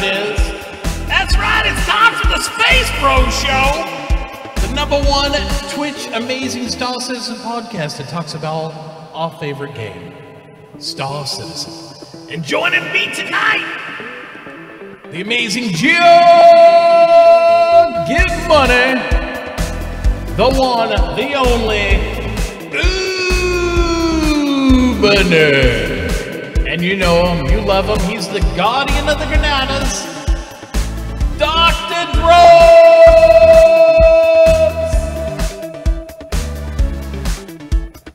is. That's right, it's time for the SpaceBro Show. The #1 Twitch Amazing Star Citizen podcast that talks about our favorite game, Star Citizen. And joining me tonight, the amazing Gio Give Money, the one, the only, Uber Nerd. And you know him, you love him, he's the guardian of the Granadas, Dr. Drobes.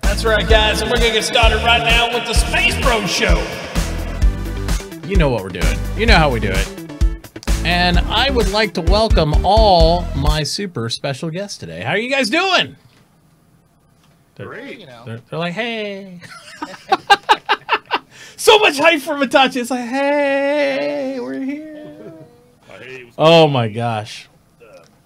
That's right, guys, and we're gonna get started right now with the SpaceBro Show. You know what we're doing, you know how we do it. And I would like to welcome all my super special guests today. How are you guys doing? Great. They're like, hey. So much hype for MItauchi. It's like, hey, we're here. Oh my gosh.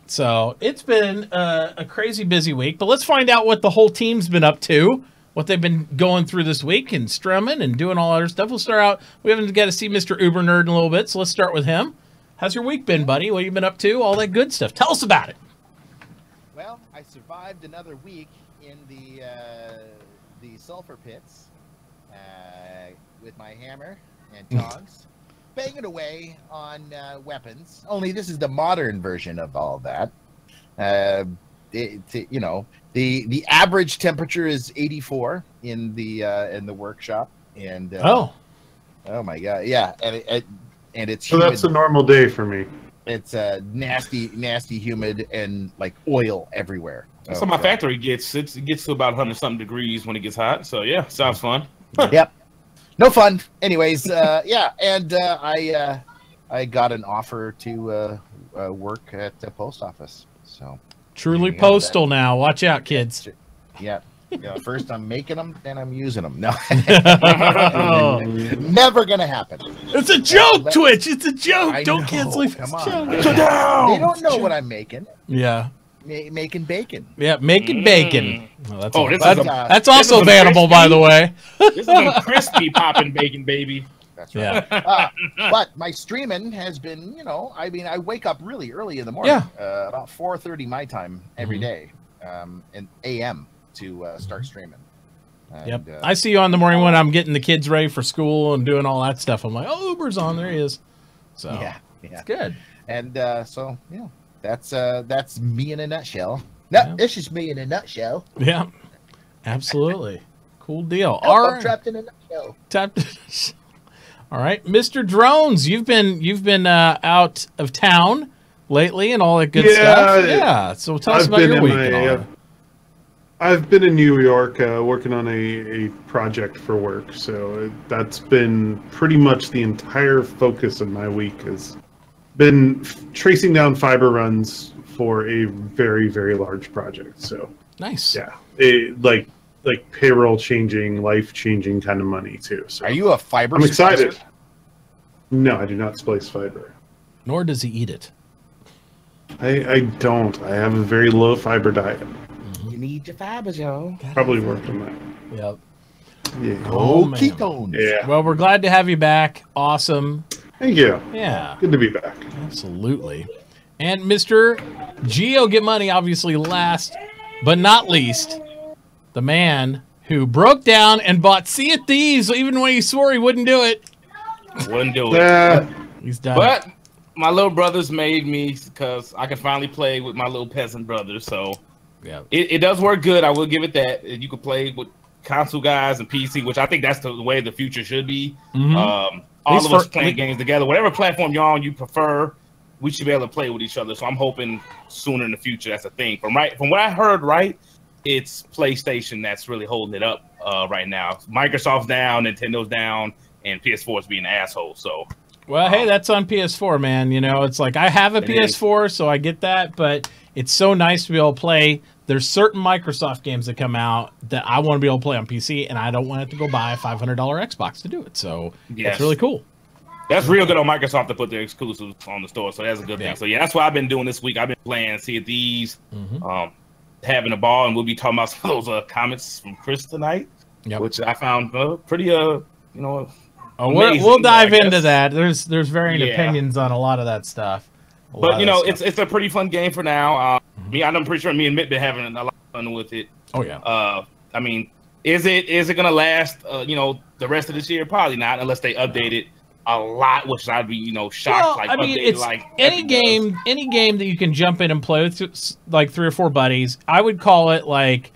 So it's been a crazy busy week, but let's find out what the whole team's been up to, what they've been going through this week and strumming and doing all other stuff. We'll start out. We haven't got to see Mr. Uber Nerd in a little bit, so let's start with him. How's your week been, buddy? What have you been up to? All that good stuff. Tell us about it. Well, I survived another week in the sulfur pits with my hammer and tongs, banging away on weapons. Only this is the modern version of all that. You know, the average temperature is 84 in the workshop, and oh my god, yeah, and it's so humid. that's a normal day for me. It's nasty, humid, and like oil everywhere. So my factory gets to about 100-something degrees when it gets hot. So yeah, sounds fun. Yep, no fun. Anyways, yeah, and I got an offer to work at the post office. So truly postal now. Watch out, kids. Yeah. Yeah, first I'm making them, then I'm using them. No, never gonna happen. It's a joke, Twitch. It's a joke. Don't cancel it. Come on. They don't know what I'm making. Yeah, making bacon. Yeah, making bacon. Well, that's this also bannable, by the way. This is a crispy popping bacon, baby. That's right. Yeah. But my streaming has been, you know, I mean, I wake up really early in the morning, about 4:30 my time every day, and AM. To start streaming. And, yep. I see you on the morning when I'm getting the kids ready for school and doing all that stuff. I'm like, oh, Uber's on. There he is. So yeah, it's good. And so yeah, that's me in a nutshell. No, this is me in a nutshell. Yeah, absolutely. Cool deal. I'm trapped in a nutshell. All right, Mr. Drones, you've been out of town lately and all that good stuff. Yeah. So tell us about your week. And all I've been in New York working on a project for work, so that's been pretty much the entire focus of my week. Has been tracing down fiber runs for a very, very large project. So nice. Yeah, like payroll changing, life changing kind of money too. So are you a fiber? I'm excited. No, I do not splice fiber. Nor does he eat it. I don't. I have a very low fiber diet. You need your fibers, yo. Probably worked on that. Yep. Yeah. Oh, ketones. Yeah. Well, we're glad to have you back. Awesome. Thank you. Yeah. Good to be back. Absolutely. And Mr. Gio Get Money, obviously last but not least, the man who broke down and bought Sea of Thieves even when he swore he wouldn't do it. Wouldn't do it. He's done. But my little brothers made me because I can finally play with my little peasant brothers. So yeah, it does work good. I will give it that. You can play with console guys and PC, which I think that's the way the future should be. All of us playing games together, whatever platform you're on, you prefer. We should be able to play with each other. So I'm hoping sooner in the future that's a thing. From what I heard, it's PlayStation that's really holding it up right now. Microsoft's down, Nintendo's down, and PS4's being an asshole. So, well, hey, that's on PS4, man. You know, it's like I have a PS4, so I get that, but it's so nice to be able to play. There's certain Microsoft games that come out that I want to be able to play on PC, and I don't want to go buy a $500 Xbox to do it. So it's really cool. That's real good on Microsoft to put their exclusives on the store, so that's a good thing. So yeah, that's what I've been doing this week. I've been playing Sea of Thieves, having a ball, and we'll be talking about some of those comments from Chris tonight, which I found pretty Oh, we'll dive into that. There's varying opinions on a lot of that stuff. But you know, it's a pretty fun game for now. I'm pretty sure me and Mitt been having a lot of fun with it. Oh yeah. I mean, is it gonna last? You know, the rest of this year? Probably not, unless they update it a lot, which I'd be shocked. Well, I mean, it's like any game that you can jump in and play with like 3 or 4 buddies. I would call it like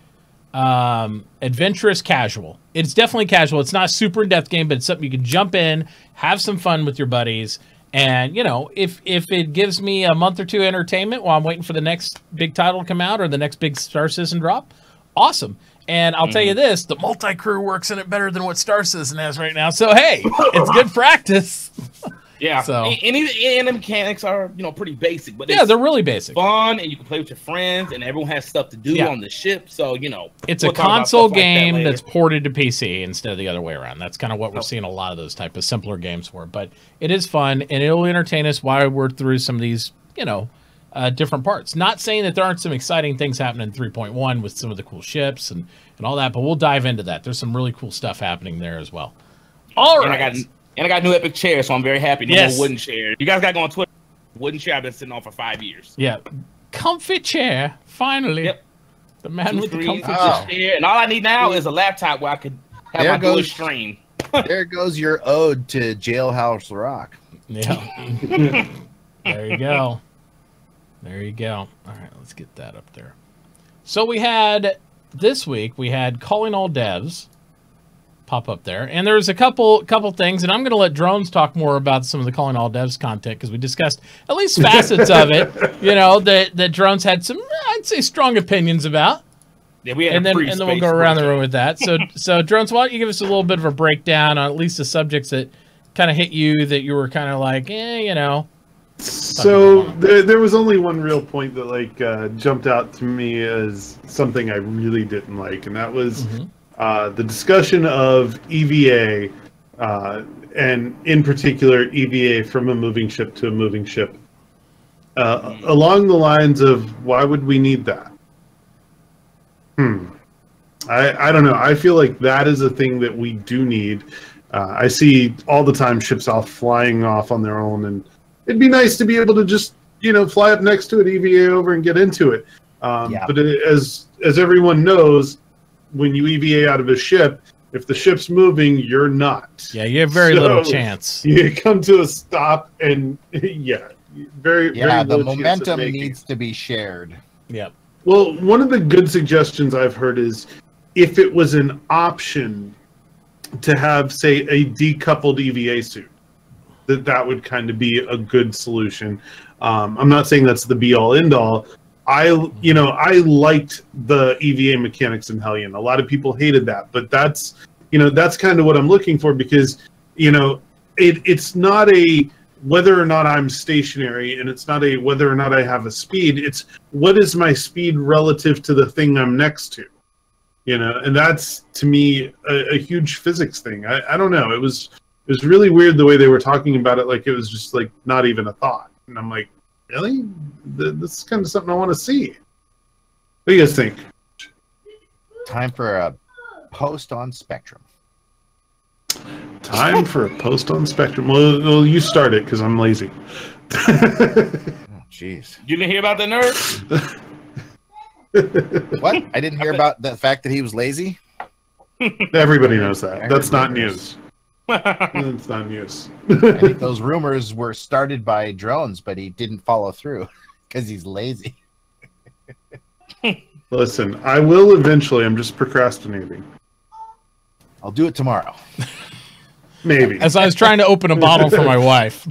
adventurous casual. It's definitely casual. It's not a super in-depth game, but it's something you can jump in, have some fun with your buddies. And, you know, if it gives me a month or 2 entertainment while I'm waiting for the next big title to come out or the next big Star Citizen drop, awesome. And I'll tell you this, the multi-crew works in it better than what Star Citizen has right now. So, hey, it's good practice. Yeah. So, and the mechanics are, pretty basic. But yeah, they're really basic. Fun, and you can play with your friends, and everyone has stuff to do on the ship. So, it's a console game that's ported to PC instead of the other way around. That's kind of what we're seeing a lot of those type of simpler games for. But it is fun, and it'll entertain us while we're through some of these, different parts. Not saying that there aren't some exciting things happening in 3.1 with some of the cool ships and all that, but we'll dive into that. There's some really cool stuff happening there as well. All right. And I got new epic chairs, so I'm very happy. No more wooden chairs. You guys got to go on Twitter. Wooden chair I've been sitting on for 5 years. Yeah. Comfy chair, finally. Yep. The man with the comfy chair. And all I need now is a laptop where I could have my good stream. There goes your ode to Jailhouse Rock. Yeah. There you go. There you go. All right, let's get that up there. So this week, we had Calling All Devs pop up there, and there's a couple things, and I'm going to let Drones talk more about some of the Calling All Devs content, because we discussed at least facets of it, that Drones had some, I'd say, strong opinions about. Yeah, we had and then we'll go around the room with that. So Drones, why don't you give us a little bit of a breakdown on at least the subjects that kind of hit you, that you were kind of like, So there was only one real point that jumped out to me as something I really didn't like, and that was the discussion of EVA, and in particular EVA from a moving ship to a moving ship, along the lines of, why would we need that? I don't know. I feel like that is a thing that we do need. I see all the time ships all flying off on their own, and it'd be nice to be able to just, fly up next to it, EVA over, and get into it. But as everyone knows, when you EVA out of a ship, if the ship's moving, you're not. Yeah, you have very little chance. You come to a stop, and very the momentum needs to be shared. Yep. Well, one of the good suggestions I've heard is, if it was an option to have, say, a decoupled EVA suit, that would kind of be a good solution. I'm not saying that's the be-all, end-all. I liked the EVA mechanics in Hellion. A lot of people hated that, but that's kind of what I'm looking for, because, it's not a whether or not I'm stationary, and it's not a whether or not I have a speed. It's what is my speed relative to the thing I'm next to, and that's, to me, a huge physics thing. I don't know. It was really weird the way they were talking about it, like it was just like not even a thought. And I'm like, really? This is kind of something I want to see. What do you guys think? Time for a post on Spectrum. Time for a post on Spectrum. Well, you start it, because I'm lazy. Oh, jeez. You didn't hear about the nerd? What? I didn't hear about the fact that he was lazy? Everybody knows that. That's not news. It's not news. I think those rumors were started by Drones, but he didn't follow through because he's lazy. Listen, I will eventually. I'm just procrastinating. I'll do it tomorrow. Maybe. As I was trying to open a bottle for my wife.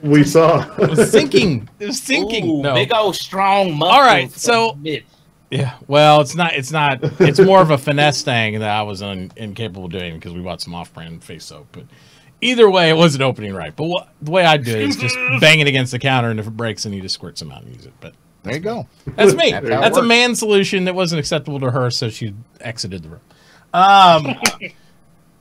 We saw. It was sinking. It was sinking. Ooh, no. Big old strong muscles. All right, so yeah, well, it's not. It's more of a finesse thing that I was incapable of doing, because we bought some off-brand face soap. But either way, it wasn't opening right. But the way I do it is just bang it against the counter, and if it breaks, then you just squirt some out and use it. But there you go. That's me. That's a man solution that wasn't acceptable to her, so she exited the room.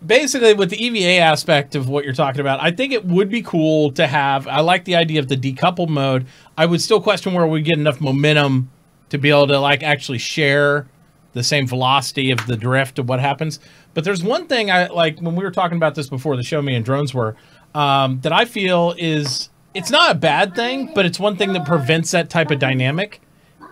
Basically, with the EVA aspect of what you're talking about, I think it would be cool to have. I like the idea of the decouple mode. I would still question where we get enough momentum to be able to actually share the same velocity of the drift of what happens. But there's one thing I like when we were talking about this before the show, me and Drones were, that I feel is it's not a bad thing, but it's one thing that prevents that type of dynamic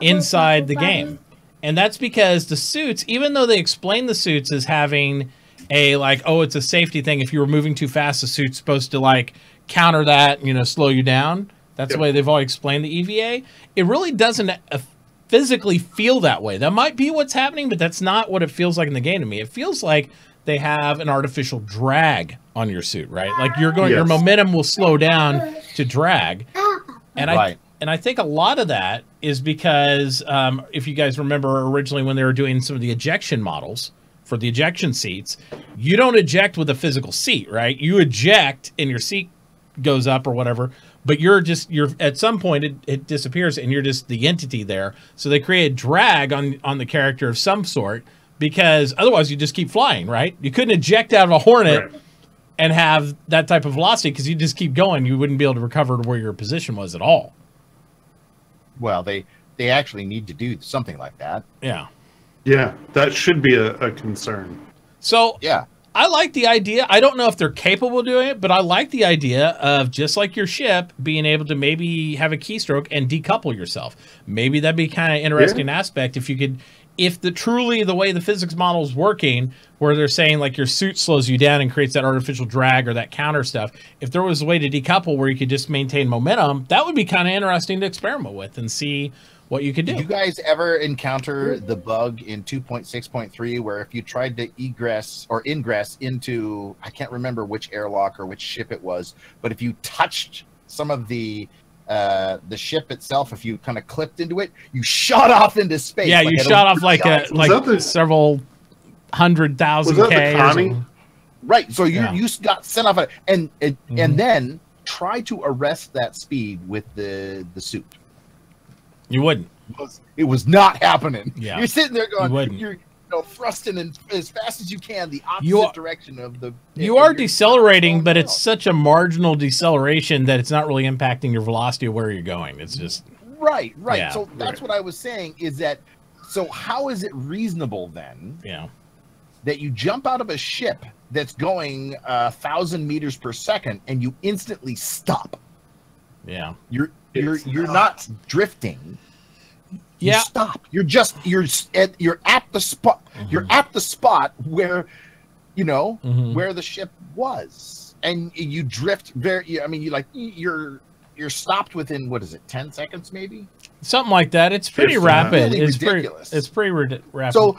inside the game. And that's because the suits, even though they explain the suits as having a like, oh, it's a safety thing. If you were moving too fast, the suit's supposed to like counter that, you know, slow you down. That's the way they've always explained the EVA. It really doesn't physically feel that way. That might be what's happening, but that's not what it feels like in the game to me. It feels like they have an artificial drag on your suit, right? Like you're going, your momentum will slow down to drag. And I think a lot of that is because if you guys remember originally when they were doing some of the ejection models for the ejection seats, you don't eject with a physical seat, right? You eject and your seat goes up or whatever, but you're at some point it disappears and you're just the entity there. So they create drag on the character of some sort because otherwise you just keep flying, right? You couldn't eject out of a Hornet and have that type of velocity because you just keep going. You wouldn't be able to recover to where your position was at all. Well, they actually need to do something like that. Yeah. Yeah, that should be a concern. So yeah, I like the idea. I don't know if they're capable of doing it, but I like the idea of just like your ship being able to maybe have a keystroke and decouple yourself. Maybe that'd be kind of interesting aspect if you could, if truly the way the physics model is working, where they're saying like your suit slows you down and creates that artificial drag or that counter stuff. If there was a way to decouple where you could just maintain momentum, that would be kind of interesting to experiment with and see what you could do. Did you guys ever encounter the bug in 2.6.3 where if you tried to egress or ingress into, I can't remember which airlock or which ship it was, but if you touched some of the ship itself, if you kind of clipped into it, you shot off into space. Yeah, you shot off like several 100,000 K or something. Right. So you got sent off and then try to arrest that speed with the suit. You wouldn't. It was not happening. Yeah. You're sitting there going, you're thrusting in as fast as you can the opposite direction of the. You are decelerating, but it's such a marginal deceleration that it's not really impacting your velocity of where you're going. It's just right. Yeah, so that's what I was saying is that. So how is it reasonable then? Yeah. That you jump out of a ship that's going 1,000 meters per second and you instantly stop. Yeah. You're not drifting. You Yeah. stop. You're at the spot. You're at the spot where, where the ship was, and you drift very. I mean, you're stopped within, what is it, 10 seconds maybe? Something like that. It's pretty rapid. Really it's ridiculous. It's pretty rapid. So,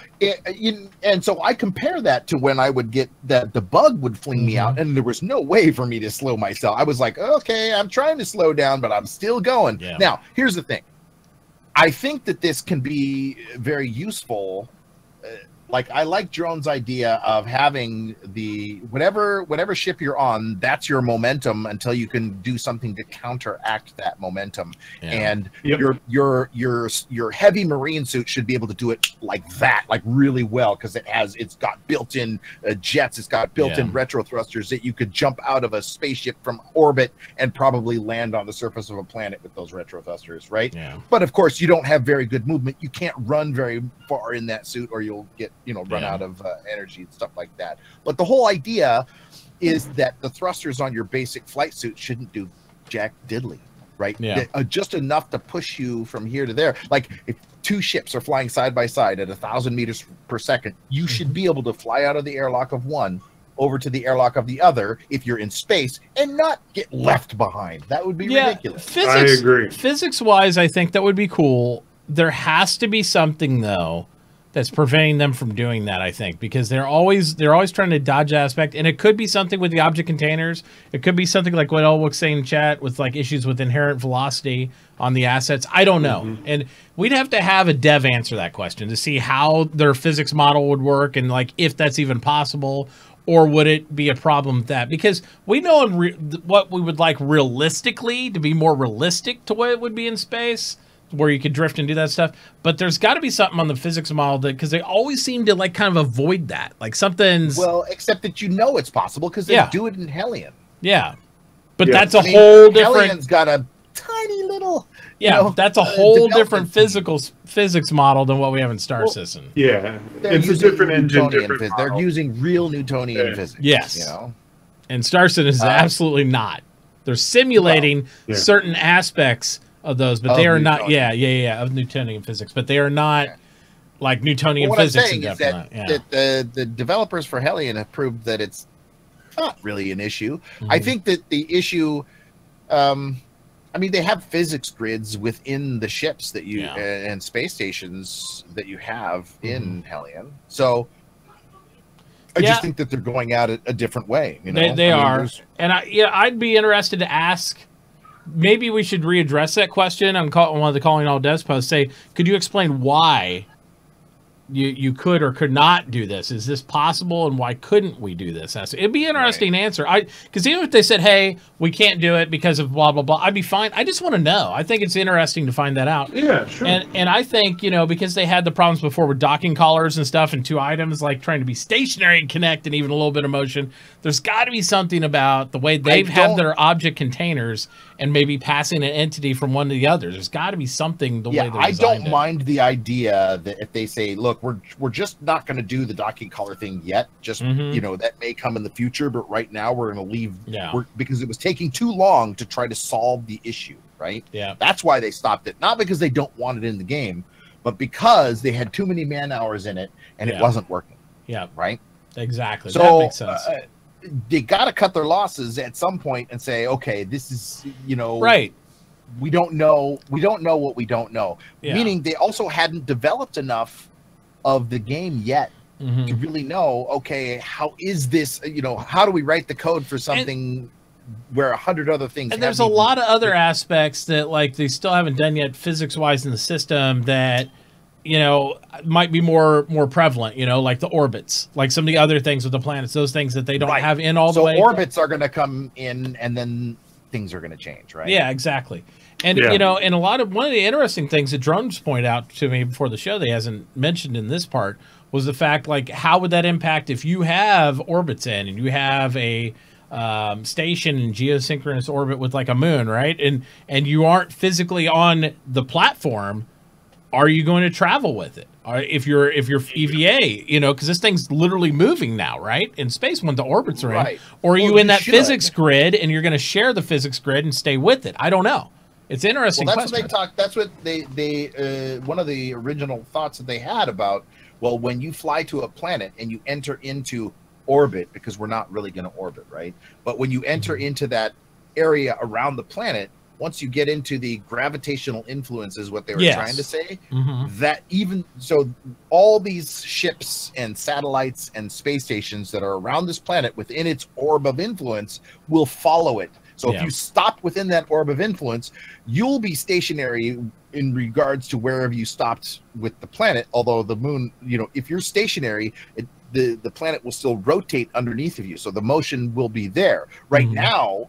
so I compare that to when I would get that the bug would fling me out, and there was no way for me to slow myself. I was like, okay, I'm trying to slow down, but I'm still going. Yeah. Now, here's the thing. I think that this can be very useful. Like, I like Drone's idea of having the whatever ship you're on, that's your momentum until you can do something to counteract that momentum. Yeah. And your heavy marine suit should be able to do it like that, like really well, because it's got built-in jets, it's got built-in retro thrusters that you could jump out of a spaceship from orbit and probably land on the surface of a planet with those retro thrusters, right? Yeah. But of course, you don't have very good movement. You can't run very far in that suit, or you'll get run out of energy and stuff like that. But the whole idea is that the thrusters on your basic flight suit shouldn't do jack diddly, right? Yeah. Just enough to push you from here to there. Like if two ships are flying side by side at 1,000 meters per second, you should be able to fly out of the airlock of one over to the airlock of the other if you're in space and not get left behind. That would be ridiculous. I agree. Physics-wise, I think that would be cool. There has to be something, though, that's preventing them from doing that, I think, because they're always trying to dodge aspect, and it could be something with the object containers. It could be something like what Elwook's saying in chat with like issues with inherent velocity on the assets. I don't know. And we'd have to have a dev answer that question to see how their physics model would work and like if that's even possible, or would it be a problem with that? Because we know what we would like realistically to be more realistic to what it would be in space, where you could drift and do that stuff, but there's got to be something on the physics model that, because they always seem to like kind of avoid that, like something's except that it's possible because they do it in Hellion. But that's a whole different. Hellion's got a tiny little Yeah, you know, that's a whole different development physics model than what we have in Star Citizen. Yeah, they're it's a using different engine, Newtonian different phys- They're model. using real Newtonian physics. Yes. You know? And Star Citizen is absolutely not. They're simulating certain aspects of those, but they are not. Newtonian. Of Newtonian physics, but they are not like Newtonian What physics. I'm saying is that the developers for Hellion have proved that it's not really an issue. I think that the issue, I mean, they have physics grids within the ships that you and space stations that you have in Hellion. So I just think that they're going at it a different way. You know? They are, and I'd be interested to ask. Maybe we should readdress that question on one of the Calling All Devs posts. Say, could you explain why you could or could not do this? Is this possible, and why couldn't we do this? It'd be an interesting answer. Because even if they said, hey, we can't do it because of blah, blah, blah, I'd be fine. I just want to know. I think it's interesting to find that out. Yeah, sure. And I think, because they had the problems before with docking collars and stuff and 2 items, like trying to be stationary and connect and even a little bit of motion, there's got to be something about the way they've had their object containers and maybe passing an entity from one to the other. There's got to be something the way they're I designed don't mind the idea that if they say, look, we're just not going to do the docking collar thing yet. Just, that may come in the future, but right now we're going to leave because it was taking too long to try to solve the issue, right? Yeah. That's why they stopped it. Not because they don't want it in the game, but because they had too many man hours in it and it wasn't working. Yeah. Right? Exactly. So, that makes sense. They got to cut their losses at some point and say, okay, this is, right. We don't know what we don't know. Yeah. Meaning they also hadn't developed enough of the game yet to really know, okay, how is this, how do we write the code for something where 100 other things and there's a lot of other aspects that like they still haven't done yet physics wise in the system that might be more prevalent, like the orbits, like some of the other things with the planets, those things that they don't have in all the way. So orbits are going to come in and then things are going to change, right? Yeah, exactly. And, and one of the interesting things that Drones pointed out to me before the show they hasn't mentioned in this part was the fact, like, how would that impact if you have orbits in and you have a station in geosynchronous orbit with like a moon, right? And you aren't physically on the platform. Are you going to travel with it? Or if you're EVA, because this thing's literally moving now, right? In space when the orbits are in. Or are you in that physics grid and you're going to share the physics grid and stay with it? I don't know. It's an interesting question. That's what they one of the original thoughts that they had about, well, when you fly to a planet and you enter into orbit, because we're not really going to orbit, right? But when you enter into that area around the planet, once you get into the gravitational influence is what they were trying to say, that even so all these ships and satellites and space stations that are around this planet within its orb of influence will follow it. So if you stop within that orb of influence, you'll be stationary in regards to wherever you stopped with the planet. Although the moon, if you're stationary, the planet will still rotate underneath of you. So the motion will be there. Right now,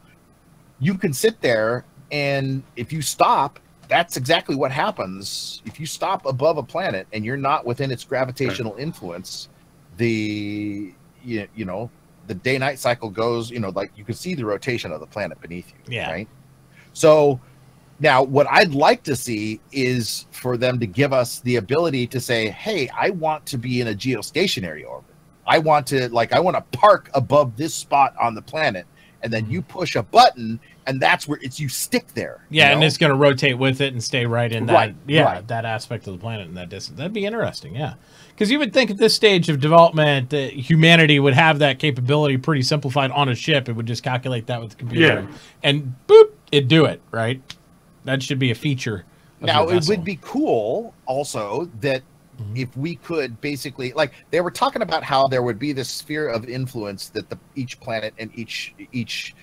you can sit there, and if you stop, that's exactly what happens. If you stop above a planet and you're not within its gravitational influence, the day-night cycle goes, like you can see the rotation of the planet beneath you. Yeah. Right. So now what I'd like to see is for them to give us the ability to say, hey, I want to be in a geostationary orbit. I want to park above this spot on the planet. And then you push a button, and that's where you stick there. Yeah, and it's going to rotate with it and stay right in that that aspect of the planet in that distance. That'd be interesting, yeah. Because you would think at this stage of development that humanity would have that capability pretty simplified on a ship. It would just calculate that with the computer. Yeah. And boop, it'd do it, right? That should be a feature. Now, it would be cool also that if we could basically, like they were talking about how there would be this sphere of influence that each planet and each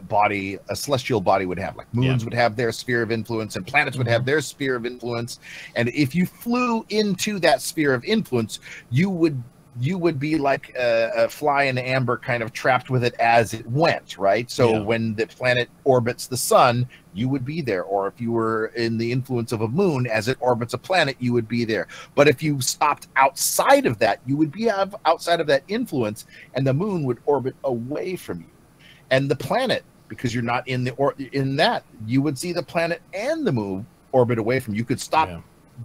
body, a celestial body would have. Like moons would have their sphere of influence and planets would have their sphere of influence. And if you flew into that sphere of influence, you would be like a fly in the amber, kind of trapped with it as it went, right? So when the planet orbits the sun, you would be there. Or if you were in the influence of a moon as it orbits a planet, you would be there. But if you stopped outside of that, you would be outside of that influence, and the moon would orbit away from you. And the planet, because you're not in that, you would see the planet and the moon orbit away from you. You could stop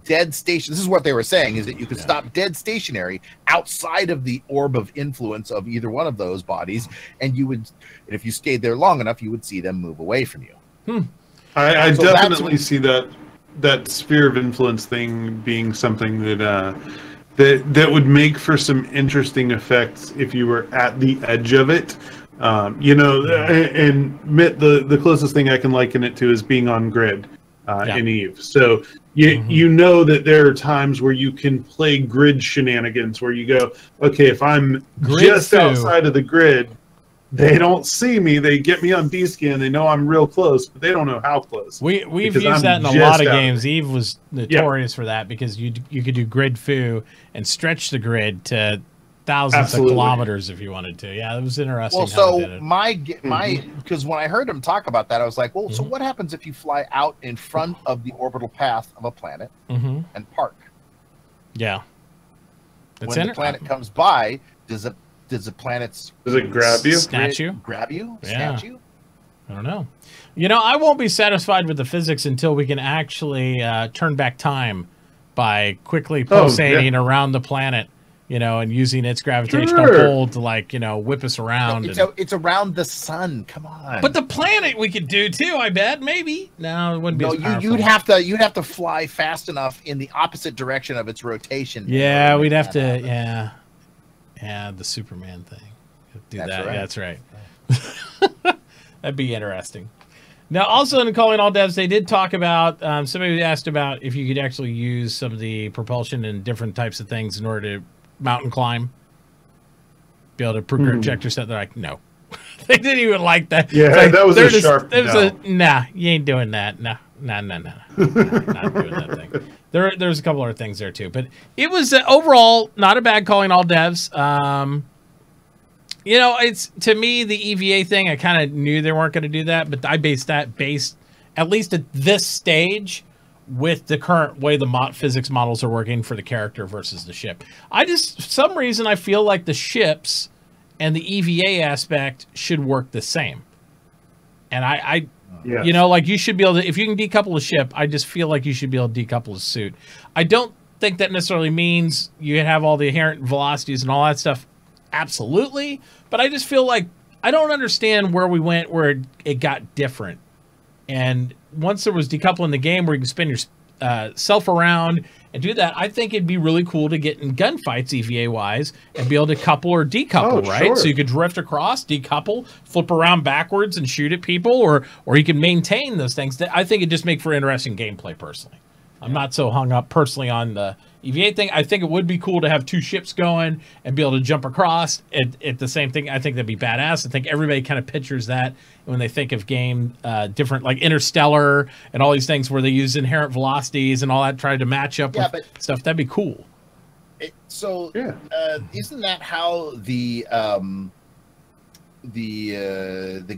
dead station. This is what they were saying, is that you could stop dead stationary outside of the orb of influence of either one of those bodies, and you would, and if you stayed there long enough, you would see them move away from you. I definitely see that sphere of influence thing being something that would make for some interesting effects if you were at the edge of it. You know, and Mitt, the closest thing I can liken it to is being on grid in Eve. So you know that there are times where you can play grid shenanigans where you go, okay, if I'm just outside of the grid, they don't see me. They get me on D-scan. They know I'm real close, but they don't know how close. We've used that in a lot of games. Eve was notorious for that because you could do grid foo and stretch the grid to thousands of kilometers if you wanted to. Yeah, it was interesting. Well, so my because when I heard him talk about that, I was like, well, so what happens if you fly out in front of the orbital path of a planet and park? Yeah. When the planet comes by, does the planet's grab you? Snatch you? Grab you? Snatch you? I don't know. You know, I won't be satisfied with the physics until we can actually turn back time by quickly pulsating around the planet, you know, and using its gravitational pull to, like, you know, whip us around. It's around the sun. Come on. But the planet we could do too, I bet. Maybe. No, it wouldn't be as powerful. You'd have to fly fast enough in the opposite direction of its rotation. Yeah, we'd have to. Yeah, the Superman thing. Do that. Right. That's right. That'd be interesting. Now, also in Calling All Devs, they did talk about, somebody asked about if you could actually use some of the propulsion and different types of things in order to mountain climb. Be able to project your set. They're like, no. They didn't even like that. Yeah, like, that was a sharp no. Nah, you ain't doing that. Nah. Not doing that thing. There's a couple other things there too, but it was overall not a bad Calling All Devs. You know, it's, to me, the EVA thing, I kind of knew they weren't going to do that, but I based at least at this stage with the current way the physics models are working for the character versus the ship. For some reason, I feel like the ships and the EVA aspect should work the same. And you know, like, you should be able to, if you can decouple a ship, I just feel like you should be able to decouple a suit. I don't think that necessarily means you have all the inherent velocities and all that stuff. Absolutely. But I just feel like I don't understand where we went, where it got different. And once there was decoupling the game where you can spin your self around and do that, I think it'd be really cool to get in gunfights EVA-wise and be able to couple or decouple, right? Sure. So you could drift across, decouple, flip around backwards and shoot at people, or you can maintain those things. I think it'd just make for interesting gameplay, personally. I'm not so hung up personally on the EVA thing. I think it would be cool to have two ships going and be able to jump across at the same thing. I think that'd be badass. I think everybody kind of pictures that when they think of game, different, like Interstellar and all these things where they use inherent velocities and all that, try to match up with stuff. That'd be cool. Isn't that how the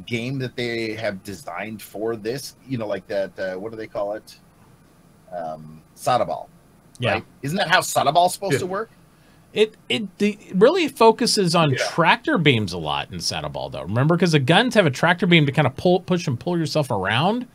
game that they have designed for this, you know, like that, what do they call it? Sadabal. Yeah. Right? Isn't that how Sadabal's supposed to work? It really focuses on tractor beams a lot in Sadabal, though. Remember, because the guns have a tractor beam to kind of push and pull yourself around.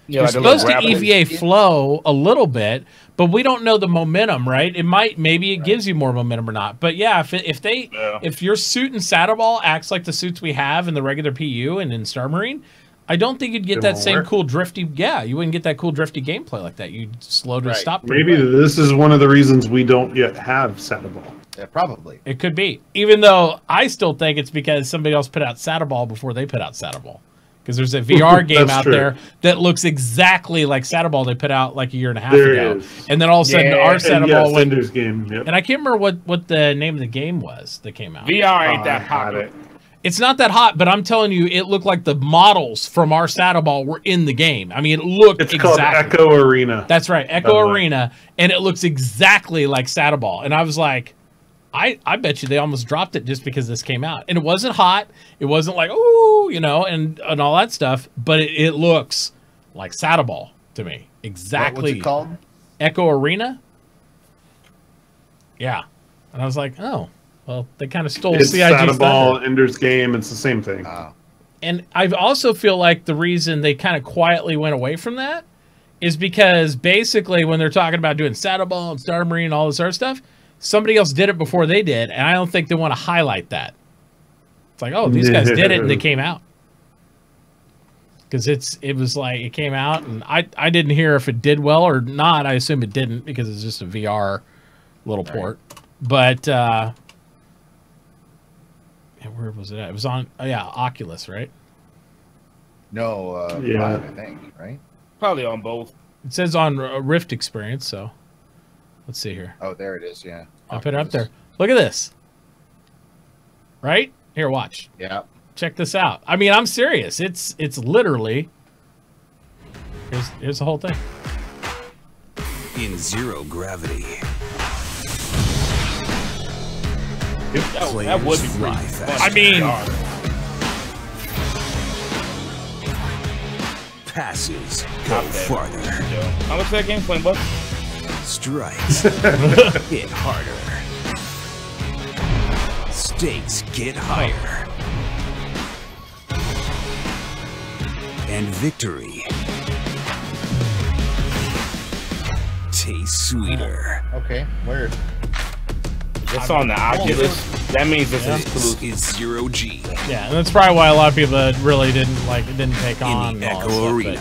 Yeah, you're supposed to EVA flow a little bit, but we don't know the momentum, right? It maybe it gives you more momentum or not. But yeah, if your suit in Sadabal acts like the suits we have in the regular PU and in Star Marine, I don't think you'd get that same cool drifty. Yeah, you wouldn't get that cool drifty gameplay like that. You'd slow to stop. Maybe this is one of the reasons we don't yet have Sadabal. Yeah, probably. It could be. Even though I still think it's because somebody else put out Sadabal before they put out Sadabal. Because there's a VR game out there that looks exactly like Sadabal they put out like a year and a half ago. And then all of a sudden our Sadabal went. And I can't remember what the name of the game was that came out. VR ain't that hot. It's not that hot, but I'm telling you, it looked like the models from our Sadabal were in the game. I mean, it looked exactly. It's called Echo Arena. That's right, Echo Arena, and it looks exactly like Sadabal. And I was like, I bet you they almost dropped it just because this came out. And it wasn't hot. It wasn't like, ooh, you know, and all that stuff. But it looks like Sadabal to me. Exactly. What's it called? Echo Arena? Yeah. And I was like, oh. Well, they kind of stole CIG's Sadabal, Ender's Game. It's the same thing. And I also feel like the reason they kind of quietly went away from that is because basically when they're talking about doing Saddle Ball and Star Marine and all this other stuff, somebody else did it before they did, and I don't think they want to highlight that. It's like, oh, these guys did it and they came out. Because it was like it came out, and I didn't hear if it did well or not. I assume it didn't because it's just a VR little port. But where was it at? It was on Oculus, right? No, Vive, I think, right? Probably on both. It says on Rift Experience, so let's see here. Oh, there it is. Yeah, I put it up there. Look at this. Right here, watch. Yeah. Check this out. I mean, I'm serious. It's literally here's the whole thing. In zero gravity. That would be pretty fun. I mean, passes go farther. How much that game playing, bud? Strikes hit harder. Stakes get higher. And victory tastes sweeter. Okay, where? It's on the Oculus. That means it's exclusive. Is zero G. Yeah, and that's probably why a lot of people that really didn't take on in the Echo Arena.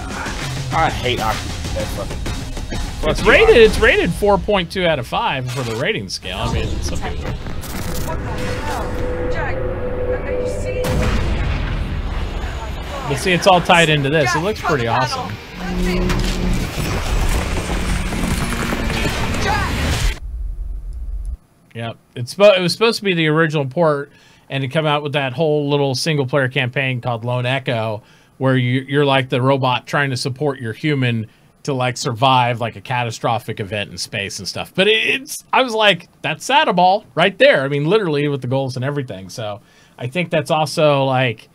I hate Oculus. That's fucking. It's rated. It's rated 4.2 out of 5 for the rating scale. I mean, some people. But see, it's all tied into this. It looks pretty awesome. Yep. It was supposed to be the original port, and to come out with that whole little single-player campaign called Lone Echo, where you're like the robot trying to support your human to like survive like a catastrophic event in space and stuff. But I was like, that's Saddle Ball right there. I mean, literally with the goals and everything. So I think that's also like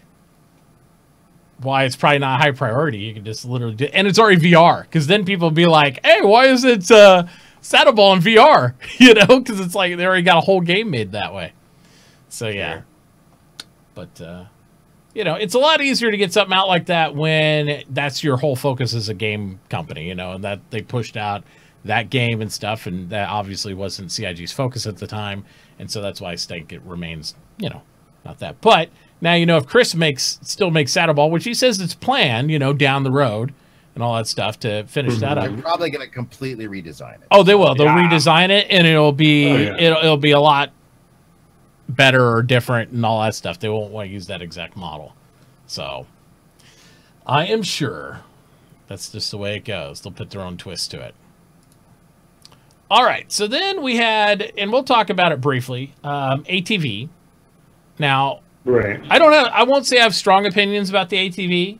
why it's probably not high priority. You can just literally do, and it's already VR, because then people will be like, hey, why is it Saddle Ball in VR? You know, because it's like they already got a whole game made that way. So yeah, but you know, it's a lot easier to get something out like that when that's your whole focus as a game company, you know, and that they pushed out that game and stuff, and that obviously wasn't CIG's focus at the time, and so that's why I think it remains, you know, not that. But now, you know, if Chris still makes Saddle Ball, which he says it's planned, you know, down the road and all that stuff to finish that up. They're probably going to completely redesign it. Oh, they will. They'll redesign it, and it'll be it'll be a lot better or different and all that stuff. They won't want to use that exact model. So I am sure that's just the way it goes. They'll put their own twist to it. All right. So then we had, and we'll talk about it briefly, ATV. Now, I won't say I have strong opinions about the ATV,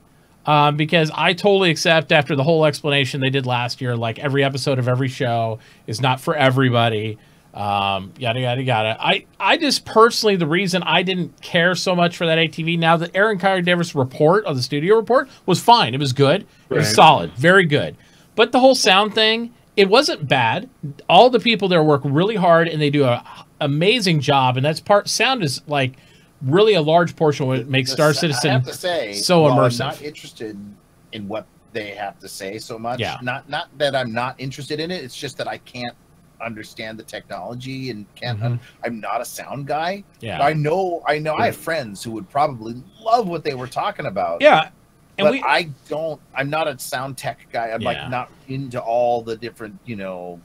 because I totally accept after the whole explanation they did last year, like every episode of every show is not for everybody. Yada, yada, yada. I just personally, the reason I didn't care so much for that ATV, now that Aaron Kyler Davis report of the studio report was fine. It was good. It was solid. Very good. But the whole sound thing, it wasn't bad. All the people there work really hard and they do an amazing job. And sound is like really a large portion of what makes Star Citizen I have to say, so immersive. I'm not interested in what they have to say so much. Yeah. Not that I'm not interested in it. It's just that I can't understand the technology and can't. I'm not a sound guy. Yeah. But I know. I have friends who would probably love what they were talking about. Yeah. And but I don't. I'm not a sound tech guy. I'm like not into all the different, you know,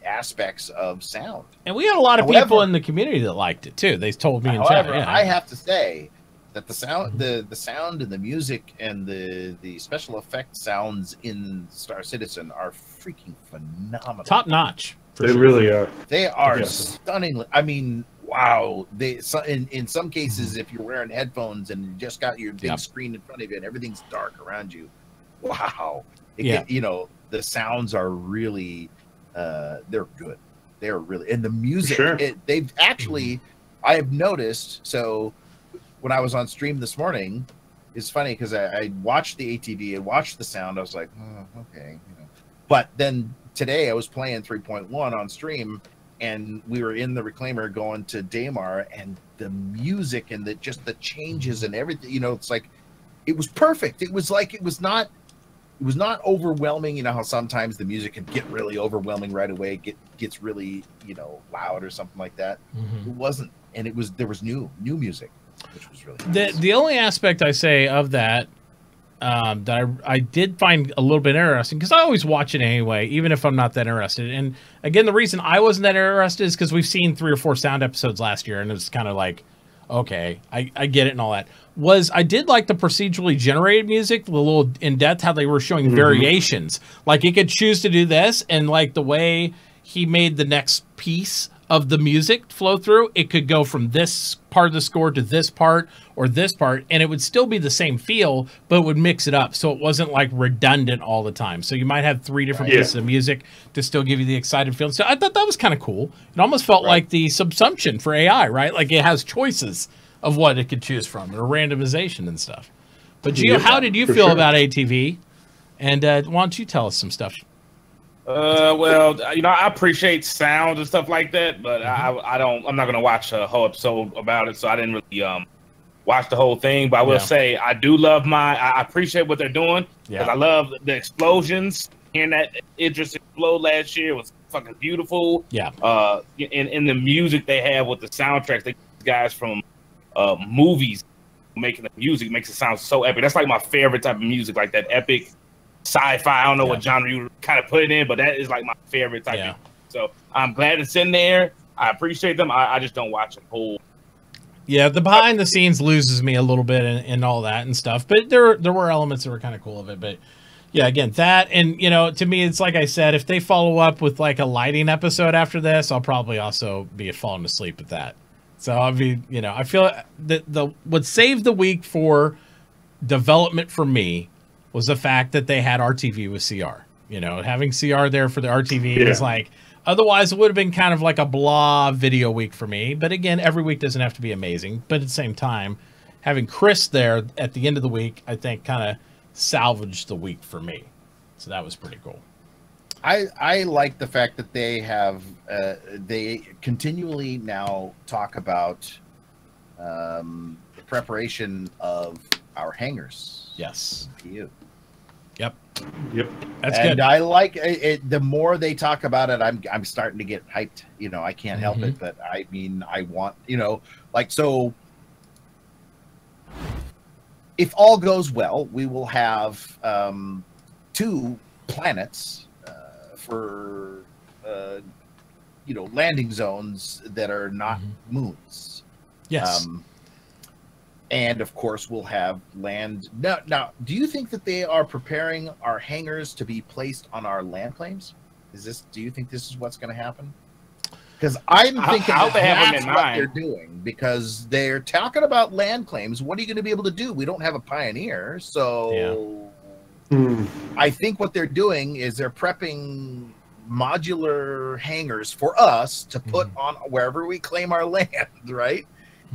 aspects of sound. And we had a lot of people in the community that liked it too. They told me in chat. I have to say that the sound, the sound and the music and the special effect sounds in Star Citizen are freaking phenomenal. Top notch. They really are. They are stunningly. I mean, wow. In some cases, if you're wearing headphones and you just got your big screen in front of you and everything's dark around you, wow. You know, the sounds are really. They're good. They're really, and the music. They've actually. I have noticed. So when I was on stream this morning, it's funny because I watched the ATV and watched the sound. I was like, oh, okay, you know. But then today I was playing 3.1 on stream, and we were in the Reclaimer going to Daymar, and the music and the changes and everything. You know, it's like it was perfect. It was like it was not. was not overwhelming. You know how sometimes the music can get really overwhelming right away, gets really, you know, loud or something like that. It wasn't, and there was new music, which was really nice. The only aspect I say of that that I did find a little bit interesting, because I always watch it anyway, even if I'm not that interested. And again, the reason I wasn't that interested is because we've seen 3 or 4 sound episodes last year, and it was kind of like, okay, I get it and all that. I did like the procedurally generated music, the little in depth, how they were showing variations. Like it could choose to do this, and like the way he made the next piece of the music flow through, it could go from this part of the score to this part or this part, and it would still be the same feel, but it would mix it up so it wasn't like redundant all the time. So you might have 3 different pieces of music to still give you the excited feel. So I thought that was kind of cool. It almost felt like the subsumption for AI, right? Like it has choices of what it could choose from, or randomization and stuff. But Gio, how did you feel about ATV? And why don't you tell us some stuff? Well, you know, I appreciate sound and stuff like that, but I'm not gonna watch a whole episode about it, so I didn't really watch the whole thing. But I will say I do love I appreciate what they're doing, because I love the explosions. Hearing that Idris explode last year was fucking beautiful. Yeah. In the music they have with the soundtracks, they guys from movies making the music makes it sound so epic. That's like my favorite type of music, like that epic sci-fi. I don't know what genre you kind of put it in, but that is like my favorite type of. So I'm glad it's in there. I appreciate them. I just don't watch a whole. Yeah, the behind the scenes loses me a little bit and all that and stuff, but there were elements that were kind of cool of it. But yeah, again, that, and you know, to me, it's like I said, if they follow up with like a lighting episode after this, I'll probably also be falling asleep at that. So I'll be, you know, I feel that what saved the week for development for me was the fact that they had RTV with CR. You know, having CR there for the RTV is like, otherwise it would have been kind of like a blah video week for me. But again, every week doesn't have to be amazing. But at the same time, having Chris there at the end of the week, I think kind of salvaged the week for me. So that was pretty cool. I like the fact that they have, they continually now talk about the preparation of our hangars. Yes. You. Yep. That's good. And I like it. The more they talk about it, I'm starting to get hyped. You know, I can't help it, but I mean, I want, you know, like, so if all goes well, we will have 2 planets for you know, landing zones that are not moons. Yes. And of course, we'll have land. Now, do you think that they are preparing our hangars to be placed on our land claims? Do you think this is what's going to happen? Because I'm thinking that's what they're doing, because they're talking about land claims. What are you going to be able to do? We don't have a Pioneer, so I think what they're doing is they're prepping modular hangars for us to put on wherever we claim our land, right?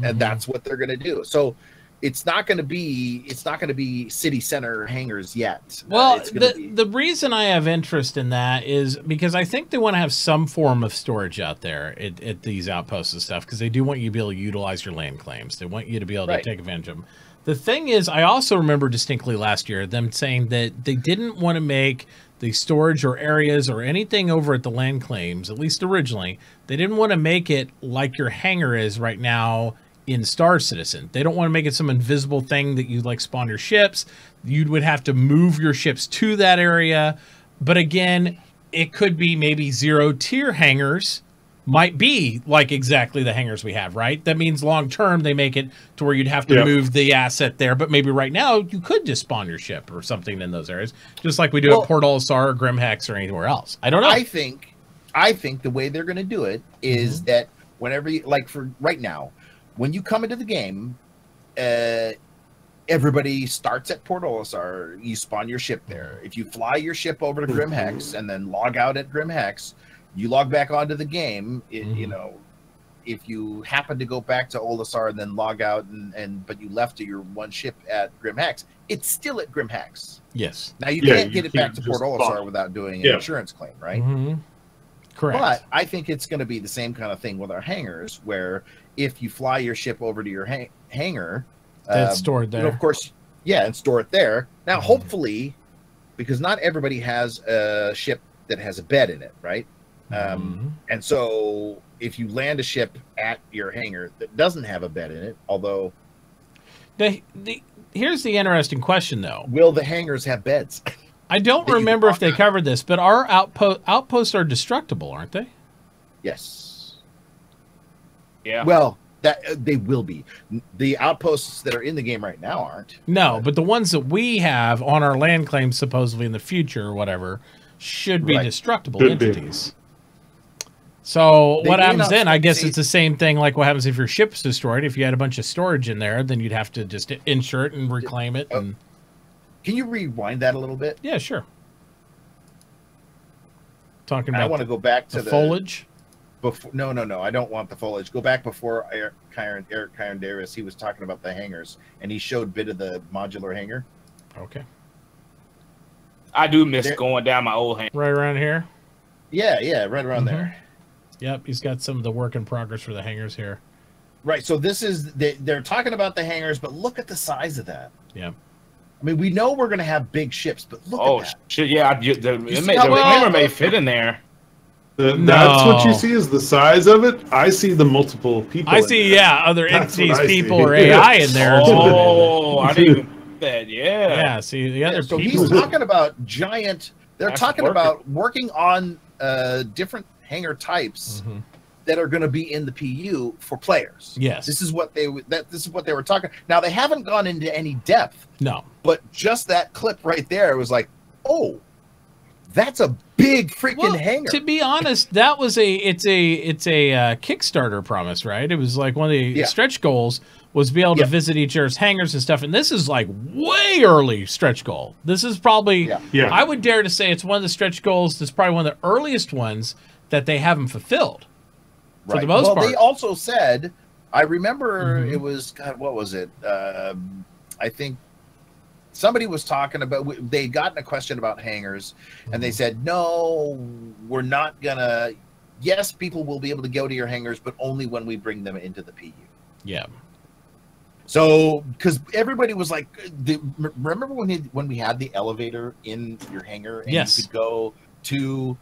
And that's what they're going to do. So it's not going to be city center hangars yet. Well, the reason I have interest in that is because I think they want to have some form of storage out there at these outposts and stuff, because they do want you to be able to utilize your land claims. They want you to be able to take advantage of them. The thing is, I also remember distinctly last year them saying that they didn't want to make the storage or areas or anything over at the land claims, at least originally, they didn't want to make it like your hangar is right now in Star Citizen. They don't want to make it some invisible thing that you like spawn your ships. You would have to move your ships to that area. But again, it could be maybe 0-tier hangars, might be like exactly the hangars we have, right? That means long term they make it to where you'd have to move the asset there, but maybe right now you could just spawn your ship or something in those areas, just like we do at Port Olisar or Grim Hex or anywhere else. I don't know. I think the way they're going to do it is that whenever you, like for right now, when you come into the game, everybody starts at Port Olisar. You spawn your ship there. If you fly your ship over to Grim Hex and then log out at Grim Hex, you log back onto the game. You know, if you happen to go back to Olisar and then log out, but you left your one ship at Grim Hex, it's still at Grim Hex. Yes. Now you can't get it back to Port Olisar without doing an insurance claim, right? Correct. But I think it's going to be the same kind of thing with our hangars, where if you fly your ship over to your hangar, that's stored there. You know, of course, and store it there. Now, hopefully, because not everybody has a ship that has a bed in it, right? And so if you land a ship at your hangar that doesn't have a bed in it, although here's the interesting question, though: will the hangars have beds? I don't remember if they covered this, but our outposts are destructible, aren't they? Yes. Yeah. Well, that they will be. The outposts that are in the game right now aren't. No, but the ones that we have on our land claims, supposedly in the future or whatever, should be destructible entities. So what happens then? I guess it's the same thing like what happens if your ship's destroyed. If you had a bunch of storage in there, then you'd have to just insure it and reclaim it. And... Can you rewind that a little bit? Yeah, sure. Talking about I want to go back to the foliage. Before, no, I don't want the foliage. Go back before Eric Kyron. He was talking about the hangars, and he showed a bit of the modular hangar. Okay. I do miss going down my old hangar. Right around here? Yeah, right around there. Yep, he's got some of the work in progress for the hangars here. Right, so this is, they're talking about the hangars, but look at the size of that. Yeah. I mean, we know we're going to have big ships, but look at that. Shit, yeah, the hangar may fit in there. That's what you see is the size of it. I see the multiple people. I see, other entities, people, or AI in there. Oh, I didn't even think that. Yeah, see the other so people. he's talking about giant. They're talking about working on different hangar types that are going to be in the PU for players. Yes, this is what they were talking. Now they haven't gone into any depth. No, but just that clip right there was like, oh. That's a big freaking hangar. To be honest, that was it's a Kickstarter promise, right? It was like one of the stretch goals was to be able to visit each other's hangars and stuff. And this is like way early stretch goal. This is probably I would dare to say it's one of the stretch goals that's probably one of the earliest ones that they haven't fulfilled. For the most part. They also said, I remember it was what was it? I think somebody was talking about, they'd gotten a question about hangars, and they said, no, we're not gonna, yes, people will be able to go to your hangars, but only when we bring them into the PU. Yeah. So, because everybody was like, remember when we had the elevator in your hangar, and you could go to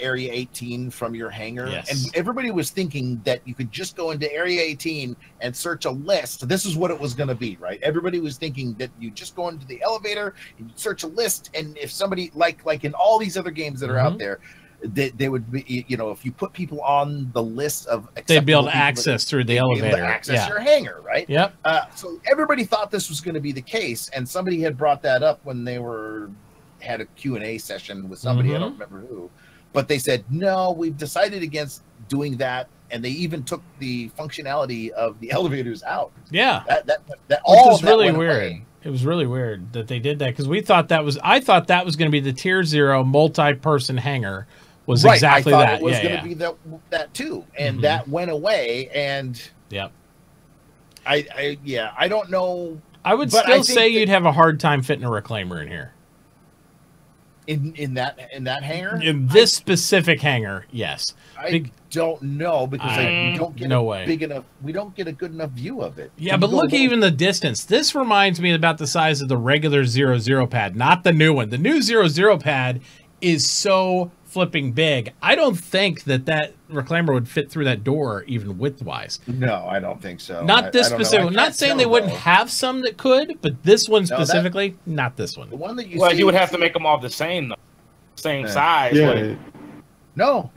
Area 18 from your hangar, and everybody was thinking that you could just go into Area 18 and search a list. This is what it was going to be, right? Everybody was thinking that you just go into the elevator and you search a list, and if somebody like in all these other games that are out there, they would be, you know, if you put people on the list of, they'd be able to access through the elevator, access your hangar, right? Yep. So everybody thought this was going to be the case, and somebody had brought that up when they had a Q&A session with somebody, I don't remember who. But they said, no, we've decided against doing that. And they even took the functionality of the elevators out. Yeah. That all was really weird. It was really weird that they did that, because I thought that was going to be the tier 0 multi-person hangar was exactly that. It was going to be that too. And that went away. And I don't know. I would still say you'd have a hard time fitting a reclaimer in here. In that hangar? In this specific hangar, yes. I don't know, because we don't get big enough. We don't get a good enough view of it. Yeah, but look even the distance. This reminds me about the size of the regular 00 pad, not the new one. The new 00 pad is so flipping big. I don't think that reclaimer would fit through that door even width-wise. No, I don't think so. Not this specific. I'm not saying they wouldn't have some that could, but this one specifically, not this one. The one that you you would have to make them all the same, though. Same size. Yeah. No,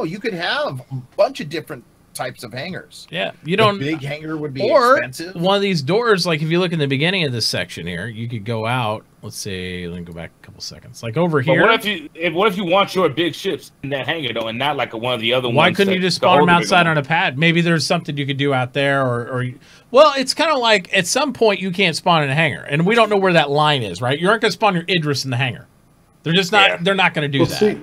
you could have a bunch of different types of hangars. Yeah, you don't. The big hangar would be expensive. One of these doors, like if you look in the beginning of this section here, you could go out. Let's see. Let me go back a couple seconds. Like over here. What if you want your big ships in that hangar though, and not like one of the other ones? Why couldn't you just spawn them outside on a pad? Maybe there's something you could do out there, or well, it's kind of like at some point you can't spawn in a hangar, and we don't know where that line is, right? You aren't going to spawn your Idris in the hangar. They're just not. Yeah. They're not going to do that. See,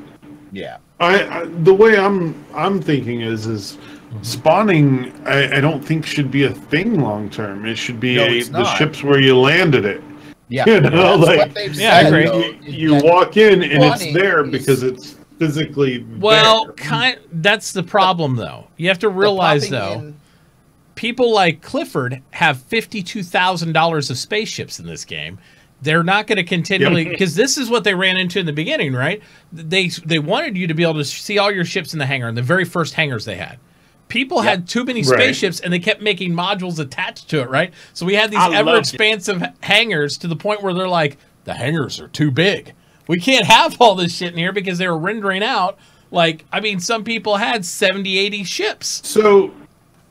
yeah. The way I'm thinking is spawning. I don't think should be a thing long term. It should be the ships where you landed it. Yeah. You know, like I agree. You walk in and it's there because it's physically there. That's the problem though. You have to realize though, people like Clifford have $52,000 of spaceships in this game. they're not going to continually, because this is what they ran into in the beginning, right? They wanted you to be able to see all your ships in the hangar, in the very first hangars they had. People had too many spaceships, and they kept making modules attached to it, right? So we had these ever-expansive hangars to the point where they're like, the hangars are too big. We can't have all this shit in here because they were rendering out, like, I mean, some people had 70, 80 ships. So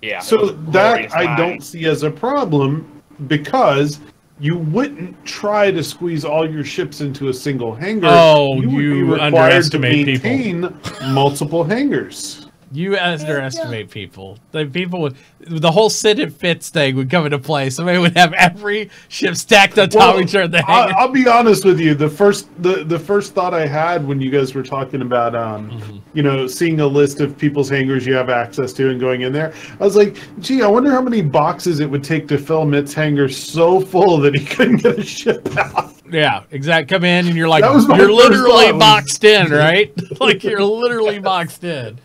that I don't see as a problem, because you wouldn't try to squeeze all your ships into a single hangar. Oh, you would be required underestimate to maintain multiple hangars. You underestimate people. The whole sit and fits thing would come into play. Somebody would have every ship stacked on top of each other. I'll be honest with you. The first thought I had when you guys were talking about, you know, seeing a list of people's hangars you have access to and going in there, I was like, gee, I wonder how many boxes it would take to fill Mitt's hangar so full that he couldn't get a ship out. Yeah, exactly. Come in and you're like, you're literally boxed in, right? Like you're literally boxed in.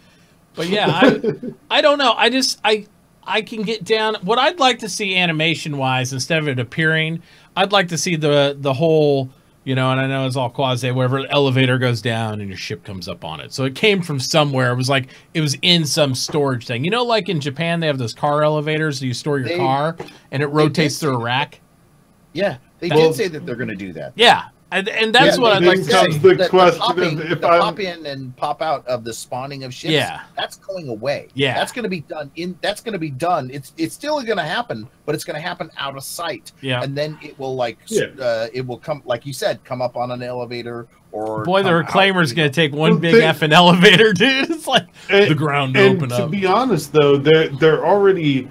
But yeah, I don't know. I can get down. What I'd like to see animation wise, instead of it appearing, I'd like to see the whole, you know, and I know it's all quasi, wherever the elevator goes down and your ship comes up on it. So it came from somewhere. It was like it was in some storage thing. You know, like in Japan, they have those car elevators. You store your car and it rotates through a rack. Yeah, they did say that they're going to do that. Yeah. And that's what I'd like to see. The question the pop in and pop out of the spawning of ships, that's going away. Yeah, that's going to be done. That's going to be done. It's still going to happen, but it's going to happen out of sight. Yeah, and then it will it will come, like you said, come up on an elevator or. Boy, the reclaimer's going to take one big effing elevator, dude. It's like the ground to open up. To be honest, though, they're already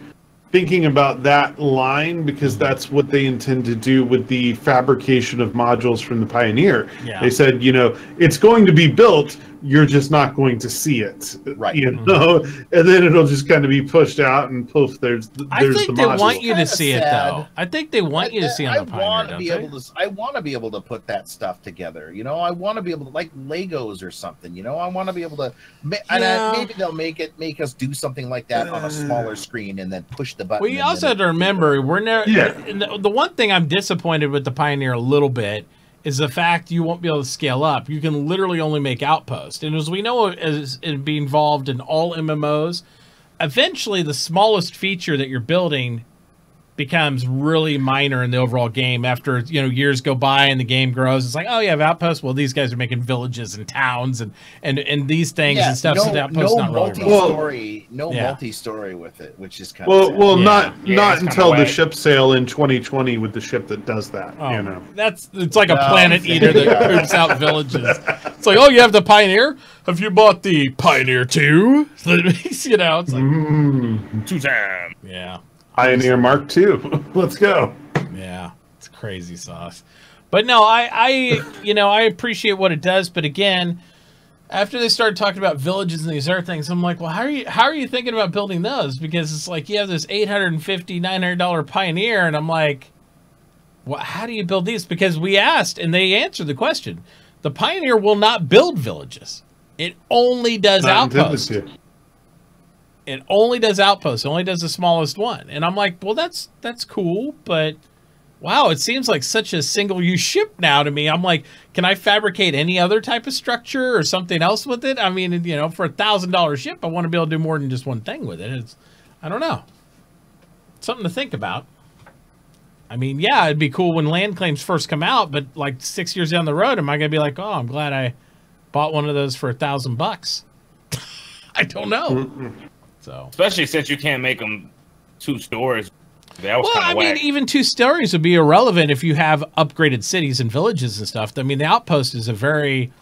thinking about that line, because that's what they intend to do with the fabrication of modules from the Pioneer. Yeah. They said, you know, it's going to be built, you're just not going to see it, right? You know, and then it'll just kind of be pushed out, and poof, there's I think the they module. Want you to see it, though. I think they want you to see on the Pioneer. I want to be able to put that stuff together. You know, I want to be able to, like Legos or something. You know, I want to be able to. And maybe they'll make us do something like that on a smaller screen and then push the button. Well, you also have to remember, we're never. Yeah. The one thing I'm disappointed with the Pioneer a little bit is the fact you won't be able to scale up. You can literally only make Outposts. And as we know, as it be involved in all MMOs, eventually the smallest feature that you're building becomes really minor in the overall game. After, you know, years go by and the game grows, it's like, oh, you have Outposts. Well, these guys are making villages and towns and these things and stuff. So Outposts not multi-story, multi-story with it, which is kind of not until the ship sale in 2020 with the ship that does that. Oh, you know, it's like a planet eater that poops out villages. It's like, oh, you have the Pioneer. Have you bought the Pioneer 2? You know, it's like 2 times. Yeah. Pioneer Mark II. Let's go. Yeah, it's crazy sauce. But no, I appreciate what it does. But again, after they started talking about villages and these other things, I'm like, well, how are you thinking about building those? Because it's like you have this $850, $900 Pioneer, and I'm like, well, how do you build these? Because we asked, and they answered the question. The Pioneer will not build villages. It only does Outposts. It only does Outposts. It only does the smallest one. And I'm like, well, that's cool, but wow, it seems like such a single-use ship now to me. I'm like, can I fabricate any other type of structure or something else with it? I mean, you know, for $1,000 ship, I want to be able to do more than just one thing with it. I don't know. Something to think about. I mean, yeah, it'd be cool when land claims first come out, but like 6 years down the road, am I going to be like, oh, I'm glad I bought one of those for $1,000? I don't know. So, especially since you can't make them 2 stories. Well, I mean, even 2 stories would be irrelevant if you have upgraded cities and villages and stuff. I mean, the Outpost is a very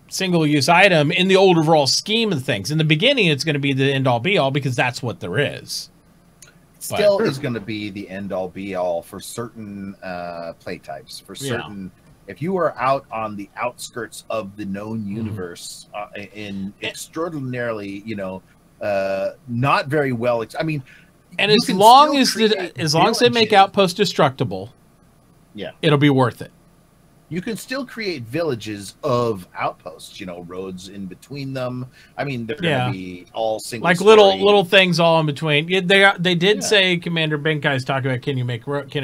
single-use item in the old overall scheme of things. In the beginning, it's going to be the end-all, be-all because that's what there is. Still is going to be the end-all, be-all for certain play types. For certain, if you are out on the outskirts of the known universe in extraordinarily, you know, not very well. I mean, and as long as they make Outpost destructible, it'll be worth it. You can still create villages of outposts, you know, roads in between them. I mean, they're going to be all single like story. little things all in between. They did say Commander Benkai's talking about can it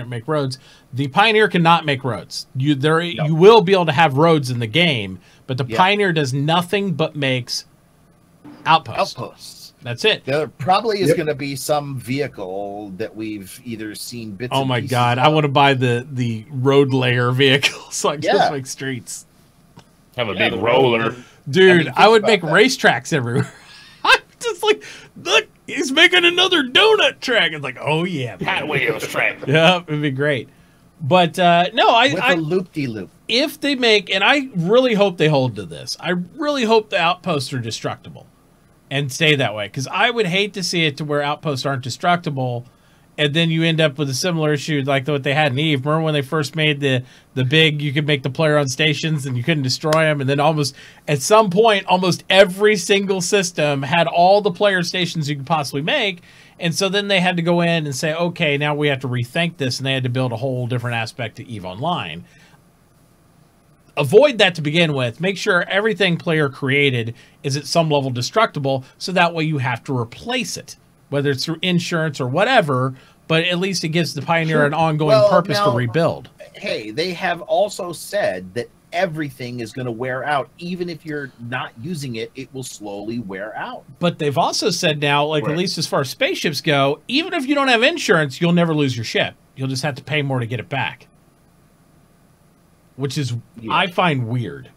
make roads? The Pioneer cannot make roads. You will be able to have roads in the game, but the Pioneer does nothing but makes outposts. That's it. There probably is going to be some vehicle that we've either seen bits. Oh my god, I want to buy the road layer vehicle so I can just make streets. Have a big roller. Dude, I would make racetracks everywhere. I'm just like, look, he's making another donut track. It's like, oh yeah, Hot Wheels track. Yeah, it'd be great. But no, with a loop-de-loop. If they make, and I really hope they hold to this, I really hope the outposts are destructible and stay that way, because I would hate to see it to where outposts aren't destructible, and then you end up with a similar issue like what they had in EVE. Remember when they first made the big, you could make the player on stations and you couldn't destroy them, and then at some point, almost every single system had all the player stations you could possibly make, and so then they had to go in and say, okay, now we have to rethink this, and they had to build a whole different aspect to EVE Online. Avoid that to begin with. Make sure everything player created is at some level destructible, so that way you have to replace it, whether it's through insurance or whatever, but at least it gives the Pioneer an ongoing purpose to rebuild. Hey, they have also said that everything is going to wear out. Even if you're not using it, it will slowly wear out. But they've also said now, like at least as far as spaceships go, even if you don't have insurance, you'll never lose your ship. You'll just have to pay more to get it back. Which is, I find weird.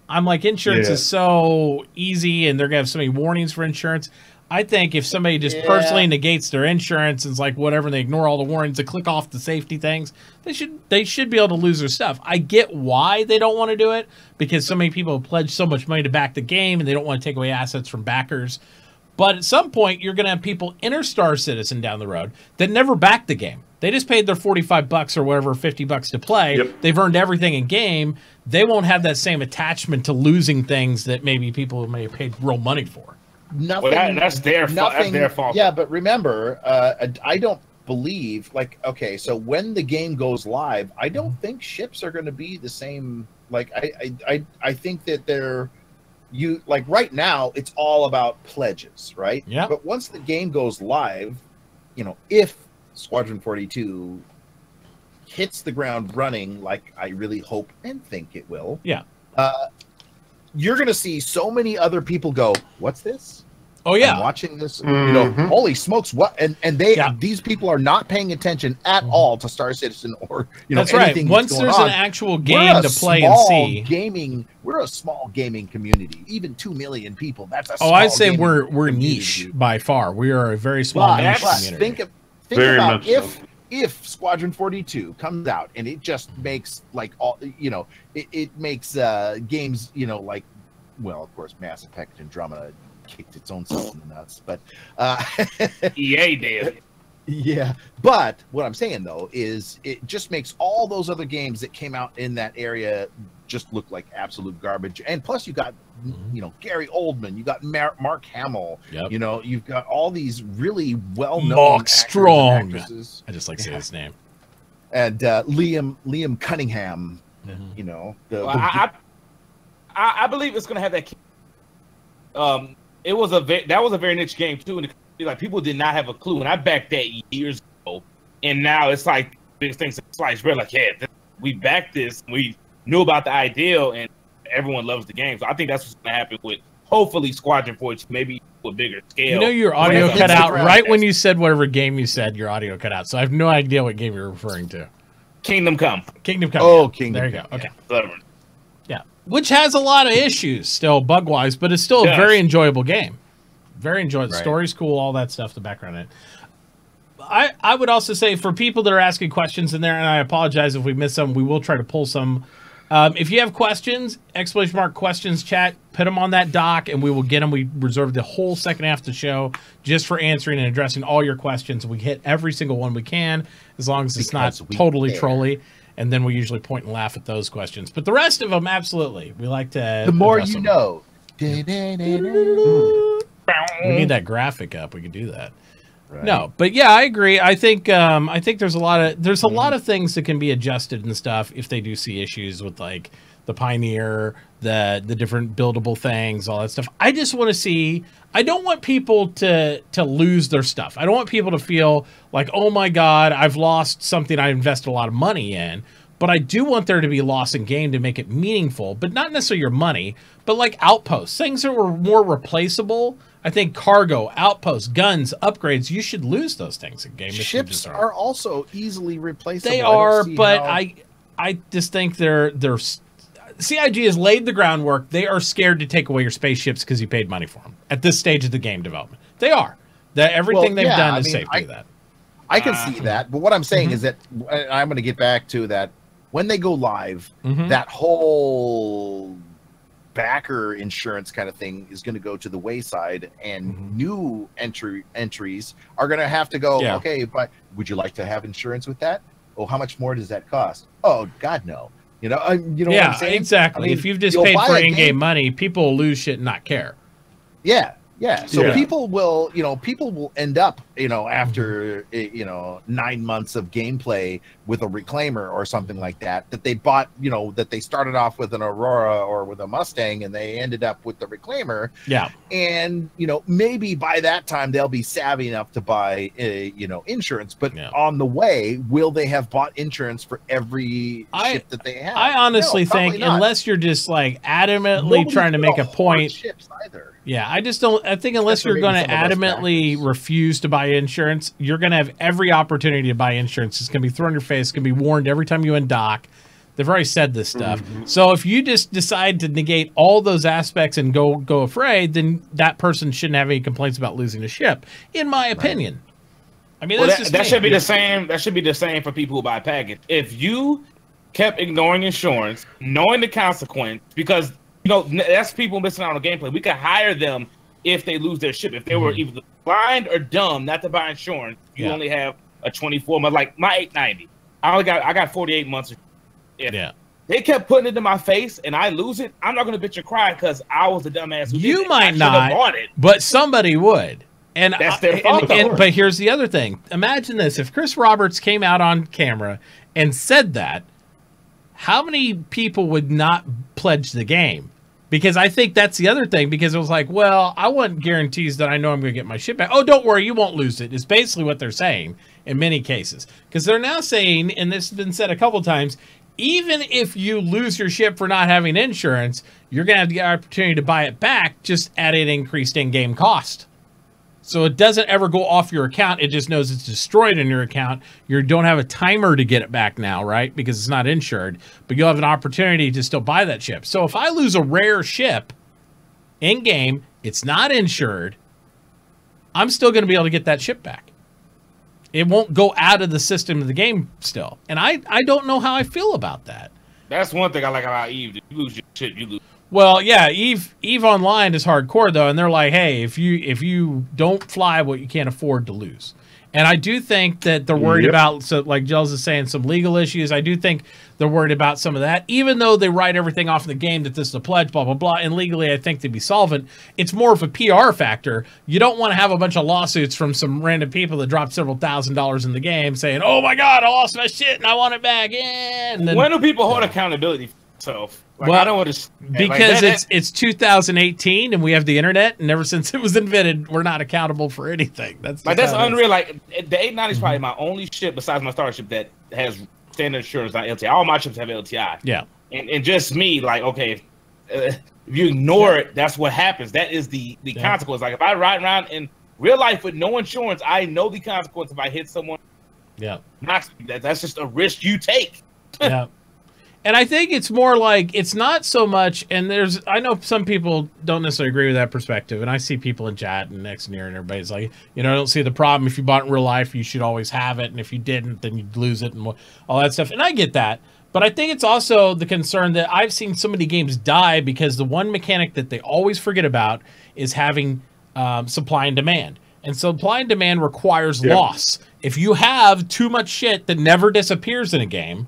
I'm like, insurance is so easy, and they're going to have so many warnings for insurance. I think if somebody just personally negates their insurance and is like, whatever, and they ignore all the warnings, they click off the safety things, they should be able to lose their stuff. I get why they don't want to do it, because so many people have pledged so much money to back the game, and they don't want to take away assets from backers. But at some point, you're going to have people enter Star Citizen down the road that never backed the game. They just paid their $45 or whatever, $50 to play. Yep. They've earned everything in game. They won't have that same attachment to losing things that maybe people may have paid real money for. Nothing. Well, that's their fault. That's their fault. Yeah, but remember, I don't believe, like, okay, so when the game goes live, I don't think ships are going to be the same. Like, I think that they're, like right now, it's all about pledges, right? Yeah. But once the game goes live, you know, if Squadron 42 hits the ground running, like I really hope and think it will. Yeah. You're going to see so many other people go, what's this? Oh, yeah. I'm watching this, you know, holy smokes, what? And these people are not paying attention at all to Star Citizen or, you know, that's anything right. Once there's an actual game to play and see. We're a small gaming community. Even 2 million people, that's a small I'd say we're community. Niche by far. We are a very small niche community. Think about if Squadron 42 comes out and it just makes like all, you know, it makes games, you know, like, well, of course, Mass Effect Andromeda kicked its own self in the nuts, but EA did. Yeah, but what I'm saying though is it just makes all those other games that came out in that area just look like absolute garbage. And plus, you got you know, Gary Oldman, you got Mark Hamill, you know, you've got all these really well-known Mark Strong. actresses. I just like saying his name. And Liam Cunningham. You know, I believe it's gonna have that. It was that was a very niche game too, and like people did not have a clue. And I backed that years ago, and now it's like big things sliced bread. Like, yeah, we backed this, we knew about the ideal, and everyone loves the game. So I think that's what's gonna happen with hopefully Squadron 42, maybe to a bigger scale. You know, your audio cut out right when you said whatever game you said. Your audio cut out, so I have no idea what game you're referring to. Kingdom Come. Kingdom Come. Oh, Kingdom. There you go. Okay. Yeah. Which has a lot of issues still, bug-wise, but it's still a very enjoyable game. Very enjoyable. The story's cool, all that stuff, the background in it. I would also say for people that are asking questions in there, and I apologize if we miss some, we will try to pull some. If you have questions, !questions chat, put them on that doc, and we will get them. We reserve the whole second half of the show just for answering and addressing all your questions. We hit every single one we can, as long as it's not totally trolly. And then we usually point and laugh at those questions. But the rest of them, absolutely. We like to... The more you know. We need that graphic up. We could do that. Right. No, but yeah, I agree. I think there's a lot of things that can be adjusted and stuff if they do see issues with like the Pioneer, the different buildable things, all that stuff. I just want to see. I don't want people to lose their stuff. I don't want people to feel like, oh my God, I've lost something I invested a lot of money in. But I do want there to be loss in game to make it meaningful, but not necessarily your money, but like Outposts, things that were more replaceable. I think cargo, outposts, guns, upgrades, you should lose those things in game. Ships are also easily replaceable. They are, but I just think they're CIG has laid the groundwork. They are scared to take away your spaceships because you paid money for them at this stage of the game development. They are. That everything they've done is safe to do that. I can see that, but what I'm saying is that I'm going to get back to that when they go live. That whole backer insurance kind of thing is going to go to the wayside, and new entries are going to have to go, okay, but would you like to have insurance with that? Oh, how much more does that cost? Oh, God, no. You know what I'm saying? Exactly. I mean, if you've just paid for in-game money, people will lose shit and not care. Yeah. So people will end up, after 9 months of gameplay with a reclaimer or something like that they bought, that they started off with an Aurora or with a Mustang and they ended up with the reclaimer. Yeah. And, maybe by that time they'll be savvy enough to buy, insurance. But on the way, will they have bought insurance for every ship that they have? I honestly think unless you're just like adamantly trying to make a point. Ships either. Yeah, I think unless you're going to adamantly refuse to buy insurance, you're going to have every opportunity to buy insurance. It's going to be thrown in your face. It's going to be warned every time you undock. They've already said this stuff. So if you just decide to negate all those aspects and go afraid, then that person shouldn't have any complaints about losing a ship, in my opinion. I mean, that should be the same. That should be the same for people who buy package. If you kept ignoring insurance, knowing the consequence, because that's people missing out on gameplay. We could hire them if they lose their ship. If they were either blind or dumb not to buy insurance, you only have a 24 month. Like my 890, I got 48 months. If they kept putting it in my face and I lose it, I'm not going to bitch or cry because I was the dumbass who you did it. might not bought it, but somebody would. And that's their fault. But here's the other thing. Imagine this: if Chris Roberts came out on camera and said that, how many people would not pledge the game? Because I think that's the other thing, because it was like, well, I want guarantees that I know I'm going to get my ship back. Oh, don't worry, you won't lose it, is basically what they're saying in many cases. Because they're now saying, and this has been said a couple times, even if you lose your ship for not having insurance, you're going to have the opportunity to buy it back just at an increased in-game cost. So it doesn't ever go off your account. It just knows it's destroyed in your account. You don't have a timer to get it back now, right? Because it's not insured. But you'll have an opportunity to still buy that ship. So if I lose a rare ship in-game, it's not insured, I'm still going to be able to get that ship back. It won't go out of the system of the game still. And I don't know how I feel about that. That's one thing I like about Eve. If you lose your ship, you lose. Well, yeah, Eve Online is hardcore though, and they're like, hey, if you don't fly what you can't afford to lose. And I do think that they're worried about, so like Gels is saying, some legal issues. I do think they're worried about some of that, even though they write everything off in the game that this is a pledge, blah, blah, blah. And legally, I think they'd be solvent. It's more of a PR factor. You don't want to have a bunch of lawsuits from some random people that dropped several $1,000s in the game saying, oh my God, I lost my shit and I want it back. And then, when do people hold accountability for themselves? Like, well, I don't want to, because like it's 2018 and we have the internet, and ever since it was invented, we're not accountable for anything. That's unreal. Like the 890 is probably my only ship besides my starship that has standard insurance, not LTI. All my ships have LTI. Yeah, and just me, like, okay, if you ignore it, that's what happens. That is the consequence. Like if I ride around in real life with no insurance, I know the consequence if I hit someone. Yeah, that's just a risk you take. Yeah. And I think it's more like, it's not so much, and I know some people don't necessarily agree with that perspective, and I see people in chat and next and near, and everybody's like, I don't see the problem. If you bought it in real life, you should always have it, and if you didn't, then you'd lose it, and all that stuff. And I get that, but I think it's also the concern that I've seen so many games die because the one mechanic that they always forget about is having supply and demand. And supply and demand requires loss. If you have too much shit that never disappears in a game,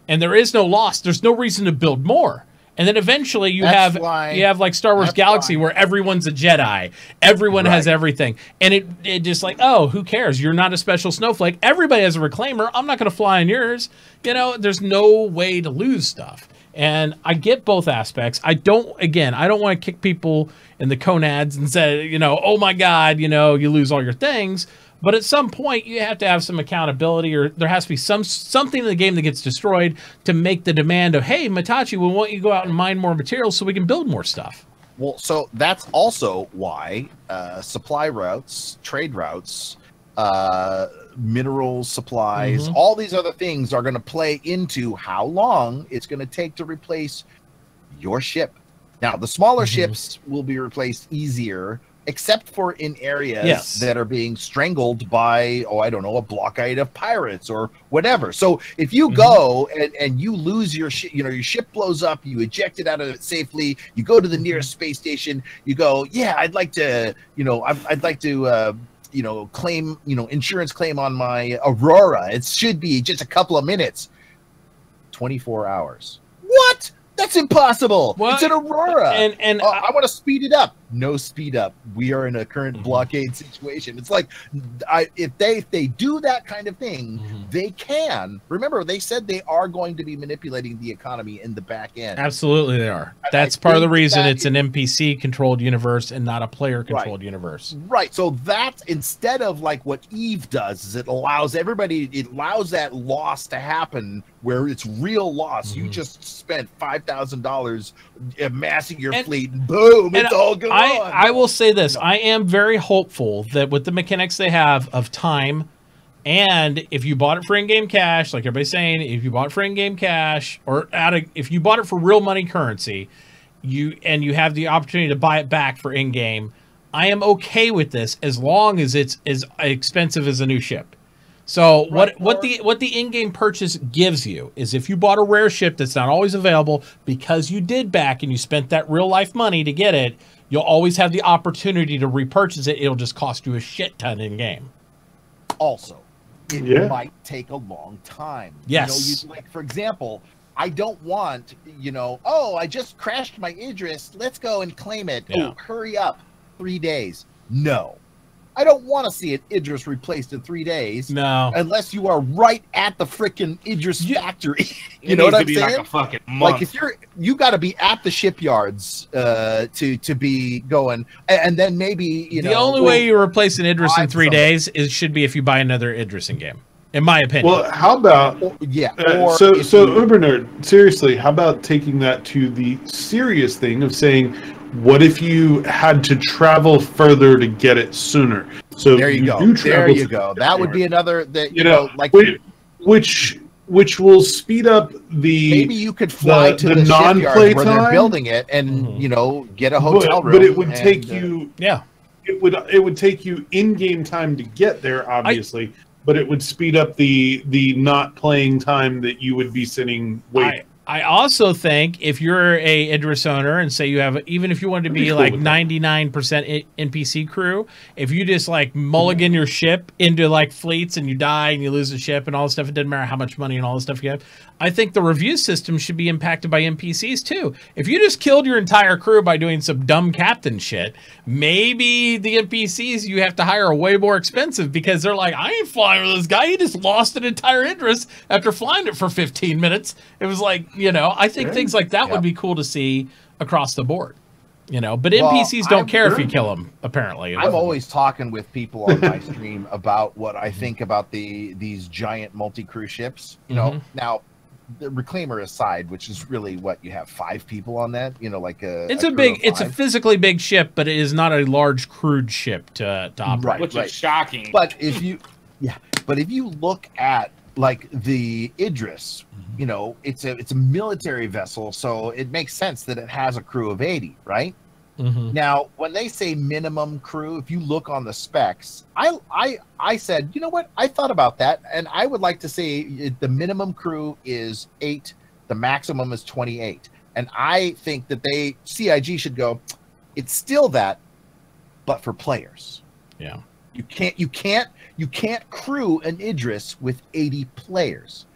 and there is no loss, there's no reason to build more. And then eventually you That's have why- like Star Wars that's Galaxy why. where everyone's a Jedi. Everyone has everything. And it just like, oh, who cares? You're not a special snowflake. Everybody has a reclaimer. I'm not going to fly on yours. You know, there's no way to lose stuff. And I get both aspects. I don't want to kick people in the gonads and say, you know, oh my God, you know, you lose all your things. But at some point, you have to have some accountability, or there has to be something in the game that gets destroyed to make the demand of, hey, MItauchi, we want you to go out and mine more materials so we can build more stuff. Well, so that's also why supply routes, trade routes, mineral supplies, all these other things are going to play into how long it's going to take to replace your ship. Now, the smaller ships will be replaced easier, except for in areas that are being strangled by, I don't know, a blockade of pirates or whatever. So if you go and you lose your ship, you know, your ship blows up, you eject it out of it safely, you go to the nearest space station, you go, yeah, I'd like to, you know, I'd like to, you know, claim, you know, insurance claim on my Aurora. It should be just a couple of minutes. 24 hours. What? That's impossible. Well, it's an Aurora. And I want to speed it up. No speed up. We are in a current blockade situation. It's like, if they do that kind of thing, they can. Remember, they said they are going to be manipulating the economy in the back end. Absolutely, they are. That's part of the reason it's an NPC-controlled universe and not a player-controlled universe. Right. So that, instead of like what Eve does, is it allows everybody, it allows that loss to happen where it's real loss. You just spent $5,000 amassing your fleet, and boom, it's all gone. I will say this. I am very hopeful that with the mechanics they have of time, and if you bought it for in-game cash, like everybody's saying, if you bought it for in-game cash, or if you bought it for real money currency, you have the opportunity to buy it back for in-game, I am okay with this as long as it's as expensive as a new ship. So what the in-game purchase gives you is, if you bought a rare ship that's not always available because you did back and you spent that real life money to get it, you'll always have the opportunity to repurchase it. It'll just cost you a shit ton in game. Also, it might take a long time. Yes. You know, like, for example, I don't want, you know, oh, I just crashed my Idris. Let's go and claim it. Yeah. Oh, hurry up. 3 days. No. I don't want to see it Idris replaced in 3 days. No. Unless you are right at the freaking Idris factory. You know what I'm saying? Like a fucking month. Like, if you got to be at the shipyards to be going, and then maybe, you know. The only way you replace an Idris in 3 days should be if you buy another Idris in game, in my opinion. Well, how about so Uber Nerd, seriously, how about taking that to the serious thing of saying, what if you had to travel further to get it sooner? So there you go. There you go. That would be another that you know, like which will speed up the, maybe you could fly to the non-play where they're building it and you know, get a hotel room. But it would take you it would take you in-game time to get there, obviously. But it would speed up the not playing time that you would be sitting waiting. I also think if you're a Idris owner and say you have, even if you wanted to be like 99% NPC crew, if you just like mulligan your ship into like fleets and you die and you lose the ship and all this stuff, it doesn't matter how much money and all this stuff you have. I think the review system should be impacted by NPCs too. If you just killed your entire crew by doing some dumb captain shit, maybe the NPCs you have to hire are way more expensive because they're like, I ain't flying with this guy. He just lost an entire Idris after flying it for 15 minutes. It was like, you know, I think things like that would be cool to see across the board. You know, but NPCs don't care if you kill them, apparently. I'm always talking with people on my stream about what I think about these giant multi-crew ships. You know, now, the Reclaimer aside, which is really what you have 5 people on that, you know, like it's a physically big ship, but it is not a large crewed ship to operate. Which is shocking. But if you look at like the Idris, you know, it's a military vessel, so it makes sense that it has a crew of 80, right? Now, when they say minimum crew, if you look on the specs, I said, you know what? I thought about that, and I would like to say the minimum crew is 8, the maximum is 28, and I think that CIG should go, it's still that, but for players. Yeah, you can't crew an Idris with 80 players.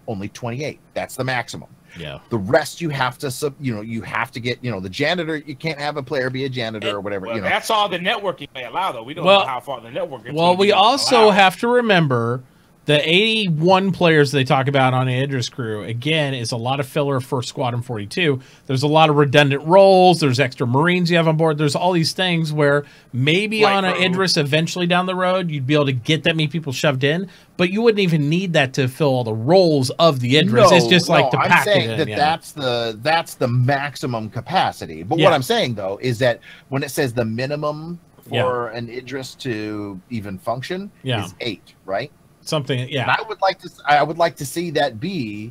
Only 28. That's the maximum. Yeah. The rest you have to, you have to get, the janitor. You can't have a player be a janitor or whatever. Well, that's all the networking may allow, though. We don't Well- know how far the network. Well, we also have to remember the 81 players they talk about on the Idris crew, again, is a lot of filler for Squadron 42. There's a lot of redundant roles. There's extra Marines you have on board. There's all these things where maybe on an Idris eventually down the road, you'd be able to get that many people shoved in, but you wouldn't even need that to fill all the roles of the Idris. It's just like to pack it in. I'm saying that that's the maximum capacity. But what I'm saying, though, is that when it says the minimum for an Idris to even function is 8, right? Something, And I would like to see that be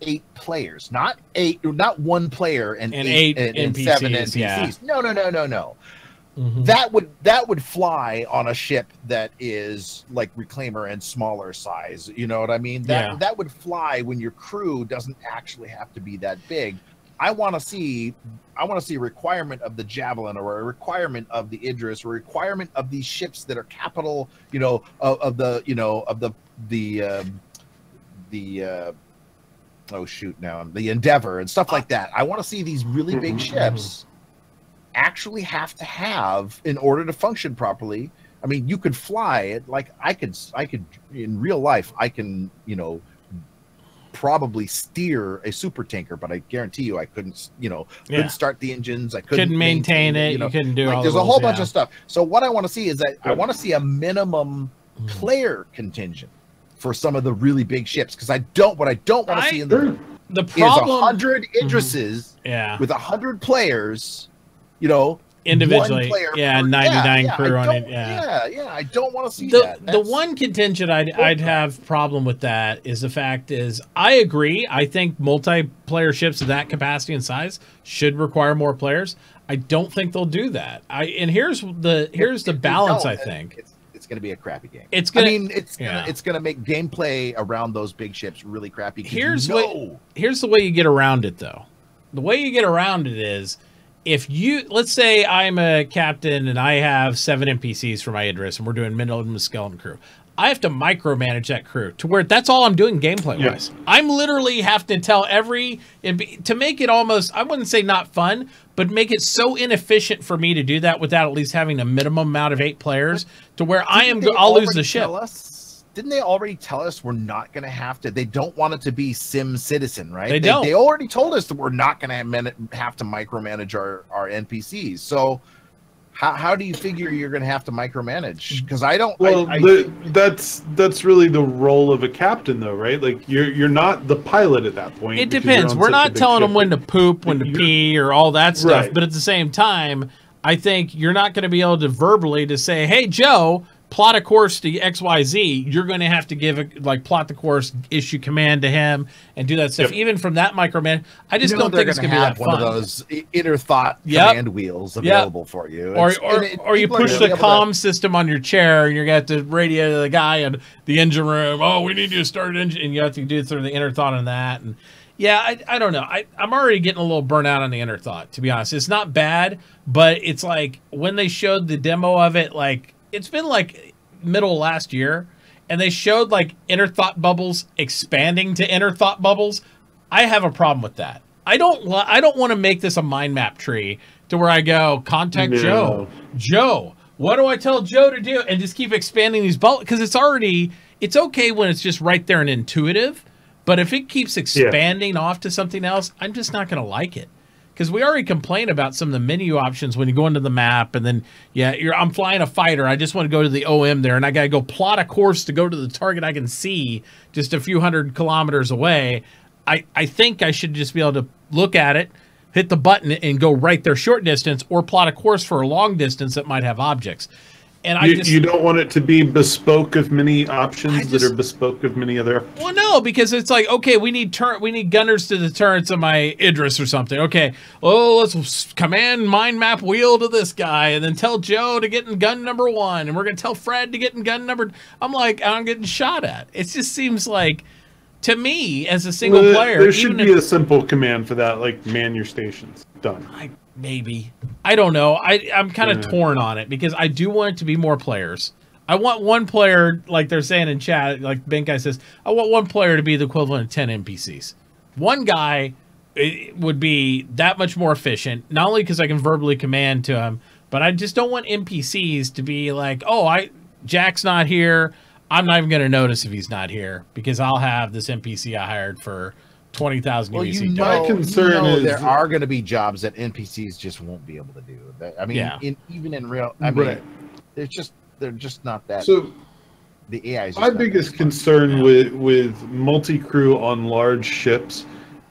8 players, not 1 player and 8 and NPCs, 7 NPCs. yeah. No. Mm-hmm. That would fly on a ship that is like Reclaimer and smaller size. You know what I mean? That would fly when your crew doesn't actually have to be that big. I want to see a requirement of the Javelin, or a requirement of the Idris, or a requirement of these ships that are capital, the Endeavor and stuff like that. I want to see these really big ships actually have to have, in order to function properly. I mean, you could fly it like I could in real life. I can, probably steer a super tanker, but I guarantee you I couldn't, couldn't start the engines. I couldn't maintain it. You couldn't do all there's the a whole rules, bunch of stuff. So what I want to see is that I want to see a minimum player contingent for some of the really big ships, because what I don't want to see in the problem is 100 Idrises with 100 players, individually, 99 crew on it. I don't want to see that. The one contingent I'd have problem with that is the fact is, I agree. I think multiplayer ships of that capacity and size should require more players. I don't think they'll do that. Here's the balance. I think it's going to be a crappy game. It's going to make gameplay around those big ships really crappy. Here's the way you get around it, though. The way you get around it is, if let's say I'm a captain and I have 7 NPCs for my Idris and we're doing minimum skeleton crew, I have to micromanage that crew to where that's all I'm doing gameplay wise. I'm literally have to tell to make it almost, I wouldn't say not fun, but make it so inefficient for me to do that without at least having a minimum amount of 8 players to where I'll lose the ship. Didn't they already tell us we're not going to have to? They don't want it to be Sim Citizen, right? They don't. They already told us that we're not going to have to micromanage our NPCs. So how do you figure you're going to have to micromanage? Because I don't. Well, that's really the role of a captain, though, right? Like you're not the pilot at that point. It depends. We're not telling them when to poop, when to pee, or all that stuff. Right. But at the same time, I think you're not going to be able to verbally to say, "Hey, Joe, plot a course to XYZ." You're going to have to plot the course, issue command to him, and do that stuff. Even from that microman, I just don't think it's going to be that fun. One of those inner thought command wheels available for you. Or you push the comm system on your chair, and you're going to have to radio the guy in the engine room. Oh, we need you to start an engine, and you have to do sort of the inner thought on that. And I don't know. I'm already getting a little burnt out on the inner thought, to be honest. It's not bad, but it's like when they showed the demo of it, it's been middle of last year, and they showed inner thought bubbles expanding to inner thought bubbles. I have a problem with that. I don't want to make this a mind map tree to where I go, contact Joe, what do I tell Joe to do, and just keep expanding these bubbles, because it's okay when it's just right there and intuitive, but if it keeps expanding off to something else, I'm just not going to like it. Because we already complained about some of the menu options when you go into the map, and then, I'm flying a fighter. I just want to go to the OM there, and I got to go plot a course to go to the target I can see just a few hundred kilometers away. I think I should just be able to look at it, hit the button, and go right there short distance, or plot a course for a long distance that might have objects. And you don't want it to be bespoke of many options that are bespoke of many other. Well, no, because it's like, okay, we need gunners to the turrets of my Idris or something. Okay, let's command mind map wheel to this guy, and then tell Joe to get in gun number 1, and we're gonna tell Fred to get in gun number. I'm getting shot at. It just seems like, to me, as a single player, there should be a simple command for that, like man your stations. Done. Maybe. I don't know. I'm kind of torn on it, because I do want it to be more players. I want one player, like they're saying in chat, like Ben Guy says, I want one player to be the equivalent of 10 NPCs. One guy it would be that much more efficient, not only because I can verbally command to him, but I just don't want NPCs to be like, oh, Jack's not here. I'm not even going to notice if he's not here because I'll have this NPC I hired for 20,000 UEC. My concern is there are going to be jobs that NPCs just won't be able to do. I mean, even in real, I mean, they're just not that. So the AI is my biggest concern with multi-crew on large ships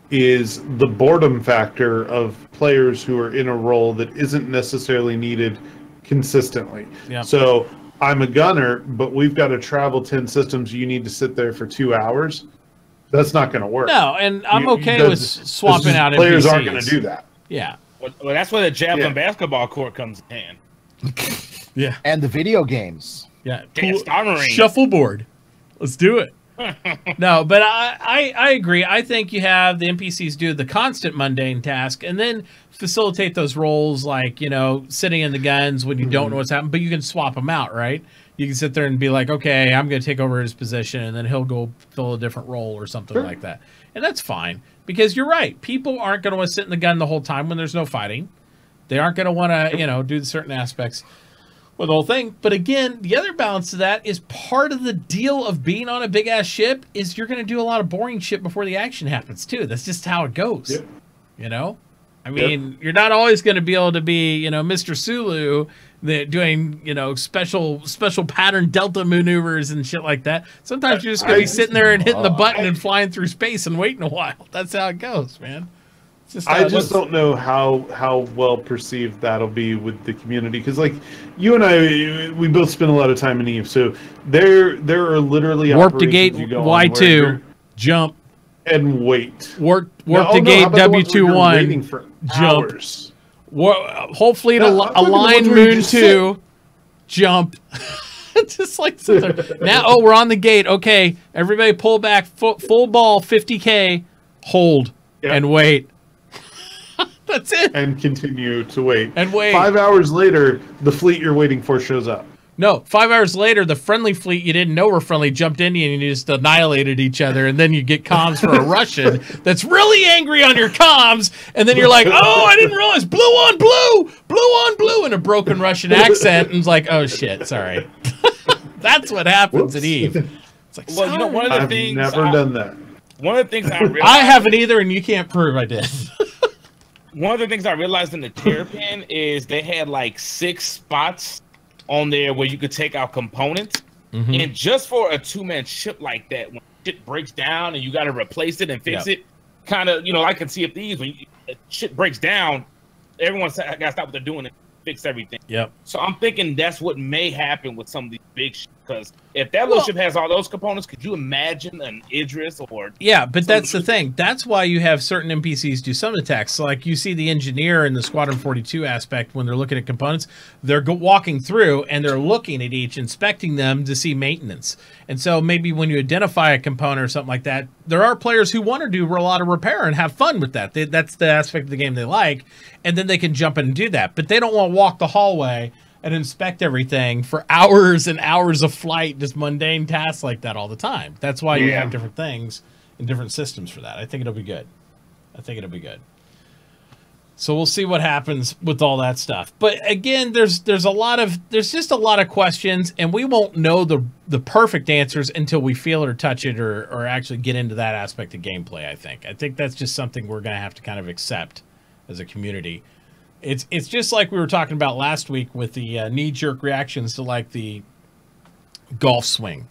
is the boredom factor of players who are in a role that isn't necessarily needed consistently. Yeah. So I'm a gunner, but we've got to travel 10 systems. You need to sit there for 2 hours. That's not going to work. No, and I'm okay with swapping out players NPCs. aren't going to do that. Yeah. Well, that's where the javelin basketball court comes in. Yeah. And the video games. Yeah. Dance armoring. Shuffleboard. Let's do it. No, but I agree. I think you have the NPCs do the constant mundane task and then facilitate those roles like, sitting in the guns when you don't know what's happening, but you can swap them out, right? You can sit there and be like, okay, I'm going to take over his position and then he'll go fill a different role or something like that. And that's fine because you're right. People aren't going to want to sit in the gun the whole time when there's no fighting. They aren't going to want to, do certain aspects with the whole thing. But again, the other balance to that is part of the deal of being on a big ass ship is you're going to do a lot of boring shit before the action happens too. That's just how it goes. Yep. I mean, you're not always going to be able to be, Mr. Sulu doing, special pattern delta maneuvers and shit like that. Sometimes you're just going to be sitting there and hitting the button and flying through space and waiting a while. That's how it goes, man. I just don't know how well perceived that'll be with the community because, like, you and I, we both spend a lot of time in Eve, so there are literally warp to gate Y2, jump and wait. Warp to gate W21, waiting for jump. Hours. Whole fleet align moon 2, jump. Just like sit there. Now, we're on the gate. Okay, everybody pull back, full ball, 50K, hold and wait. That's it. And continue to wait. And wait. 5 hours later, the fleet you're waiting for shows up. No, 5 hours later, the friendly fleet you didn't know were friendly jumped in you and you just annihilated each other. And then you get comms for a Russian that's really angry on your comms. And then you're like, oh, I didn't realize blue on blue in a broken Russian accent. And it's like, oh, shit, sorry. That's what happens at Eve. It's like, well, one of the things I've never done that. One of the things I realized, I haven't either, and you can't prove I did. One of the things I realized in the Terrapin is they had like 6 spots on there where you could take out components. And just for a 2-man ship like that, when shit breaks down and you got to replace it and fix it, kind of, I can see if these, when shit breaks down, everyone's got to stop what they're doing and fix everything. So I'm thinking that's what may happen with some of these big ships. Because if that little ship has all those components, could you imagine an Idris or... Yeah, but that's the thing. That's why you have certain NPCs do some attacks. So, like, you see the engineer in the Squadron 42 aspect when they're looking at components. They're walking through, and they're looking at each, inspecting them to see maintenance. And so maybe when you identify a component or something like that, there are players who want to do a lot of repair and have fun with that. That's the aspect of the game they like, and then they can jump in and do that. But they don't want to walk the hallway and inspect everything for hours and hours of flight, just mundane tasks like that all the time. That's why you have different things and different systems for that. I think it'll be good. So we'll see what happens with all that stuff. But again, there's just a lot of questions, and we won't know the perfect answers until we feel it or touch it or actually get into that aspect of gameplay. I think that's just something we're going to have to kind of accept as a community. It's just like we were talking about last week with the knee-jerk reactions to like the golf swing,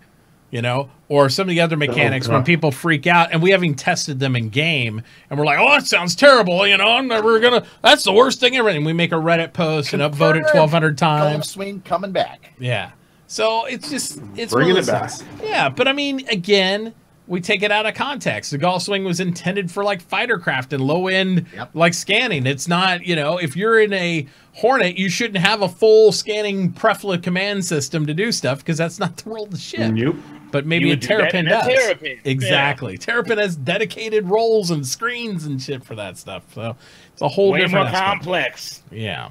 or some of the other mechanics when people freak out, and we haven't tested them in game, and we're like, oh, that sounds terrible, I'm never gonna. That's the worst thing ever. And we make a Reddit post and upvote it 1,200 times. Golf swing coming back. Yeah. So it's bringing it back. Yeah, but I mean, again, we take it out of context. The golf swing was intended for like fighter craft and low end like scanning. It's not, if you're in a Hornet, you shouldn't have a full scanning prefla command system to do stuff because that's not the role of the ship. Nope. But maybe a Terrapin does. Terrapin. Exactly. Terrapin has dedicated roles and screens and shit for that stuff. So it's a whole different more complex. Yeah.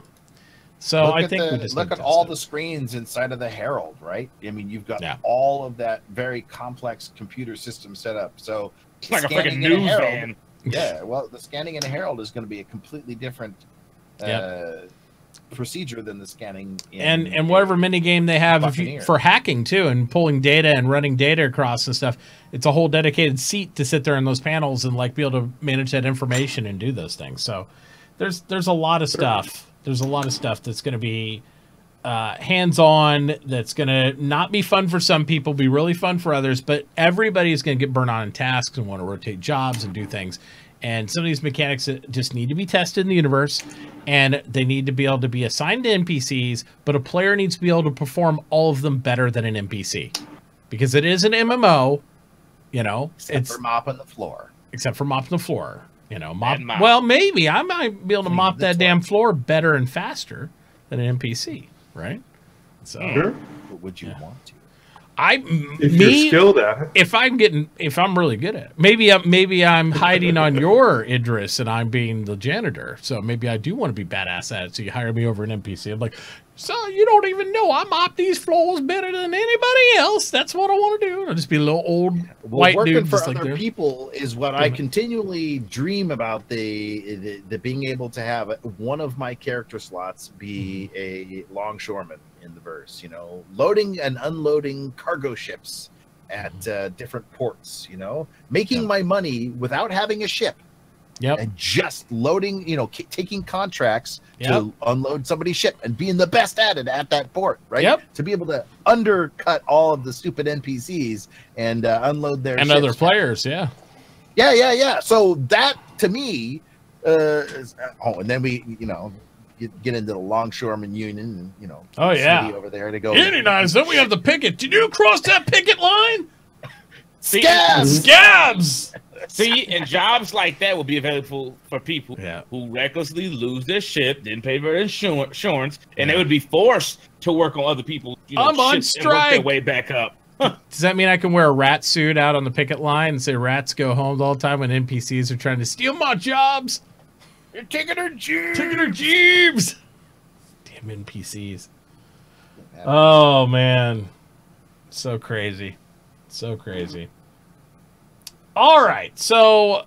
So I think we just look at all the screens inside of the Herald, right? I mean, you've got all of that very complex computer system set up. So it's like a freaking news van. Yeah, well, the scanning in Herald is going to be a completely different procedure than the scanning in and whatever mini game they have for hacking too, and pulling data and running data across and stuff. It's a whole dedicated seat to sit there in those panels and like be able to manage that information and do those things. So there's a lot of stuff. There's a lot of stuff that's going to be hands-on, that's going to not be fun for some people, be really fun for others, but everybody's going to get burnt on in tasks and want to rotate jobs and do things. And some of these mechanics just need to be tested in the universe, and they need to be able to be assigned to NPCs, but a player needs to be able to perform all of them better than an NPC. Because it is an MMO, you know. Except for mopping the floor. Except for mopping the floor. You know, well, maybe I might be able to mop that damn floor better and faster than an NPC, right? So, sure. But would you want to? If you're skilled at it. If I'm really good at it. Maybe I'm hiding on your Idris and I'm being the janitor. So maybe I do want to be badass at it. So you hire me over an NPC. I'm like, so you don't even know I mop these floors better than anybody else. That's what I want to do. I'll just be a little old white working dude. For just other like people is what I continually dream about. The being able to have one of my character slots be a longshoreman in the verse, you know, loading and unloading cargo ships at different ports, you know, making my money without having a ship. Yep. And just loading, you know, taking contracts to unload somebody's ship and being the best at it at that port, right? Yep. To be able to undercut all of the stupid NPCs and unload their and ships. other players, yeah. So that to me, and then we, you know, get into the longshoreman union and, you know, over there to go. Any nice. Then we have the picket. Did you cross that picket line? Scabs. See, and jobs like that will be available for people who recklessly lose their ship, didn't pay for insurance, and they would be forced to work on other people's I'm on ships strike. and work their way back up. Does that mean I can wear a rat suit out on the picket line and say rats go home all the time when NPCs are trying to steal my jobs? You're taking her jeeps. Damn NPCs. Oh, man. So crazy. So crazy. All right. So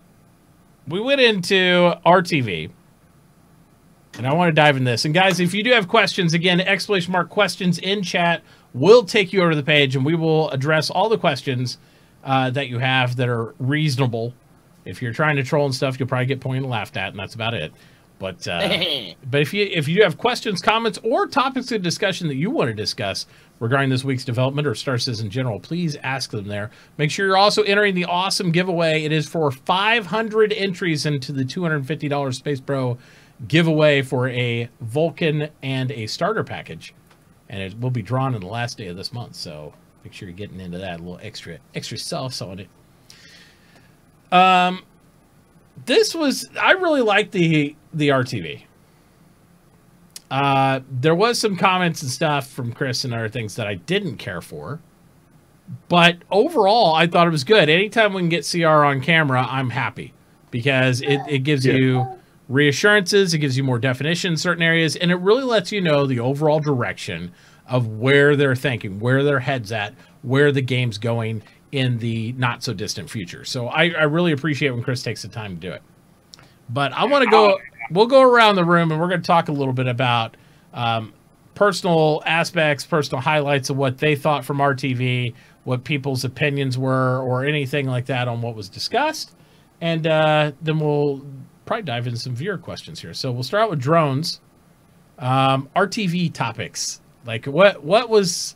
we went into RTV. And I want to dive in this. And guys, if you do have questions, again, ! questions in chat will take you over to the page, and we will address all the questions that you have that are reasonable. If you're trying to troll and stuff, you'll probably get pointed and laughed at, and that's about it. But if you have questions, comments, or topics of discussion that you want to discuss regarding this week's development or Star Citizen in general, please ask them there. Make sure you're also entering the awesome giveaway. It is for 500 entries into the $250 SpaceBro giveaway for a Vulcan and a starter package. And it will be drawn on the last day of this month, so make sure you're getting into that. A little extra sauce on it. I really liked the RTV. There was some comments and stuff from Chris and other things that I didn't care for, but overall I thought it was good. Anytime we can get CR on camera, I'm happy because it gives you reassurances, it gives you more definition in certain areas, and it really lets you know the overall direction of where they're thinking, where their head's at, where the game's going in the not so distant future. So I really appreciate when Chris takes the time to do it. But I want to go, we'll go around the room and we're going to talk a little bit about personal aspects, personal highlights of what they thought from RTV, what people's opinions were, or anything like that on what was discussed. And then we'll probably dive into some viewer questions here. So we'll start out with drones. RTV topics. Like what's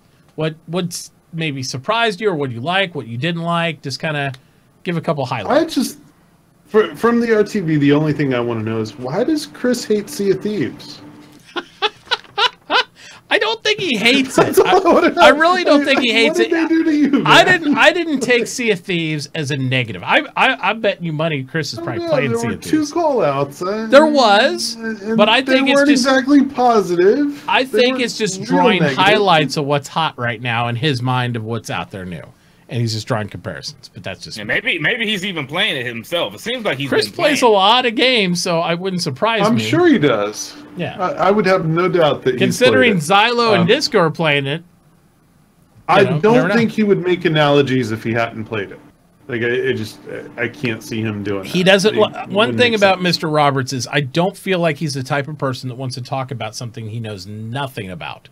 maybe surprised you, or what you like, what you didn't like? Just kind of give a couple highlights. From the RTV, the only thing I want to know is, why does Chris hate Sea of Thieves? I don't think he hates it. I really don't think he hates it. What did they do to you, man? I didn't take Sea of Thieves as a negative. I bet you money Chris is probably playing Sea of Thieves. There were two call-outs. There was, but I think it's just exactly positive. I think it's just drawing highlights of what's hot right now in his mind of what's out there new. And he's just drawing comparisons, but that's just maybe he's even playing it himself. It seems like Chris plays a lot of games, so I wouldn't surprise me. I'm sure he does. Yeah, I would have no doubt that considering Xylo and Disco are playing it. I don't think he would make analogies if he hadn't played it. Like I can't see him doing. He that. doesn't. It One thing make about sense. Mr. Roberts is I don't feel like he's the type of person that wants to talk about something he knows nothing about.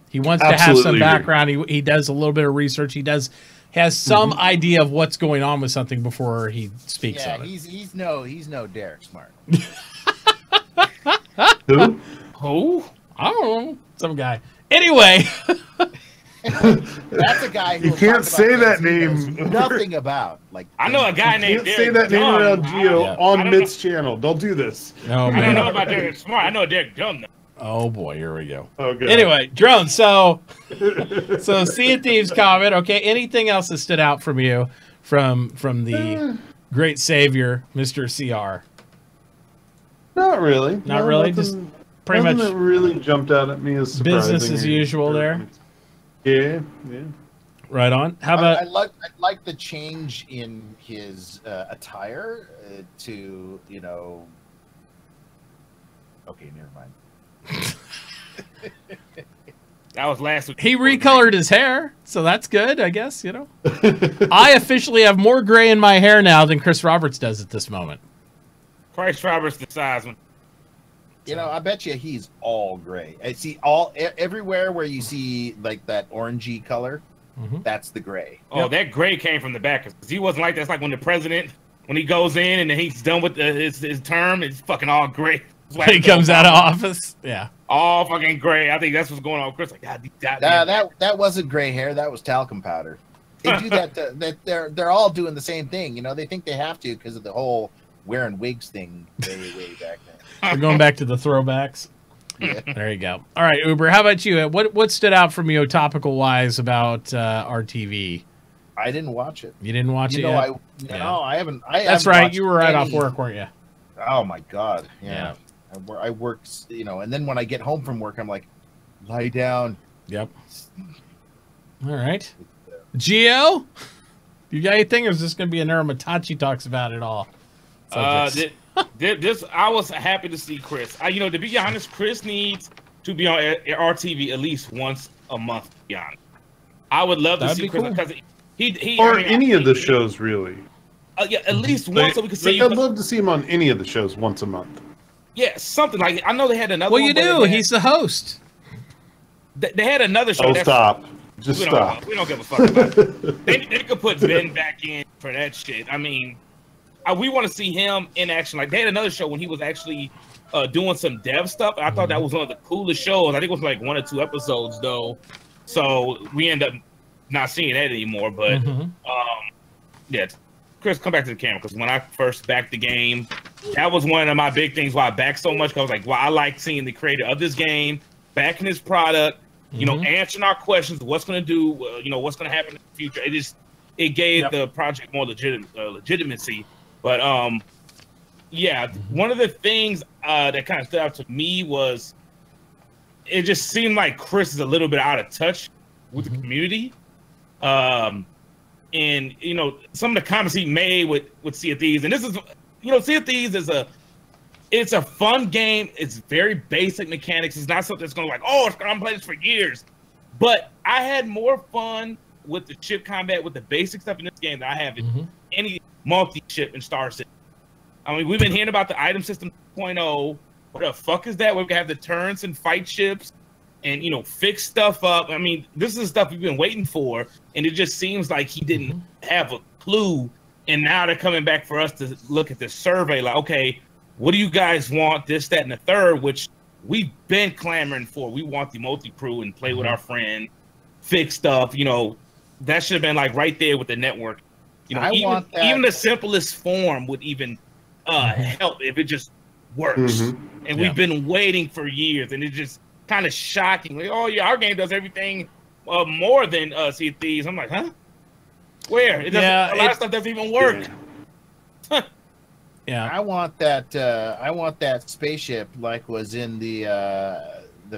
He wants to have some Absolutely agree. background. He does a little bit of research. Has some idea of what's going on with something before he speaks Yeah, on it. he's no Derek Smart. Who? Who? I don't know. Some guy. Anyway. That's a guy who You can't say that name. Nothing about. Like I know a guy named Can't Derek say that name Dumb. around Geo Yeah. on I don't Mitt's channel. Don't do this. Oh, I don't man. know about Derek Smart. I know Derek Dumb. Though. Oh, boy. Here we go. Okay. Anyway, Drone. So Sea of Thieves comment. Okay. Anything else that stood out from you from the great savior, Mr. CR? Not really. Not really? Just pretty nothing much that really jumped out at me as surprising. business as usual there. Yeah. Right on. How about I like the change in his attire to Okay, never mind. That was last week. he recolored his hair, so that's good, I guess, I officially have more gray in my hair now than Chris Roberts does at this moment. Christ Roberts the size one. I bet you he's all gray. I see everywhere where you see like that orangey color, that's the gray. Oh, that gray came from the back. 'Cause he wasn't like that. It's like when the president, when he goes in and then he's done with his term, it's fucking all gray. He comes out of office. Yeah. All fucking gray. I think that's what's going on with Chris. Like, God, That wasn't gray hair. That was talcum powder. They do that. They're all doing the same thing. They think they have to because of the whole wearing wigs thing way back then. We're going back to the throwbacks. Yeah. There you go. All right, Uber, how about you? What stood out from you topical wise about RTV? I didn't watch it. You didn't watch it yet? I haven't. That's right. You were right off work, weren't you? Oh my God. Yeah. I work, and then when I get home from work, I'm like, lie down. Yep. All right. Geo, you got anything, or is this going to be a MItauchi talks about it all? This I was happy to see Chris. To be honest, Chris needs to be on RTV at least once a month. To be honest, I would love to That'd see be Chris cool. because he Or any of the shows, really. Yeah, at least once so we could see. I'd love to see him on any of the shows once a month. Yeah, something like I know they had another. Well, one, you but do. He's the host. They had another show. Oh, stop. Just we stop. Don't, we don't give a fuck about it. They could put Ben back in for that shit. I mean, we want to see him in action. Like they had another show when he was actually doing some dev stuff. I thought that was one of the coolest shows. I think it was like 1 or 2 episodes though. So we end up not seeing that anymore. But yeah, Chris, come back to the camera because when I first backed the game, that was one of my big things why I backed so much. Because I was like, well, I like seeing the creator of this game backing his product. Answering our questions, what's going to do, what's going to happen in the future. It gave the project more legitimacy. But one of the things that kind of stood out to me was it just seemed like Chris is a little bit out of touch with the community. And some of the comments he made with Sea of Thieves, and this is, Sea of Thieves it's a fun game. It's very basic mechanics. It's not something that's going to I'm going to play this for years. But I had more fun with the ship combat, with the basic stuff in this game than I have in any multi-ship in Star Citizen. I mean, we've been hearing about the item system 2.0. What the fuck is that? We're going to have the turns and fight ships and, fix stuff up. I mean, this is stuff we've been waiting for. And it just seems like he didn't have a clue. And now they're coming back for us to look at the survey like, okay, what do you guys want? This, that, and the third, which we've been clamoring for. We want the multi-crew and play with our friend, fix stuff. That should have been like right there with the network. Even the simplest form would even help if it just works. And we've been waiting for years, and it's just kind of shocking. Like, oh yeah, our game does everything more than Sea of Thieves. I'm like, huh? Where? A lot of stuff doesn't even work. Yeah, I want that spaceship like was in the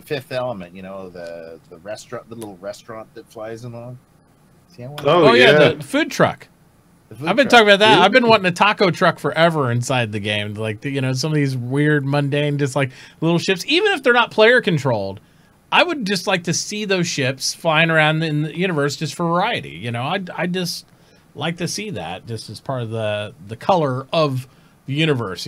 Fifth Element. The restaurant, the little restaurant that flies along. See, the food truck. I've been talking about that. I've been wanting a taco truck forever inside the game. Like some of these weird, mundane, just like little ships. Even if they're not player controlled, I would just like to see those ships flying around in the universe just for variety. like to see that just as part of the color of the universe,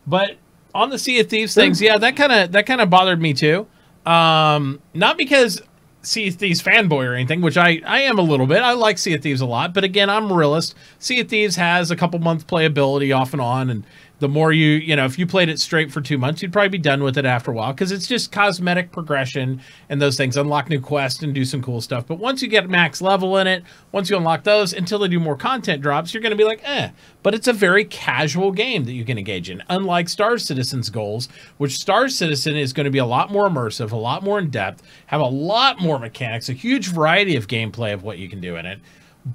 But on the Sea of Thieves things, yeah, that kind of bothered me too. Not because Sea of Thieves fanboy or anything, which I am a little bit. I like Sea of Thieves a lot, but again, I'm a realist. Sea of Thieves has a couple month playability off and on, and the more if you played it straight for 2 months, you'd probably be done with it after a while because it's just cosmetic progression and those things. Unlock new quests and do some cool stuff. But once you get max level in it, once you unlock those, until they do more content drops, you're going to be like, eh. But it's a very casual game that you can engage in, unlike Star Citizen's goals, which Star Citizen is going to be a lot more immersive, a lot more in-depth, have a lot more mechanics, a huge variety of gameplay of what you can do in it.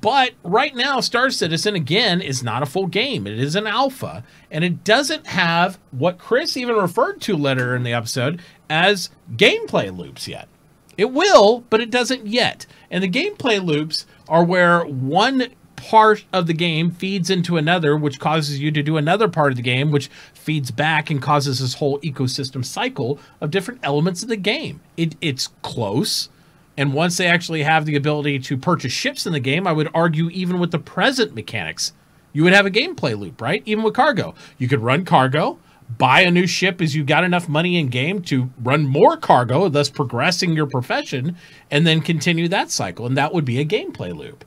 But right now, Star Citizen, again, is not a full game. It is an alpha, and it doesn't have what Chris even referred to later in the episode as gameplay loops yet. It will, but it doesn't yet. And the gameplay loops are where one part of the game feeds into another, which causes you to do another part of the game, which feeds back and causes this whole ecosystem cycle of different elements of the game. It's close. And once they actually have the ability to purchase ships in the game, I would argue even with the present mechanics, you would have a gameplay loop, right? Even with cargo. You could run cargo, buy a new ship as you got enough money in game to run more cargo, thus progressing your profession, and then continue that cycle. And that would be a gameplay loop.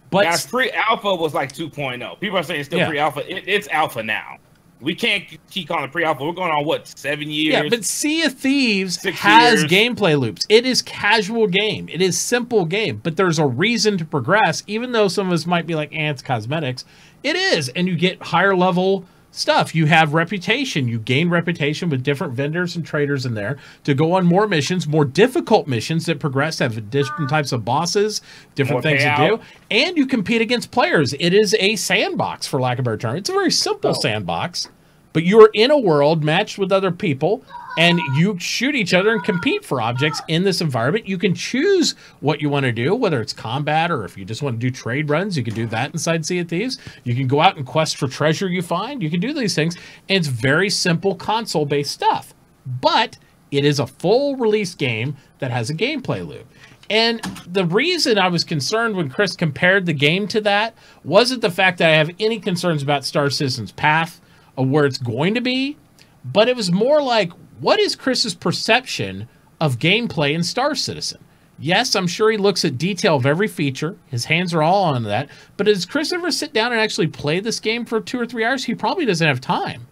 But pre-alpha was like 2.0. People are saying it's still pre-alpha. It's alpha now. We can't keep calling it pre-alpha. We're going on, 7 years? Yeah, but Sea of Thieves has gameplay loops. It is casual game. It is simple game. But there's a reason to progress, even though some of us might be like, it's cosmetics. It is, and you get higher level stuff. You have reputation. You gain reputation with different vendors and traders in there to go on more missions, more difficult missions that progress, have different types of bosses, different things to do. And you compete against players. It is a sandbox, for lack of a better term. It's a very simple sandbox, but you're in a world matched with other people, and you shoot each other and compete for objects in this environment. You can choose what you want to do, whether it's combat or if you just want to do trade runs. You can do that inside Sea of Thieves. You can go out and quest for treasure you find. You can do these things. And it's very simple console-based stuff. But it is a full release game that has a gameplay loop. And the reason I was concerned when Chris compared the game to that wasn't the fact that I have any concerns about Star Citizen's path of where it's going to be, but it was more like, what is Chris's perception of gameplay in Star Citizen? Yes, I'm sure he looks at detail of every feature. His hands are all on that. But does Chris ever sit down and actually play this game for 2 or 3 hours? He probably doesn't have time.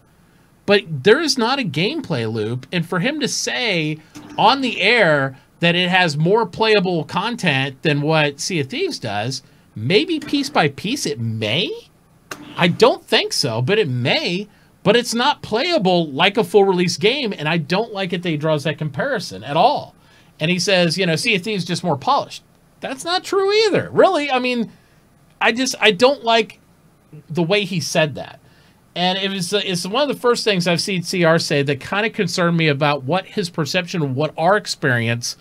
But there is not a gameplay loop. And for him to say on the air that it has more playable content than what Sea of Thieves does, maybe piece by piece it may. I don't think so, but it may. But it's not playable like a full release game, and I don't like it that he draws that comparison at all. And he says, Sea of Thieves is just more polished. That's not true either. Really, I mean, I don't like the way he said that. And it's one of the first things I've seen CR say that kind of concerned me about what his perception of what our experience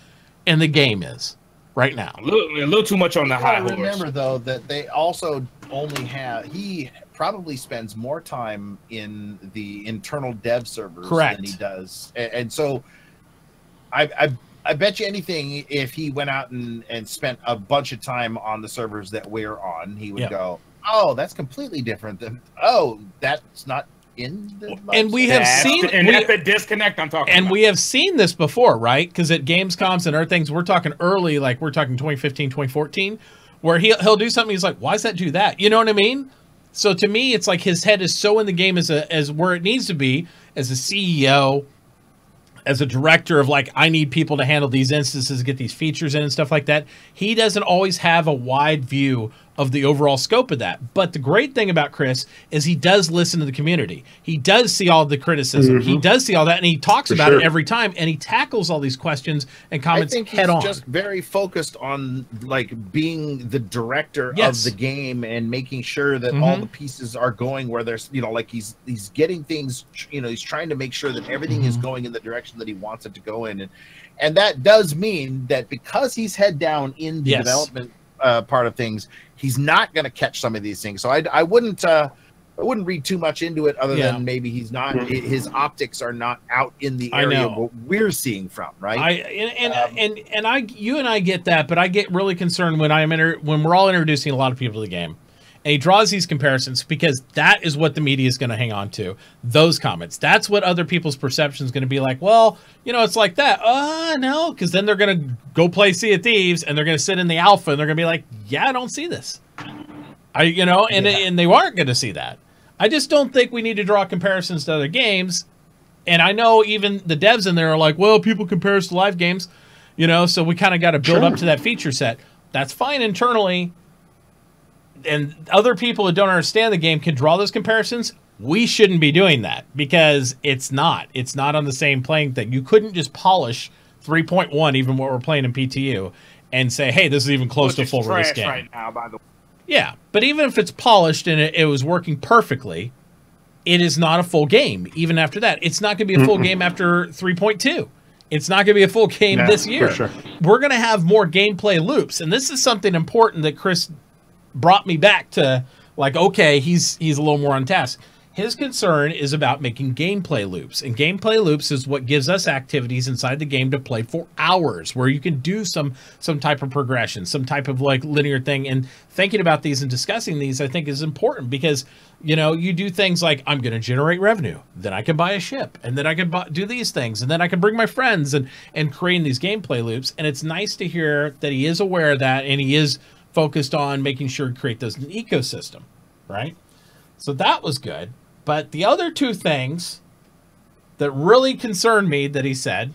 in the game is right now. A little too much on the high horse. Remember, though, that they also only have... He probably spends more time in the internal dev servers than he does. And so I bet you anything, if he went out and spent a bunch of time on the servers that we're on, he would go, oh, that's completely different than, that's not in the... And we have seen... And that's the disconnect I'm talking about. And we have seen this before, right? Because at Gamescoms and other things, we're talking early, like we're talking 2015, 2014, where he'll do something, he's like, why does that do that? You know what I mean? So to me, it's like his head is so in the game as where it needs to be as a CEO, as a director of like, I need people to handle these instances, get these features in and stuff like that. He doesn't always have a wide view of the overall scope of that. But the great thing about Chris is he does listen to the community. He does see all the criticism. He does see all that, and he talks about it every time, and he tackles all these questions and comments head on. I think he's just very focused on like being the director of the game and making sure that all the pieces are going where there's, like he's getting things, he's trying to make sure that everything is going in the direction that he wants it to go in. And that does mean that because he's head down in the development part of things, he's not going to catch some of these things. So I wouldn't read too much into it, other than maybe he's not his optics are not out in the area what we're seeing from, right? You and I get that, but I get really concerned when when we're all introducing a lot of people to the game, And he draws these comparisons because that is what the media is going to hang on to, those comments. That's what other people's perception is going to be like, well, you know, it's like that. No, because then they're going to go play Sea of Thieves, and they're going to sit in the alpha, and they're going to be like, yeah, I don't see this. And they aren't going to see that. I just don't think we need to draw comparisons to other games. And I know even the devs in there are like, well, people compare us to live games, you know, so we kind of got to build up to that feature set. That's fine internally. And other people who don't understand the game can draw those comparisons. We shouldn't be doing that because it's not on the same playing thing. You couldn't just polish 3.1, even what we're playing in PTU, and say, hey, this is even close to full release game. Right now, by the way. Yeah, but even if it's polished and it was working perfectly, it is not a full game. Even after that, it's not going to be a full game after 3.2. It's not going to be a full game this year. For sure. We're going to have more gameplay loops, and this is something important that Chris brought me back to, like, okay, he's a little more on task. His concern is about making gameplay loops, and gameplay loops is what gives us activities inside the game to play for hours, where you can do some type of progression, some type of like linear thing. And thinking about these and discussing these, I think, is important because, you know, you do things like, I'm going to generate revenue, then I can buy a ship, and then I can do these things, and then I can bring my friends and creating these gameplay loops. And it's nice to hear that he is aware of that, and he is focused on making sure to create those in the ecosystem, right? So that was good. But the other two things that really concerned me that he said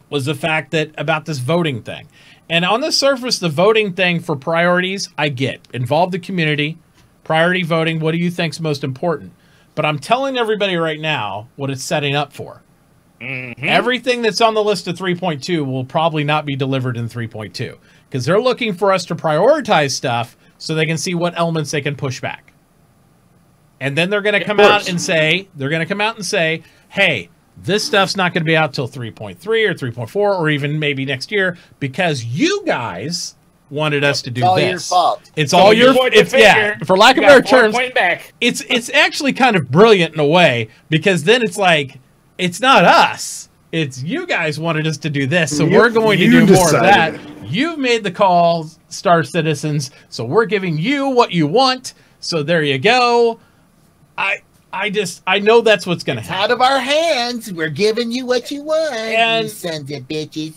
was the fact that about this voting thing. And on the surface, the voting thing for priorities, I get. Involve the community, priority voting, what do you think's most important? But I'm telling everybody right now what it's setting up for. Everything that's on the list of 3.2 will probably not be delivered in 3.2 because they're looking for us to prioritize stuff so they can see what elements they can push back. And then they're going to come out and say, hey, this stuff's not going to be out till 3.3 or 3.4 or even maybe next year because you guys wanted us to do this. Your fault. It's all your fault. Yeah, for lack of better terms, it's actually kind of brilliant in a way because then it's like, it's not us. It's you guys wanted us to do this, so we're going to do more of that. You've made the call, Star Citizens, so we're giving you what you want. So there you go. I know that's what's going to happen. Out of our hands. We're giving you what you want. And you sons of bitches.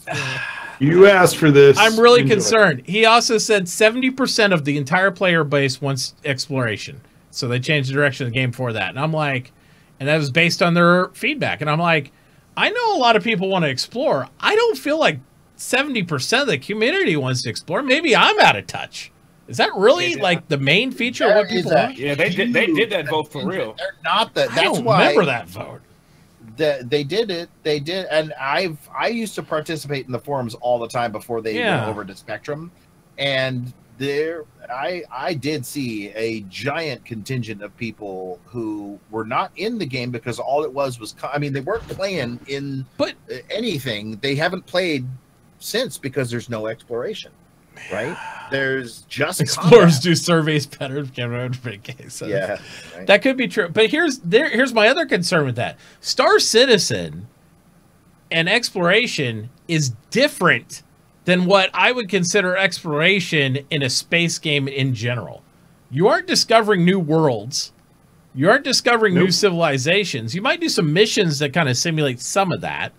You asked for this. I'm really concerned. He also said 70% of the entire player base wants exploration. So they changed the direction of the game for that. And I'm like, and that was based on their feedback. And I'm like, I know a lot of people want to explore. I don't feel like 70% of the community wants to explore. Maybe I'm out of touch. Is that really like the main feature of what people want? Yeah, they did that vote for real. They're not that. That's I don't why remember that vote. They did it. They did, and I used to participate in the forums all the time before they went over to Spectrum, and I did see a giant contingent of people who were not in the game because all it was I mean, they weren't playing in anything. They haven't played since because there's no exploration. Right? There's just explorers do surveys better. So yeah, right. That could be true. But here's my other concern with that. Star Citizen and exploration is different than what I would consider exploration in a space game in general. You aren't discovering new worlds. You aren't discovering new civilizations. You might do some missions that kind of simulate some of that,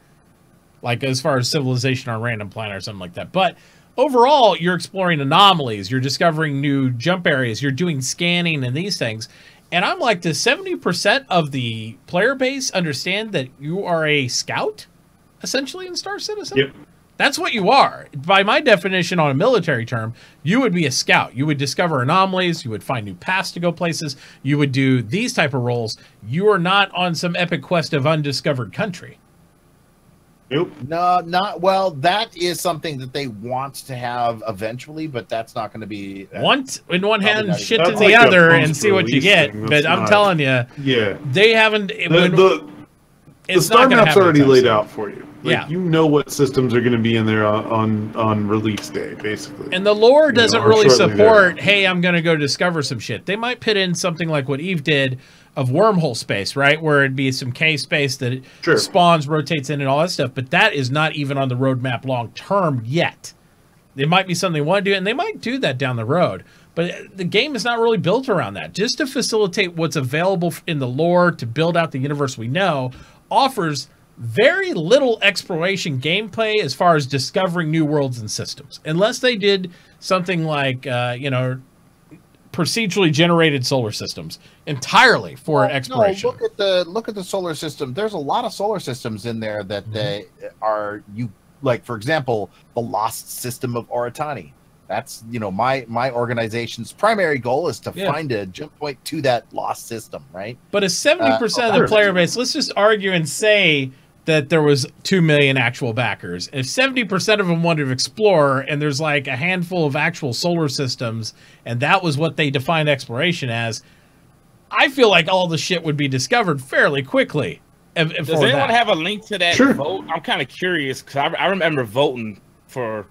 like as far as civilization on a random planet or something like that. But overall, you're exploring anomalies. You're discovering new jump areas. You're doing scanning and these things. And I'm like, does 70% of the player base understand that you are a scout, essentially, in Star Citizen? Yep. That's what you are. By my definition on a military term, you would be a scout. You would discover anomalies. You would find new paths to go places. You would do these type of roles. You are not on some epic quest of undiscovered country. Nope. No, not well. That is something that they want to have eventually, but that's not going to be want in one hand, shit in That's the like a other, and see what you get. thing. But That's I'm not- telling you, Yeah. they haven't. The It's star not gonna map's happen already anytime laid soon. out for you. Like, Yeah. you know what systems are going to be in there on release day, basically. And the lore doesn't or really shortly support, hey, I'm going to go discover some shit. They might put in something like what Eve did of wormhole space, right? Where it'd be some cave space that it Sure. spawns, rotates in, and all that stuff. But that is not even on the roadmap long term yet. It might be something they want to do, and they might do that down the road. But the game is not really built around that. Just to facilitate what's available in the lore to build out the universe we know offers very little exploration gameplay as far as discovering new worlds and systems. Unless they did something like, procedurally generated solar systems entirely for exploration. No, look at the solar system. There's a lot of solar systems in there that they are like, for example, the lost system of Oratani. That's my organization's primary goal is to find a jump point to that lost system, right? But if 70% of the player base, let's just argue and say that there was 2 million actual backers. If 70% of them wanted to explore, and there's like a handful of actual solar systems, and that was what they defined exploration as, I feel like all the shit would be discovered fairly quickly. Does anyone have a link to that vote? I'm kind of curious because I remember voting for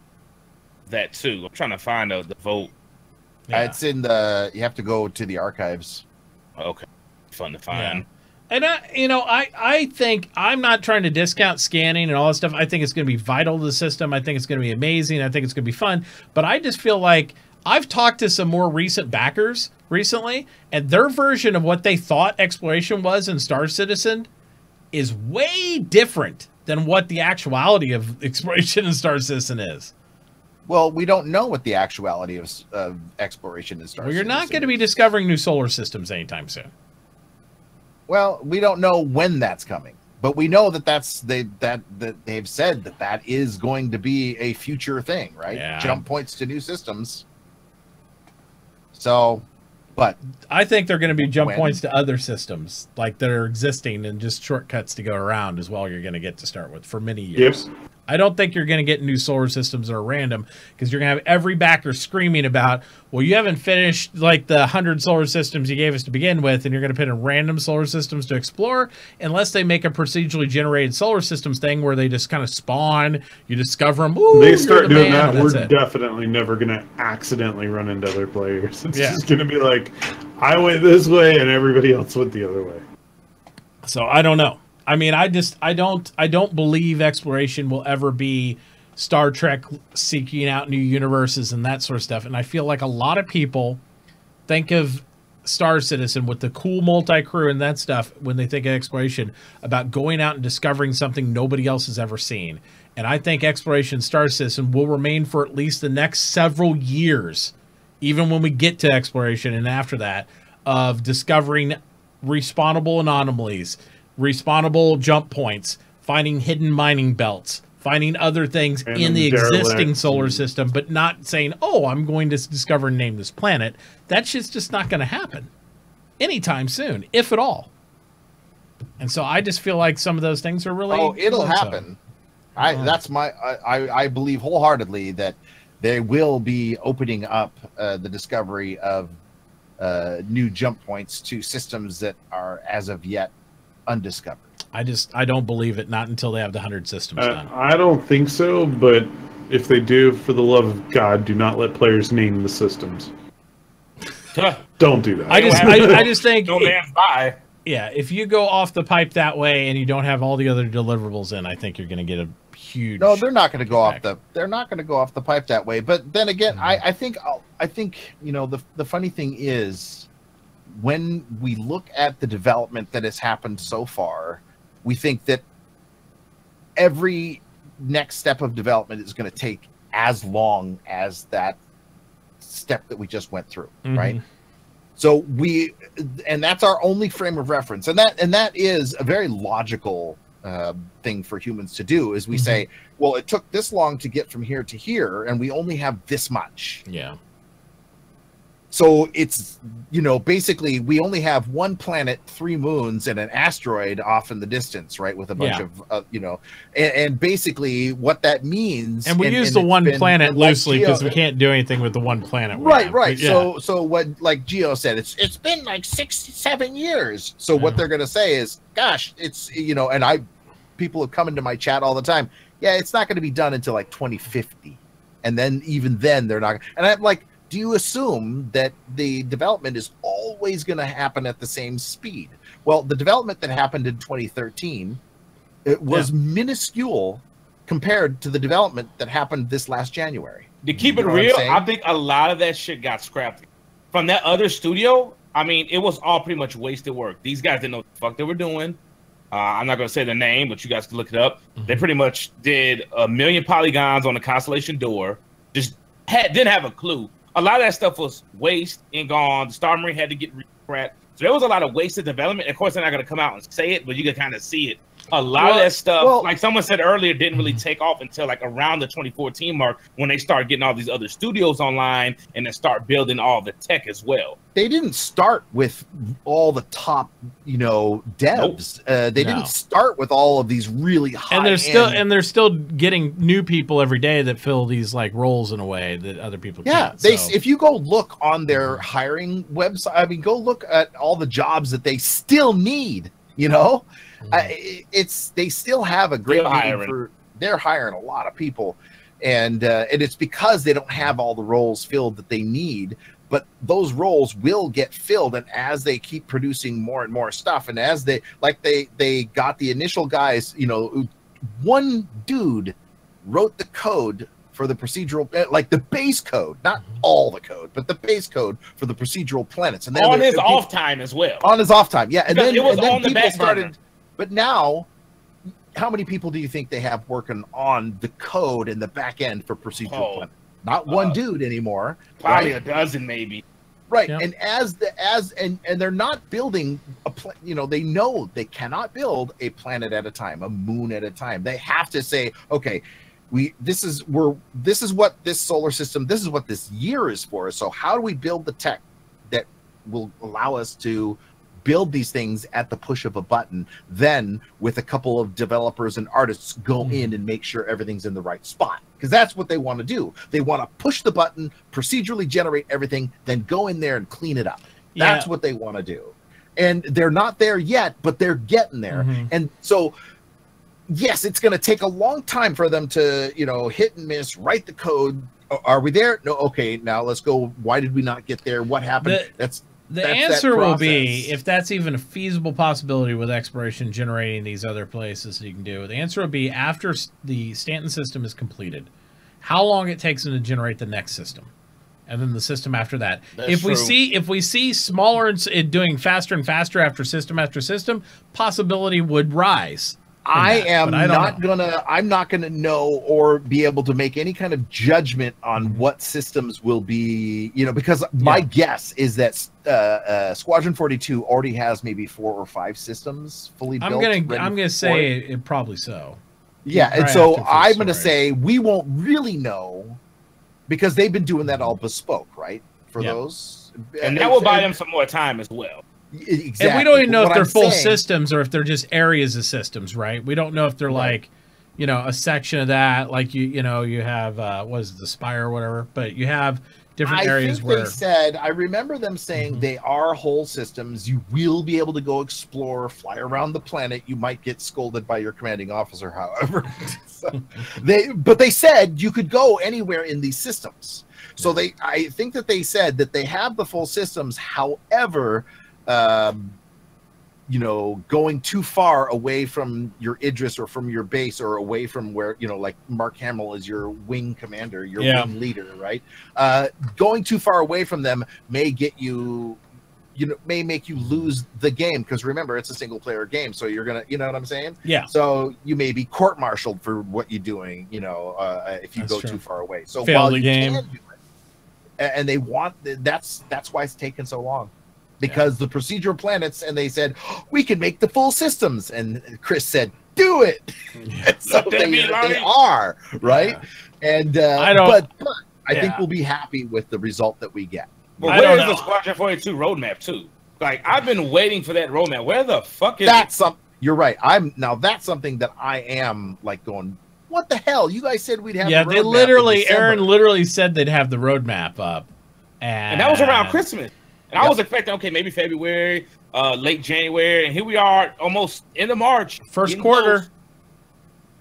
that too. I'm trying to find the vote. It's in the. You have to go to the archives. Okay, fun to find. Yeah. And I think I'm not trying to discount scanning and all that stuff. I think it's going to be vital to the system. I think it's going to be amazing. I think it's going to be fun. But I just feel like I've talked to some more recent backers recently, and their version of what they thought exploration was in Star Citizen is way different than what the actuality of exploration in Star Citizen is. Well, we don't know what the actuality of exploration in Star Citizen. Well, you're not going to be discovering new solar systems anytime soon. Well, we don't know when that's coming, but we know that they've said that is going to be a future thing, right? Yeah. Jump points to new systems. So, but I think they're going to be jump points to other systems like that are existing and just shortcuts to go around as well. You're going to get to start with for many years. Yep. I don't think you're going to get new solar systems that are random because you're going to have every backer screaming about, well, you haven't finished like the 100 solar systems you gave us to begin with, and you're going to put in random solar systems to explore unless they make a procedurally generated solar systems thing where they just kind of spawn, you discover them. Ooh, they start doing that, we're definitely never going to accidentally run into other players. It's just going to be like, I went this way and everybody else went the other way. So I don't know. I mean, I don't believe exploration will ever be Star Trek seeking out new universes and that sort of stuff. And I feel like a lot of people think of Star Citizen with the cool multi-crew and that stuff when they think of exploration about going out and discovering something nobody else has ever seen. And I think exploration Star Citizen will remain for at least the next several years, even when we get to exploration and after that, of discovering respawnable anomalies, respawnable jump points, finding hidden mining belts, finding other things in the existing solar system, but not saying, oh, I'm going to discover and name this planet. That shit's just not going to happen anytime soon, if at all. And so I just feel like some of those things are really... Oh, it'll happen. I believe wholeheartedly that they will be opening up the discovery of new jump points to systems that are, as of yet, undiscovered. I don't believe it, not until they have the 100 systems done. I don't think so, but if they do, for the love of God, do not let players name the systems. Don't do that. I just think... No man's by. Yeah, if you go off the pipe that way and you don't have all the other deliverables in, I think you're going to get a huge... No, they're not going to go off the... They're not going to go off the pipe that way. But then again, I think the funny thing is, when we look at the development that has happened so far, we think that every next step of development is going to take as long as that step that we just went through, right? So and that's our only frame of reference, and that is a very logical thing for humans to do. Is we say, well, it took this long to get from here to here, and we only have this much. Yeah. So it's, basically we only have one planet, 3 moons, and an asteroid off in the distance, right? With a bunch of, and basically what that means. And we use the one planet loosely because we can't do anything with the one planet. Right. So what, like Gio said, it's been like 6-7 years. So what they're going to say is, gosh, it's, and people have come into my chat all the time. Yeah, it's not going to be done until like 2050. And then even then they're not. And I'm like, do you assume that the development is always going to happen at the same speed? Well, the development that happened in 2013, it was minuscule compared to the development that happened this last January. To keep it real, I think a lot of that shit got scrapped from that other studio, I mean, it was all pretty much wasted work. These guys didn't know what the fuck they were doing. I'm not going to say the name, but you guys can look it up. They pretty much did 1 million polygons on the Constellation door. Just didn't have a clue. A lot of that stuff was waste and gone. The Star Marine had to get scrapped. So there was a lot of wasted development. Of course, they're not going to come out and say it, but you can kind of see it. A lot of that stuff, like someone said earlier, didn't really take off until like around the 2014 mark when they started getting all these other studios online and then start building all the tech as well. They didn't start with all the top, devs. They didn't start with all of these really high. And they're still getting new people every day that fill these like roles in a way that other people can't. If you go look on their hiring website, I mean, go look at all the jobs that they still need. They still have a great hiring. They're hiring a lot of people, and it's because they don't have all the roles filled that they need. But those roles will get filled, and as they keep producing more and more stuff, and as they got the initial guys, one dude wrote the code for the procedural, like the base code, not all the code, but the base code for the procedural planets, and then on his off time as well. On his off time, yeah, and then it was then on the back burner. But now, how many people do you think they have working on the code and the back end for procedural planets? Not one dude anymore. Probably a dozen, maybe. Right, yeah. And they're not building they know they cannot build a planet at a time, a moon at a time. They have to say, okay, this is what this solar system, this is what this year is for. So how do we build the tech that will allow us to build these things at the push of a button, then with a couple of developers and artists go in and make sure everything's in the right spot, because that's what they want to do. They want to push the button, procedurally generate everything, then go in there and clean it up. That's what they want to do, and they're not there yet, but they're getting there. And so yes, it's going to take a long time for them to hit and miss, write the code. Are we there? No. Okay, now let's go. Why did we not get there? What happened? The answer will be, if that's even a feasible possibility with exploration generating these other places that you can do, the answer will be after the Stanton system is completed, how long it takes them to generate the next system, and then the system after that. If we see smaller and doing faster and faster after system, possibility would rise. I'm not gonna know or be able to make any kind of judgment on what systems will be, because my guess is that Squadron 42 already has maybe 4 or 5 systems fully built. I'm gonna say it probably so. Yeah, and so I'm gonna say we won't really know, because they've been doing that all bespoke, right? For those, and that will buy them some more time as well. Exactly. And we don't even know if they're full systems or if they're just areas of systems, right? We don't know if they're like, a section of that, like you have what is it, the Spire or whatever, but you have different areas where I remember them saying they are whole systems. You will be able to go explore, fly around the planet. You might get scolded by your commanding officer, however. But they said you could go anywhere in these systems. So I think that they said that they have the full systems. However, going too far away from your Idris or from your base, or away from where, like Mark Hamill is your wing commander, your wing leader, right? Going too far away from them may get you, may make you lose the game, because remember, it's a single player game. So you're going to, you know what I'm saying? Yeah. So you may be court-martialed for what you're doing, if you go too far away. So fail the game. Can do it, and they want, that's why it's taken so long. Because the procedural planets, and they said, we can make the full systems. And Chris said, do it. So they are, right? Yeah. And but I think we'll be happy with the result that we get. But where is the Squadron 42 roadmap too? Like, I've been waiting for that roadmap. Where the fuck is that? You're right. That's something that I am like going, what the hell? You guys said we'd have the roadmap Aaron literally said they'd have the roadmap up. And that was around Christmas. And I was expecting, okay, maybe February, late January, and here we are, almost end of March. First quarter.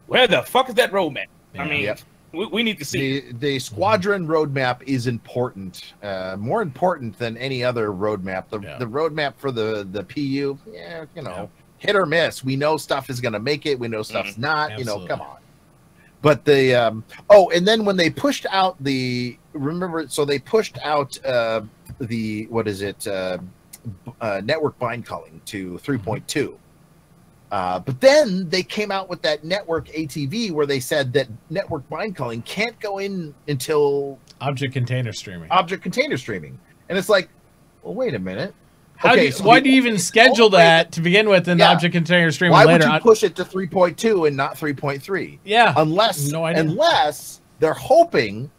Where the fuck is that roadmap? Yeah. I mean, we need to see. The squadron roadmap is important, more important than any other roadmap. The roadmap for the PU, hit or miss. We know stuff is going to make it. We know stuff's not. Absolutely. Come on. But the oh, and then when they pushed out the so they pushed out the network bind calling to 3.2. But then they came out with that network ATV where they said that network bind calling can't go in until object container streaming. And it's like, well, wait a minute. Why do you even schedule that to begin with in object container streaming why later? Why would you push it to 3.2 and not 3.3? Yeah. Unless they're hoping,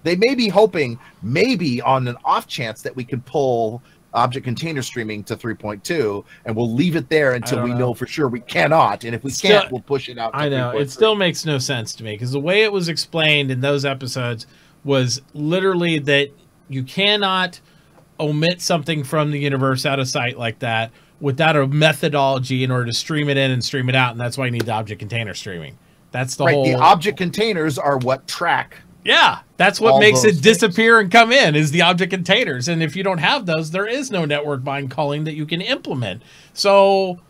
they may be hoping maybe on an off chance that we can pull object container streaming to 3.2 and we'll leave it there until we know for sure we cannot. And if we can't, we'll push it out to 3.3. I know. It still makes no sense to me because the way it was explained in those episodes was literally that you cannot omit something from the universe out of sight like that without a methodology in order to stream it in and stream it out, and that's why you need the object container streaming. That's the whole. The object containers are what track. Yeah, that's what makes it disappear and come in is the object containers, and if you don't have those, there is no network bind calling that you can implement. So,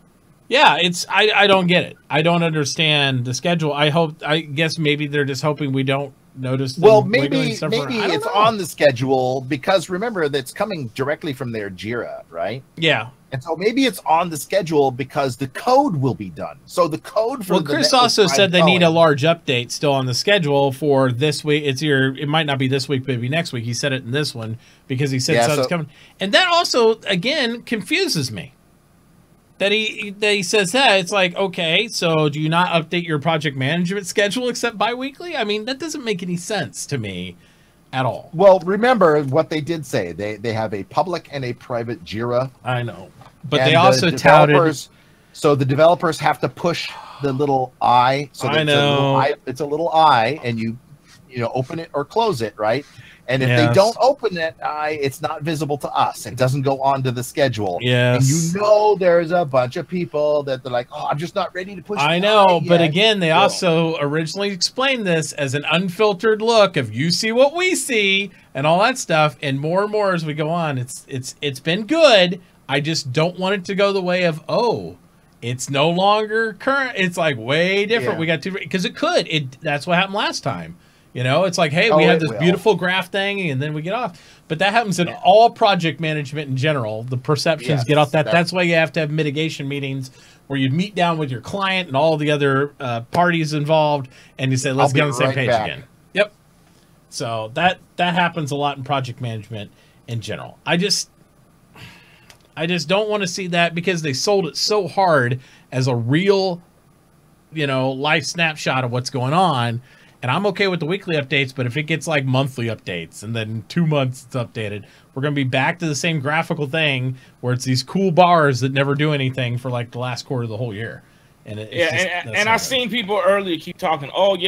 yeah, I don't get it. I don't understand the schedule. I guess maybe they're just hoping we don't notice. Well, maybe it's on the schedule because remember that's coming directly from their Jira, right? Yeah. And so maybe it's on the schedule because the code will be done. So the code for Chris also said they need a large update still on the schedule for this week. It might not be this week, but maybe next week. He said it in this one because he said it's coming. And that also again confuses me. That he says that it's like, okay, so do you not update your project management schedule except biweekly? I mean, that doesn't make any sense to me at all. Well, remember what they did say. They have a public and a private Jira. I know. But they also touted. So the developers have to push the little I. So I know. It's a little I, and you open it or close it, right? And if they don't open that eye, it's not visible to us. It doesn't go onto the schedule. Yes. And there's a bunch of people that they're like, oh, I'm just not ready to push. I know, but again, they also originally explained this as an unfiltered look of you see what we see and all that stuff. And more as we go on, it's been good. I just don't want it to go the way of, it's no longer current. It's like way different. Yeah. We got because it could. That's what happened last time. It's like, hey, we have this beautiful graph thing, and then we get off. But that happens in all project management in general. The perceptions get off that. That's why you have to have mitigation meetings where you meet down with your client and all the other parties involved, and you say, let's get on the same page again. Yep. So that happens a lot in project management in general. I just don't want to see that because they sold it so hard as a real, life snapshot of what's going on. And I'm okay with the weekly updates, but if it gets like monthly updates and then 2 months it's updated, we're going to be back to the same graphical thing where it's these cool bars that never do anything for like the last quarter of the whole year. And I've seen people earlier keep talking, 3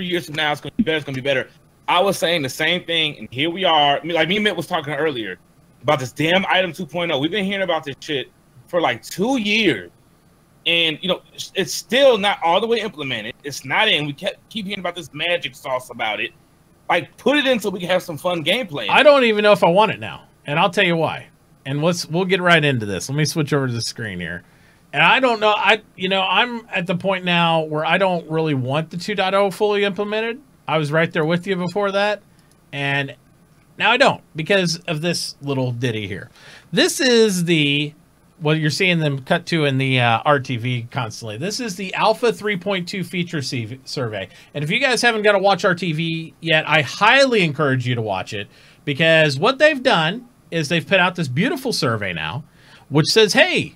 years from now it's going to be better. It's going to be better. I was saying the same thing, and here we are. Like me and Mitt was talking earlier about this damn item 2.0. We've been hearing about this shit for like 2 years. And, it's still not all the way implemented. It's not in. We keep hearing about this magic sauce about it. Like, put it in so we can have some fun gameplay. I don't even know if I want it now. And I'll tell you why. And we'll get right into this. Let me switch over to the screen here. And I don't know. I'm at the point now where I don't really want the 2.0 fully implemented. I was right there with you before that. And now I don't because of this little ditty here. This is what you're seeing them cut to in the RTV constantly. This is the Alpha 3.2 feature survey. And if you guys haven't got to watch RTV yet, I highly encourage you to watch it because what they've done is they've put out this beautiful survey now, which says, hey,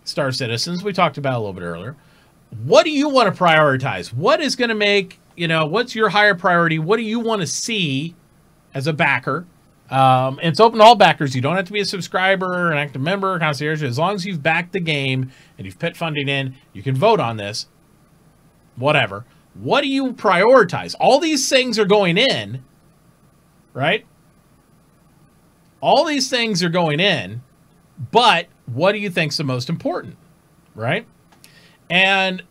Star Citizens, we talked about a little bit earlier, what do you want to prioritize? What is going to make, what's your higher priority? What do you want to see as a backer? It's open to all backers. You don't have to be a subscriber, an active member, concierge. As long as you've backed the game and you've put funding in, you can vote on this. Whatever. What do you prioritize? All these things are going in, right? All these things are going in, but what do you think's the most important, right? And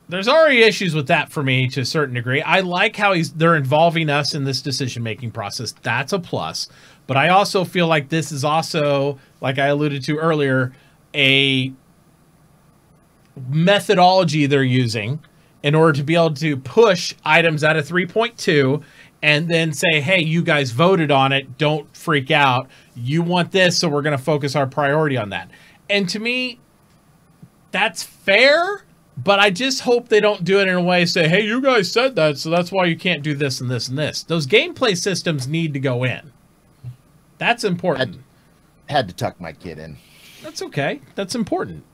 there's already issues with that for me to a certain degree. I like how they're involving us in this decision-making process. That's a plus. But I also feel like this is also, like I alluded to earlier, a methodology they're using in order to be able to push items out of 3.2 and then say, hey, you guys voted on it. Don't freak out. You want this, so we're going to focus our priority on that. And to me, that's fair, but I just hope they don't do it in a way, say, hey, you guys said that, so that's why you can't do this and this and this. Those gameplay systems need to go in. That's important. Had to tuck my kid in. That's okay. That's important.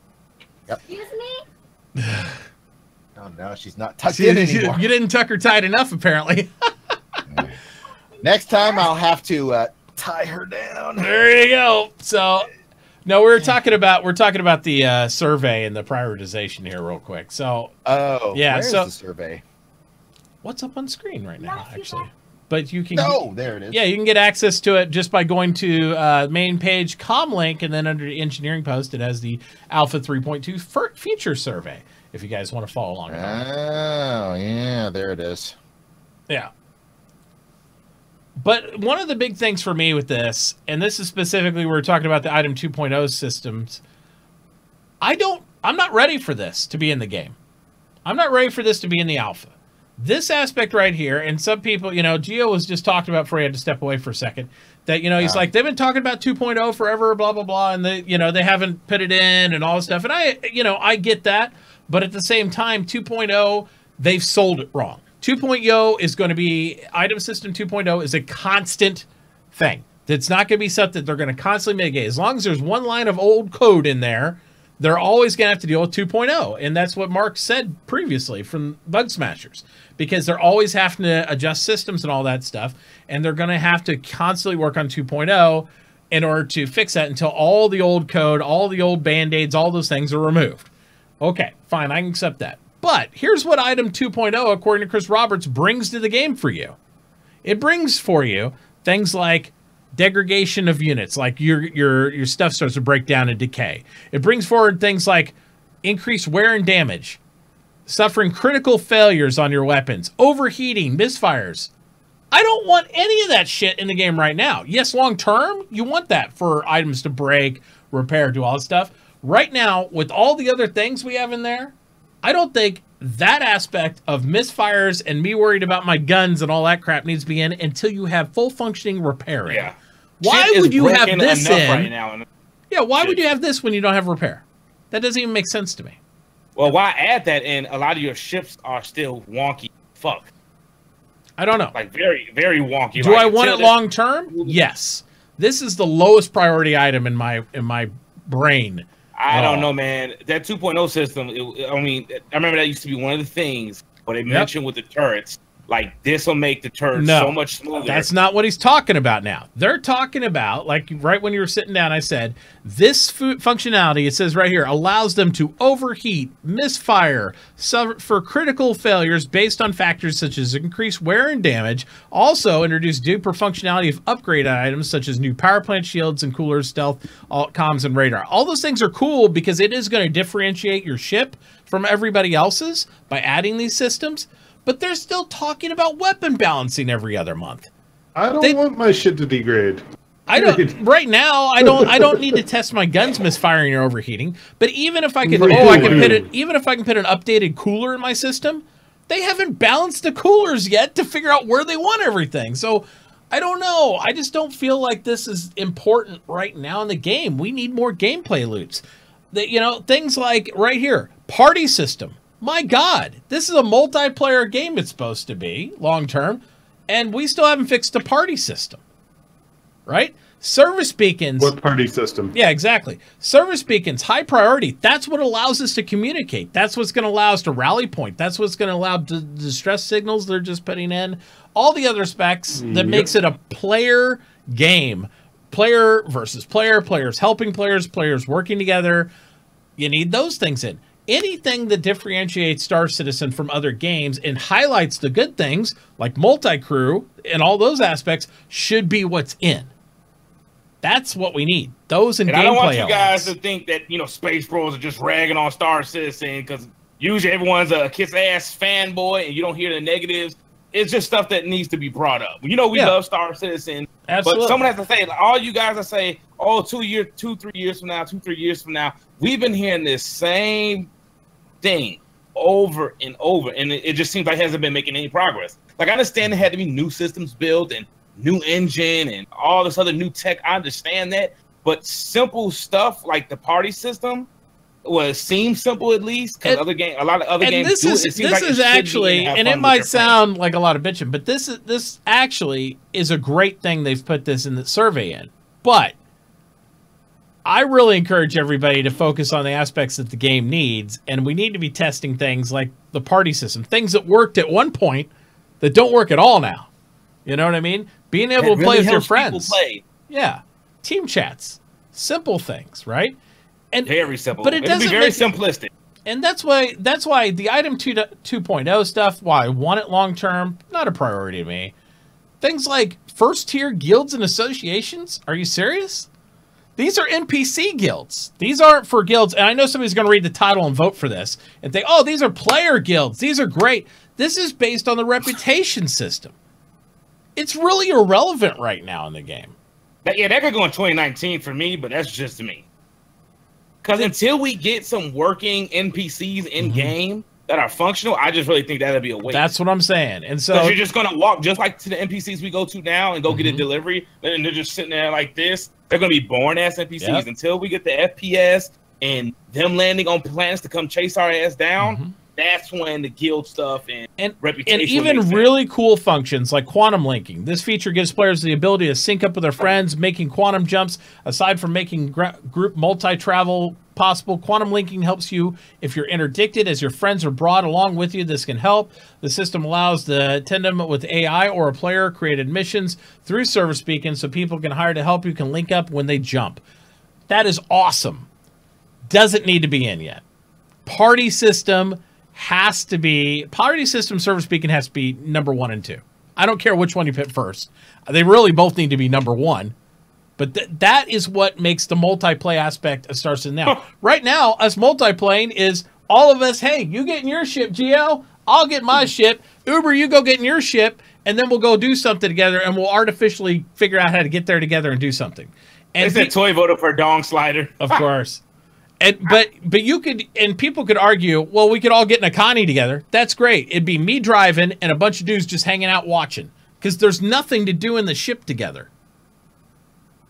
Yep. Excuse me? Oh, no, she's not tucked in anymore. You didn't tuck her tight enough, apparently. Next time, I'll have to tie her down. There you go. So, no, we're talking about the survey and the prioritization here, real quick. So, yeah, where's the survey? What's up on screen right now, actually? But you can. Oh, there it is. Yeah, you can get access to it just by going to main page com link, and then under the engineering post, it has the Alpha 3.2 feature survey. If you guys want to follow along. Oh, yeah, there it is. Yeah. But one of the big things for me with this, and this is specifically we're talking about the item 2.0 systems, I'm not ready for this to be in the game. I'm not ready for this to be in the alpha. This aspect right here, and some people, Gio was just talking about before he had to step away for a second, that, he's like, they've been talking about 2.0 forever, blah, blah, blah, and they haven't put it in and all this stuff. And I get that, but at the same time, 2.0, they've sold it wrong. 2.0 is going to be, item system 2.0 is a constant thing. It's not going to be something they're going to constantly mitigate. As long as there's one line of old code in there, they're always going to have to deal with 2.0. And that's what Mark said previously from Bug Smashers, because they're always having to adjust systems and all that stuff. And they're going to have to constantly work on 2.0 in order to fix that until all the old code, all the old Band-Aids, all those things are removed. Okay, fine, I can accept that. But here's what item 2.0, according to Chris Roberts, brings to the game for you. It brings for you things like degradation of units, like your stuff starts to break down and decay. It brings forward things like increased wear and damage, suffering critical failures on your weapons, overheating, misfires. I don't want any of that shit in the game right now. Yes, long term, you want that for items to break, repair, do all this stuff. Right now, with all the other things we have in there, I don't think that aspect of misfires and me worried about my guns and all that crap needs to be in until you have full functioning repairing. Yeah. Why would you have this in? Right now. Yeah, why would you have this when you don't have repair? That doesn't even make sense to me. Well, why add that in? A lot of your ships are still wonky. Fuck. I don't know. Like very, very wonky. Do I want it long term? Yes. This is the lowest priority item in my brain. I don't know, man. That 2.0 system, I remember that used to be one of the things where they mentioned with the turrets, like this will make the turrets so much smoother. That's not what he's talking about now. They're talking about, like right when you were sitting down, I said, this functionality, it says right here, allows them to overheat, misfire, suffer critical failures based on factors such as increased wear and damage. Also introduce deeper functionality of upgrade items such as new power plant shields and coolers, stealth, comms, and radar. All those things are cool because it is going to differentiate your ship from everybody else's by adding these systems. But they're still talking about weapon balancing every other month. I don't want my shit to degrade. I don't right now. I don't need to test my guns misfiring or overheating. But even if I could, even if I can put an updated cooler in my system, they haven't balanced the coolers yet to figure out where they want everything. So I don't know. I just don't feel like this is important right now in the game. We need more gameplay loops. Things like right here, party system. My God, this is a multiplayer game it's supposed to be, long-term, and we still haven't fixed the party system, right? Service beacons. What party system? Yeah, exactly. Service beacons, high priority. That's what allows us to communicate. That's what's going to allow us to rally point. That's what's going to allow the distress signals they're just putting in. All the other specs that makes it a player game. Player versus player, players helping players, players working together. You need those things in. Anything that differentiates Star Citizen from other games and highlights the good things, like multi-crew and all those aspects, should be what's in. That's what we need. Those and gameplay I don't want you elements. guys to think that, Space Bros are just ragging on Star Citizen, because usually everyone's a kiss-ass fanboy and you don't hear the negatives. It's just stuff that needs to be brought up. We love Star Citizen. Absolutely. But someone has to say, like, all you guys that say, 3 years from now, we've been hearing this same thing over and over, and it just seems like it hasn't been making any progress. Like, I understand there had to be new systems built and new engine and all this other new tech. I understand that, but simple stuff like the party system seems simple, at least, because a lot of other games do it. It seems like this is actually, and it might sound like a lot of bitching, but this actually is a great thing they've put this in the survey in. But I really encourage everybody to focus on the aspects that the game needs, and we need to be testing things like the party system, things that worked at one point that don't work at all now. You know what I mean? Being able to play with your friends. Yeah. Team chats. Simple things, right? And very simple. But it doesn't be very simplistic. And that's why the item 2.0 stuff, why I want it long term, not a priority to me. Things like first tier guilds and associations? Are you serious? These are NPC guilds. These aren't for guilds. And I know somebody's going to read the title and vote for this and think, oh, these are player guilds. These are great. This is based on the reputation system. It's really irrelevant right now in the game. Yeah, that could go in 2019 for me, but that's just me. Because until we get some working NPCs in game that are functional, I just really think that'd be a waste. That's what I'm saying. And so you're just gonna walk just like to the NPCs we go to now and go get a delivery, and they're just sitting there like this. They're gonna be boring ass NPCs until we get the FPS and them landing on planets to come chase our ass down. That's when the guild stuff and reputation. And even really cool functions like quantum linking. This feature gives players the ability to sync up with their friends, making quantum jumps. Aside from making group multi-travel possible, quantum linking helps you if you're interdicted, as your friends are brought along with you. This can help. The system allows the tandem with AI or a player-created missions through service beacons, so people can hire to help you can link up when they jump. That is awesome. Doesn't need to be in yet. Party system has to be, party system service beacon has to be number 1 and 2. I don't care which one you pick first. They really both need to be number 1. But that is what makes the multiplayer aspect of Star Citizen now. Right now, us multiplaying is all of us, hey, you get in your ship, GL, I'll get my ship, Uber, you go get in your ship, and then we'll go do something together, and we'll artificially figure out how to get there together and do something. And it's a toy voter for a dong slider. Of course. And but you could, and people could argue, well, we could all get in a Connie together. That's great. It'd be me driving and a bunch of dudes just hanging out watching, because there's nothing to do in the ship together.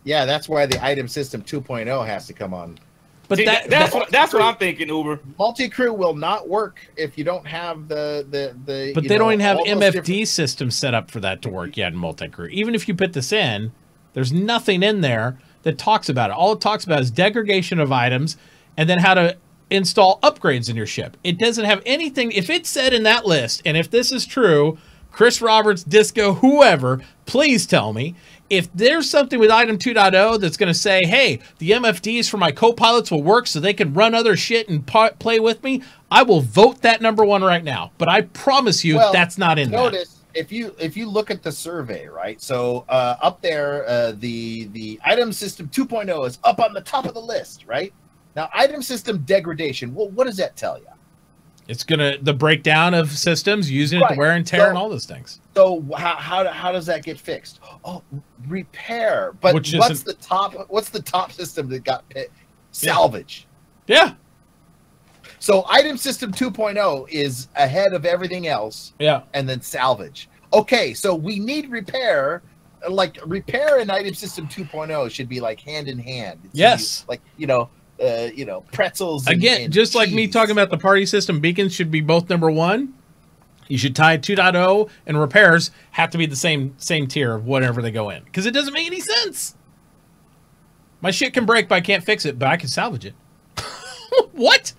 Yeah, that's why the item system 2.0 has to come on. But see, that's what I'm thinking, Uber. Multi-crew will not work if you don't have the. But they don't even have MFD systems set up for that to work yet in multi-crew. Even if you put this in, there's nothing in there that talks about it. All it talks about is degradation of items, and then how to install upgrades in your ship. It doesn't have anything. If it's said in that list, and if this is true, Chris Roberts, Disco, whoever, please tell me, if there's something with item 2.0 that's going to say, hey, the MFDs for my co-pilots will work so they can run other shit and play with me, I will vote that number 1 right now. But I promise you that's not in there. Notice, if you look at the survey, right? So up there, the item system 2.0 is up on the top of the list, right? Now, item system degradation, well, what does that tell you? It's the breakdown of systems, using it to wear and tear and all those things. So how does that get fixed? Oh, repair. But what's the top system that got salvage? Yeah. So item system 2.0 is ahead of everything else. Yeah. And then salvage. Okay, so we need repair. Like repair and item system 2.0 should be like hand in hand. Yes. Like, pretzels. Again, just like me talking about the party system, beacons should be both number 1. You should tie 2.0 and repairs have to be the same tier of whatever they go in, because it doesn't make any sense. My shit can break, but I can't fix it, but I can salvage it. What?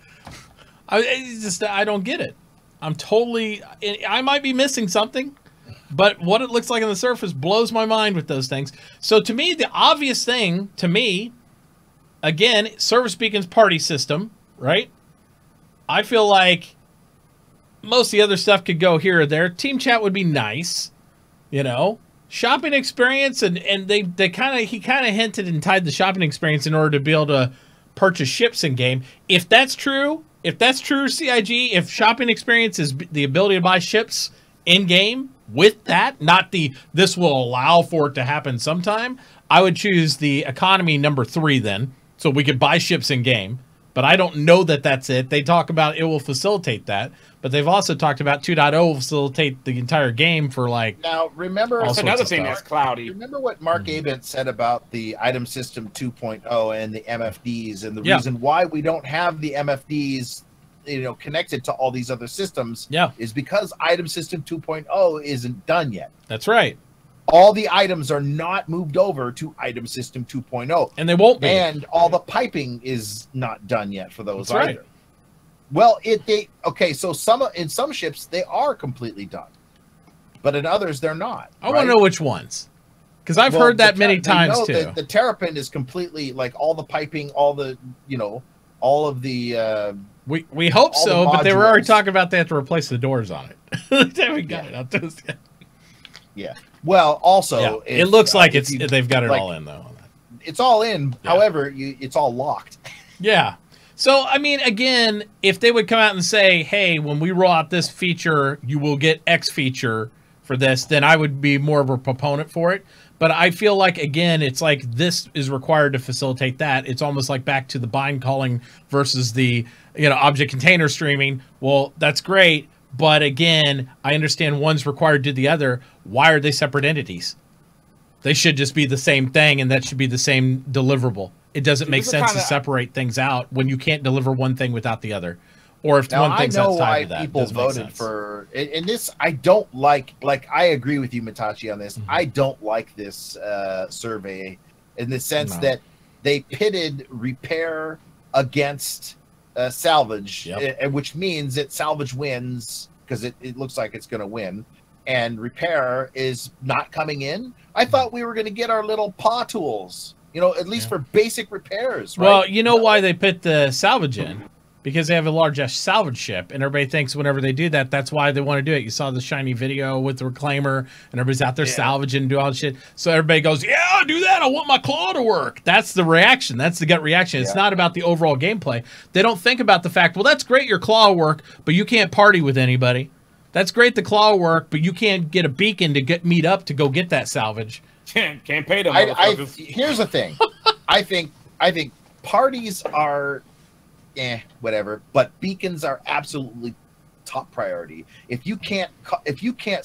I don't get it. I might be missing something, but what it looks like on the surface blows my mind with those things. So to me, the obvious thing to me, again, service beacons party system, right? I feel like most of the other stuff could go here or there. Team chat would be nice, shopping experience, and he kind of hinted and tied the shopping experience in order to be able to purchase ships in game. If that's true, CIG, if shopping experience is the ability to buy ships in game with that, not this will allow for it to happen sometime, I would choose the economy number 3 then, so we could buy ships in game. but I don't know that that's it. They talk about it will facilitate that, but they've also talked about 2.0 will facilitate the entire game for like. Now, remember All sorts Another of thing stuff. that's cloudy. Remember what Mark Abent said about the item system 2.0 and the MFDs, and the Yeah. reason why we don't have the MFDs, connected to all these other systems, is because item system 2.0 isn't done yet. That's right. All the items are not moved over to item system 2.0, And they won't be. and all the piping is not done yet for those That's either. right. Well, so in some ships they are completely done, but in others they're not. I want to know which ones, because I've heard that many times too. The Terrapin is completely, like, all the piping, all the all of the. We hope all so, the but they were already modules. talking about they have to replace the doors on it. They haven't got it out there yet. Yeah. Well, also, It looks like if you- they've got it like, all in though. It's all in. Yeah. However, it's all locked. Yeah. So, I mean, again, if they would come out and say, hey, when we roll out this feature, you will get X feature for this, then I would be more of a proponent for it. But I feel like, again, it's like this is required to facilitate that. It's almost like back to the bind calling versus the, object container streaming. Well, that's great. But again, I understand one's required to the other. Why are they separate entities? They should just be the same thing, and that should be the same deliverable. It doesn't make sense to separate things out when you can't deliver one thing without the other. Or if Now, one thing's I know outside why of that. people Doesn't make voted sense. for, and this I don't like. Like, I agree with you, Mitachi, on this. Mm-hmm. I don't like this survey in the sense No. that they pitted repair against salvage, which means that salvage wins because it looks like it's going to win, and repair is not coming in. I thought we were going to get our little paw tools, at least for basic repairs. Right? Well, you know why they put the salvage in? Because they have a large salvage ship, and everybody thinks whenever they do that, that's why they want to do it. You saw the shiny video with the reclaimer, and everybody's out there salvaging and do all that shit. So everybody goes, yeah, I'll do that. I want my claw to work. That's the reaction. That's the gut reaction. It's not about the overall gameplay. They don't think about the fact, well, that's great, your claw work, but you can't party with anybody. That's great, the claw work, but you can't get a beacon to meet up to go get that salvage. Can't pay them. Here's the thing. I think parties are whatever, but beacons are absolutely top priority. If you can't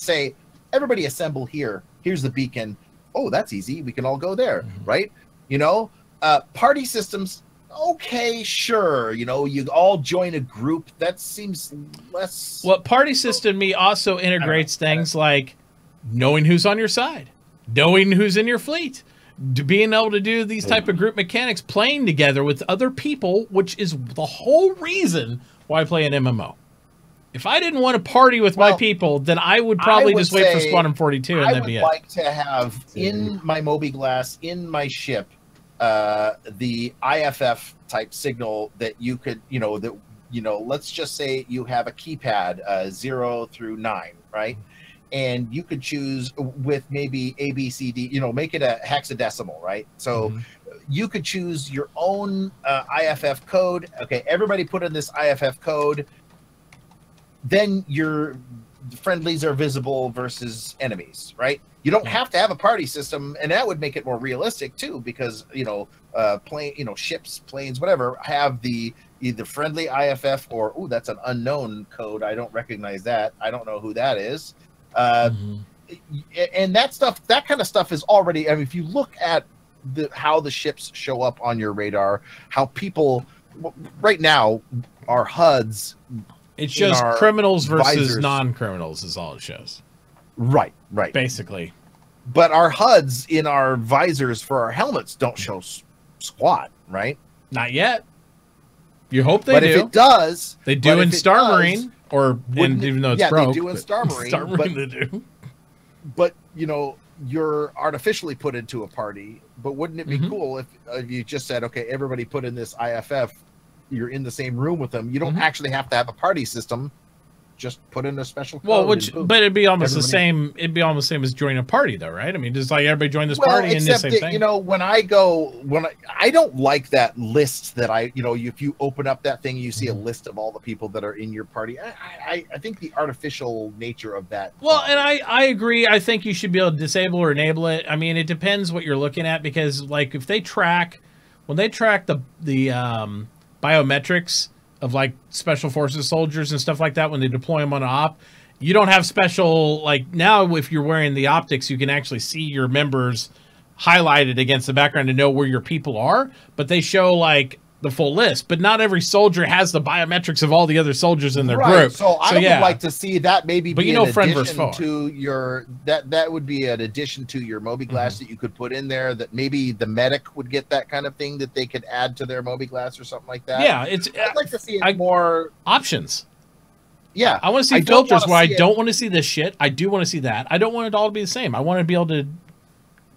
say everybody assemble here, here's the beacon, oh, that's easy, we can all go there, right? Party systems, okay, sure, you all join a group, that seems less. Well, party system to me also integrates things like knowing who's on your side, knowing who's in your fleet, being able to do these type of group mechanics, playing together with other people, which is the whole reason why I play an MMO. If I didn't want to party with my people, then I would probably just wait for Squadron 42 and that'd be it. I would like to have in my Moby-Glass, in my ship, the IFF type signal that you could, let's just say you have a keypad 0 through 9, right? And you could choose with maybe A, B, C, D, make it a hexadecimal, right? So you could choose your own IFF code. Okay, everybody put in this IFF code. Then your friendlies are visible versus enemies, right? You don't have to have a party system, and that would make it more realistic too, because ships, planes, whatever, have the either friendly IFF or that's an unknown code. I don't recognize that. I don't know who that is. And that kind of stuff is already. I mean, if you look at how the ships show up on your radar, how people right now our HUDs. It shows criminals versus non-criminals is all it shows. Right. Basically. But our HUDs in our visors for our helmets don't show squat, right? Not yet. You hope they do. But if it does, they do in Star Marine, even though it's broke. they do in Star Marine. Star Marine they do. But you're artificially put into a party. But wouldn't it be cool if you just said, okay, everybody put in this IFF? You're in the same room with them. You don't actually have to have a party system. Just put in a special code. But it'd be almost the same. It'd be almost the same as joining a party, though, right? I mean, just like everybody join this party and the same thing. When I don't like that list that if you open up that thing, you see a list of all the people that are in your party. I think the artificial nature of that. Well, and I agree. I think you should be able to disable or enable it. I mean, it depends what you're looking at, because like if they track, when they track the biometrics of like special forces soldiers and stuff like that when they deploy them on an op. You don't have special, like now if you're wearing the optics, you can actually see your members highlighted against the background to know where your people are, but they show like the full list. But not every soldier has the biometrics of all the other soldiers in their group. So I would like to see that maybe but be an friend versus foe. To your that would be an addition to your Mobi-Glass that you could put in there, that maybe the medic would get that kind of thing that they could add to their Mobi-Glass or something like that. Yeah, I'd like to see more options. Yeah, I want to see filters where I don't want to see this shit. I do want to see that. I don't want it all to be the same. I want to be able to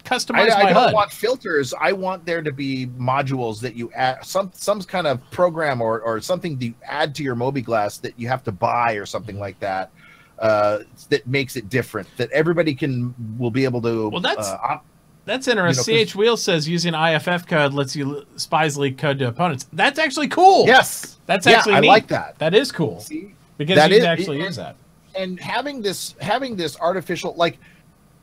customize my HUD. I don't want filters. I want there to be modules that you add, some kind of program or something that you add to your Mobi-Glass that you have to buy or something like that. That makes it different. That everybody will be able to. Well, that's interesting. CH Wheel says using IFF code lets you spies leak code to opponents. That's actually cool. Yes, that's actually neat. I like that. That is cool. See? Because you can actually use that. And having this artificial, like,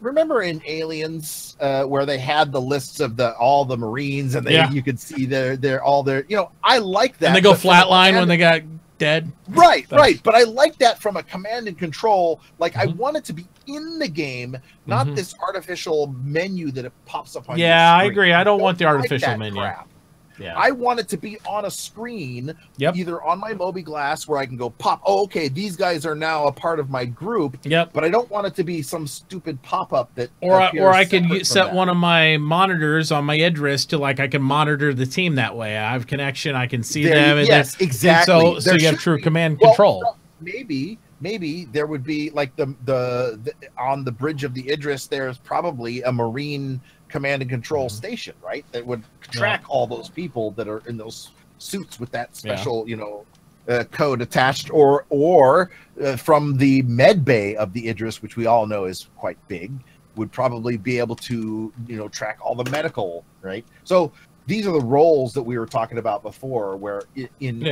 remember in Aliens where they had the lists of all the Marines and you could see all their, I like that. And they go flatline when they got dead. Right. But I like that from a command and control. Like, I want it to be in the game, not this artificial menu that it pops up on your screen. I agree. I don't want the artificial menu. Crap. Yeah. I want it to be on a screen, either on my Mobi-Glass where I can go pop. Oh, okay, these guys are now a part of my group. Yep. But I don't want it to be some stupid pop-up that. Or I can set one of my monitors on my Idris to I can monitor the team that way. I have connection. I can see them. Yes, exactly. So you have true command control. Maybe there would be like the on the bridge of the Idris. There's probably a Marine command and control station, right? That would track all those people that are in those suits with that special, code attached, or from the med bay of the Idris, which we all know is quite big, would probably be able to, track all the medical, right? So these are the roles that we were talking about before, where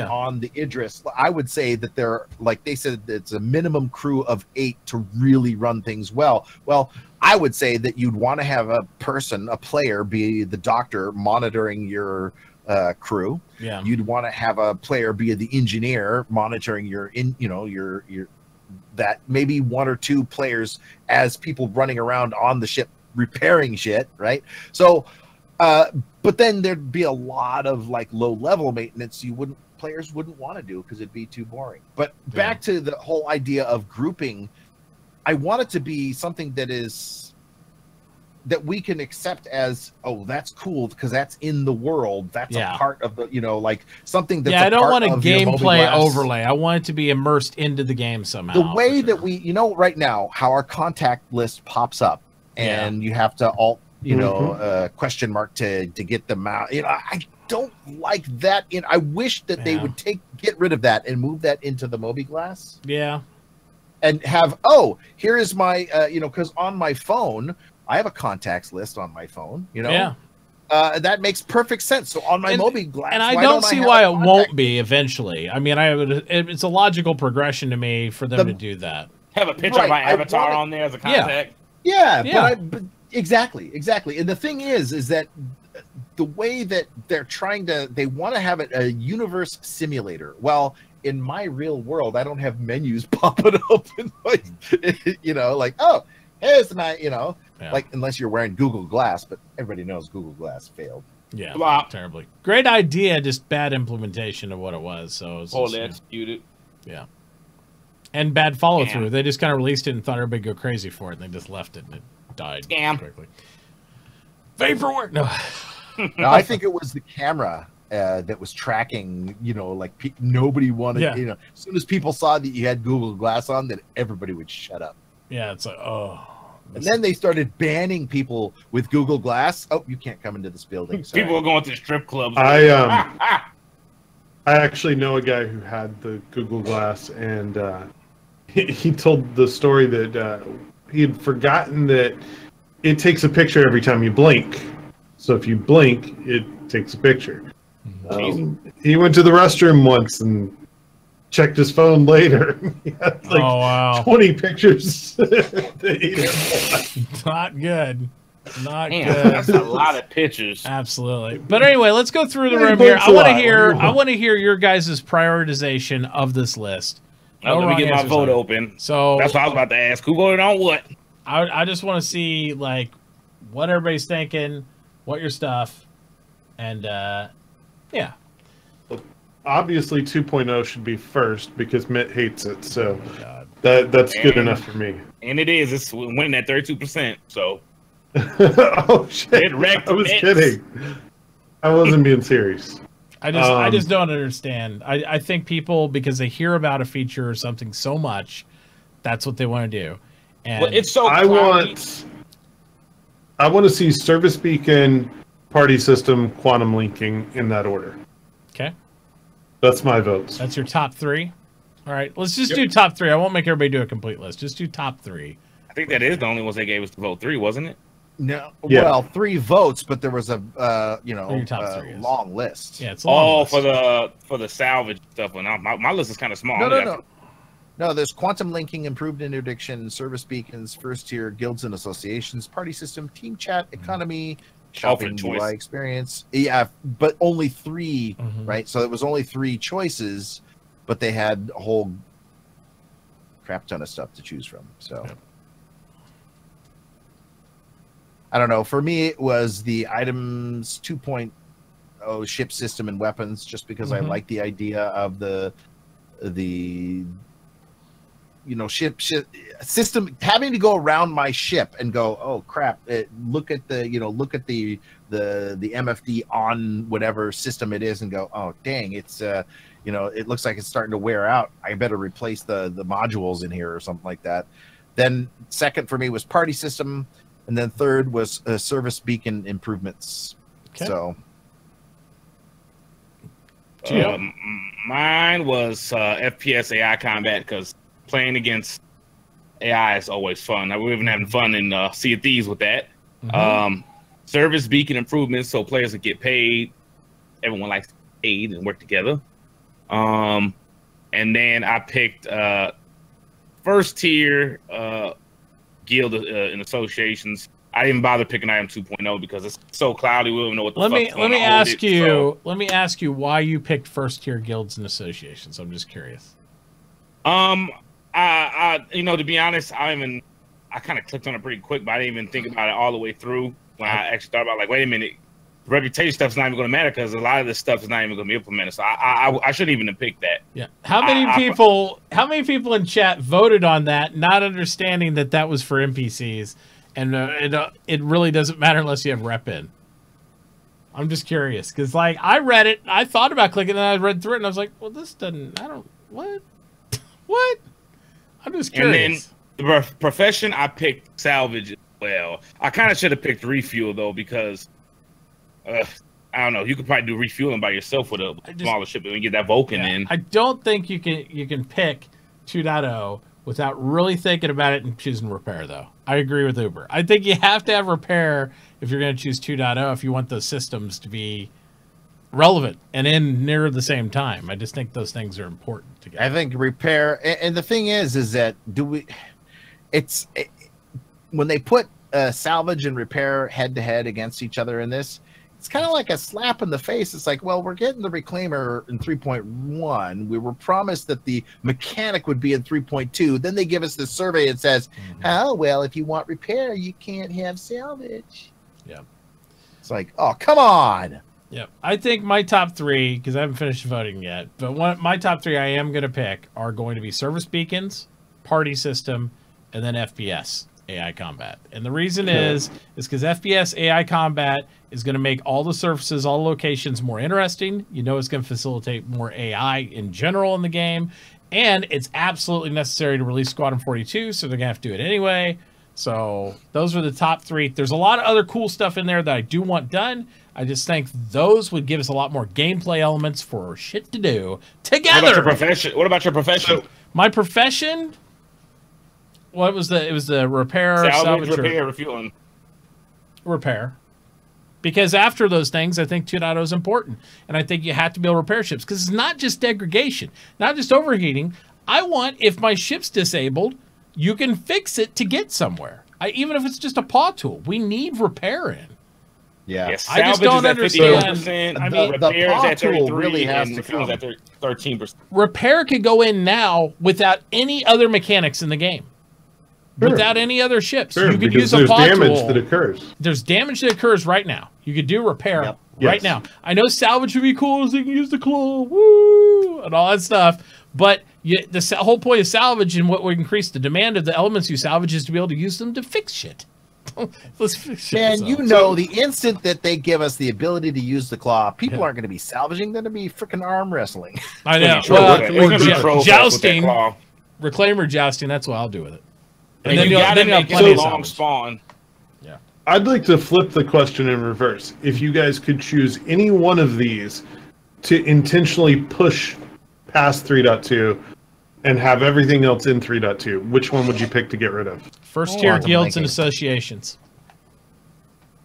on the Idris, I would say that they're, like they said, it's a minimum crew of 8 to really run things well. Well, I would say that you'd want to have a player, be the doctor monitoring your crew. Yeah. You'd want to have a player be the engineer monitoring your that maybe 1 or 2 players as people running around on the ship repairing shit, right? So, but then there'd be a lot of low level maintenance players wouldn't want to do because it'd be too boring. But back to the whole idea of grouping, I want it to be something that we can accept as, oh, that's cool because that's in the world. That's a part of the, something that's I don't want a gameplay overlay. I want it to be immersed into the game somehow. The way that we, right now, how our contact list pops up and you have to alt, question mark to get them out. I don't like that. I wish that they would get rid of that and move that into the Mobi-Glass. Yeah. And have, here is my, because on my phone, I have a contacts list on my phone, that makes perfect sense. So on my Mobi-Glass, and I don't see why it won't be eventually. I mean, it's a logical progression to me for them to do that. Have a picture of my avatar on there as a contact. Yeah. But exactly. And the thing is that the way that they're they want to have it a universe simulator. Well, in my real world, I don't have menus popping up and here's my, unless you're wearing Google Glass, but everybody knows Google Glass failed. Yeah, terribly. Great idea, just bad implementation of what it was. So they executed. Yeah. And bad follow through. They just kind of released it and thought everybody would go crazy for it, and they just left it and it died quickly. Vaporware. No. No, I think it was the camera that was tracking, nobody wanted, as soon as people saw that you had Google Glass on, then everybody would shut up. Yeah, it's like, And then they started banning people with Google Glass. Oh, you can't come into this building. Sorry. People are going to strip clubs. I actually know a guy who had the Google Glass, and he told the story that he had forgotten that it takes a picture every time you blink. So if you blink, it takes a picture. He went to the restroom once and checked his phone later. He had 20 pictures. Not good. Not Damn, good. that's a lot of pictures. Absolutely. But anyway, let's go through the Hey, room here. thanks I a want to lot. hear. I want to hear your guys' prioritization of this list. Oh, let me get my answers vote on it. open. So That's what I was about to ask. Who voted on what? I just want to see like what everybody's thinking, what your stuff, and yeah. Obviously, 2.0 should be first because Mitt hates it. So Oh my God. that's good enough for me. And it is. It's winning at 32%. So Oh shit! It wrecked I was Mitts. kidding. I wasn't being serious. I just don't understand. I think people, because they hear about a feature or something so much, that's what they want to do. And well, it's so I cloudy. want to see service beacon, party system, quantum linking in that order. okay. That's my votes. That's your top three. All right, let's just do top three. I won't make everybody do a complete list. Just do top three. I think that is the only ones they gave us to vote 3, wasn't it? No, Yeah. well, 3 votes, but there was a Your top 3 is. long list. Yeah, it's a long list. For the salvage stuff. And my list is kind of small. No, there's quantum linking, improved interdiction, service beacons, first tier, guilds and associations, party system, team chat, economy, shopping choice. UI experience. Yeah, but only 3, Mhm. right? So it was only 3 choices, but they had a whole crap ton of stuff to choose from. So Yep. I don't know. For me, it was the items 2.0 ship system and weapons, just because I Mhm. like the idea of the ship system having to go around my ship and go, oh crap, look at the MFD on whatever system it is and go, oh dang, it's it looks like it's starting to wear out. I better replace the modules in here or something like that. Then second for me was party system, and then third was service beacon improvements. Okay. So Mine was FPS AI combat, because playing against AI is always fun. We've been having fun in Sea of Thieves with that. Mhm. Service beacon improvements, so players would get paid. Everyone likes to get paid and work together. And then I picked first tier guild and associations. I didn't bother picking item 2.0 because it's so cloudy. We don't know what the fuck's going on with it, Let me ask you why you picked first tier guilds and associations. I'm just curious. I to be honest, I kind of clicked on it pretty quick, but I didn't even think about it all the way through when I actually thought about, like, wait a minute, the reputation stuff's not even going to matter because a lot of this stuff is not even going to be implemented. So I shouldn't even have picked that. Yeah. How many people in chat voted on that, not understanding that was for NPCs, and it really doesn't matter unless you have rep in? I'm just curious because, like, I read it, I thought about clicking, and I read through it, and I was like, well, this doesn't. I don't. What? What? I'm just curious. And then the profession, I picked salvage as well. I kind of should have picked refuel though, because I don't know. You could probably do refueling by yourself with a smaller ship and get that Vulcan in. I don't think you can pick 2.0 without really thinking about it and choosing repair, though. I agree with Uber. I think you have to have repair if you're going to choose 2.0 if you want those systems to be relevant and in near the same time. I just think those things are important together. I think repair, and the thing is that when they put salvage and repair head to head against each other in this, it's kind of like a slap in the face. It's like, well, we're getting the Reclaimer in 3.1. We were promised that the mechanic would be in 3.2. Then they give us this survey that says, oh, well, if you want repair, you can't have salvage. Yeah. It's like, oh, come on. Yep. I think my top 3, because I haven't finished voting yet, but my top 3 I am going to pick are going to be service beacons, party system, and then FPS AI combat. And the reason is because FPS AI combat is going to make all the surfaces, all locations more interesting. You know, it's going to facilitate more AI in general in the game, and it's absolutely necessary to release Squadron 42, so they're going to have to do it anyway. So those are the top 3. There's a lot of other cool stuff in there that I do want done. I just think those would give us a lot more gameplay elements for shit to do together. What about your profession? What about your profession? My profession? What was it was the repair, salvage, repair, refueling. Repair. Because after those things, I think 2.0 is important. And I think you have to be able to repair ships. Because it's not just degradation, not just overheating. I want, if my ship's disabled, you can fix it to get somewhere. Even if it's just a paw tool, we need repair in. Yeah. Yes, I just don't understand. I mean, mean, the repairs paw at tool 33 really has and to refuels come. at 13%. Repair could go in now without any other mechanics in the game. Sure. Without any other ships. Sure, You could because use a there's paw damage tool. that occurs. There's damage that occurs right now. You could do repair right Yes. now. I know salvage would be cool, so you can use the claw, woo, and all that stuff. But the whole point of salvage and what would increase the demand of the elements you salvage is to be able to use them to fix shit. Let's fix shit. Man, so. you know, the instant that they give us the ability to use the claw, people aren't going to be salvaging. They're going to be freaking arm wrestling. I know. Well, jousting, reclaimer jousting. That's what I'll do with it. And then you got to make it a long spawn. Yeah. I'd like to flip the question in reverse. If you guys could choose any one of these to intentionally push past 3.2 and have everything else in 3.2, which one would you pick to get rid of? First tier guilds and associations.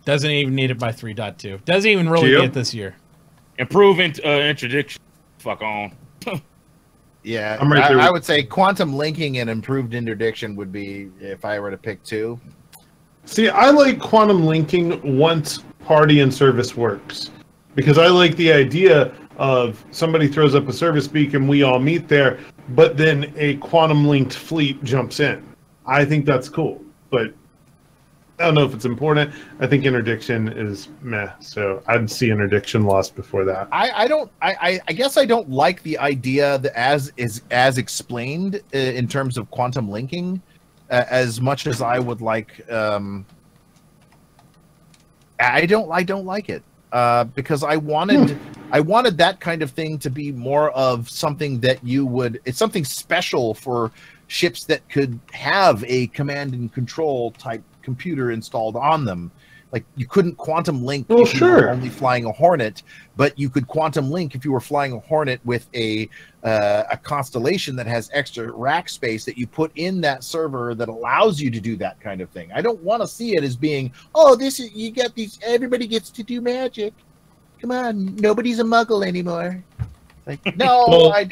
Doesn't even need it by 3.2. Doesn't even really get it this year. Improve interdiction. Fuck on. Yeah, I'm right there I would say quantum linking and improved interdiction would be, if I were to pick two. See, I like quantum linking once party and service works. Because I like the idea of somebody throws up a service beacon, we all meet there, but then a quantum linked fleet jumps in. I think that's cool. But I don't know if it's important. I think interdiction is meh, so I'd see interdiction lost before that. I guess I don't like the idea that as explained in terms of quantum linking as much as I would like. I don't like it because I wanted that kind of thing to be more of something that it's something special for ships that could have a command and control type computer installed on them. Like, you couldn't quantum link if you were only flying a Hornet, but you could quantum link if you were flying a Hornet with a constellation that has extra rack space that you put in that server that allows you to do that kind of thing. I don't want to see it as being, you get these, everybody gets to do magic. Come on, nobody's a muggle anymore. Like, no, well, I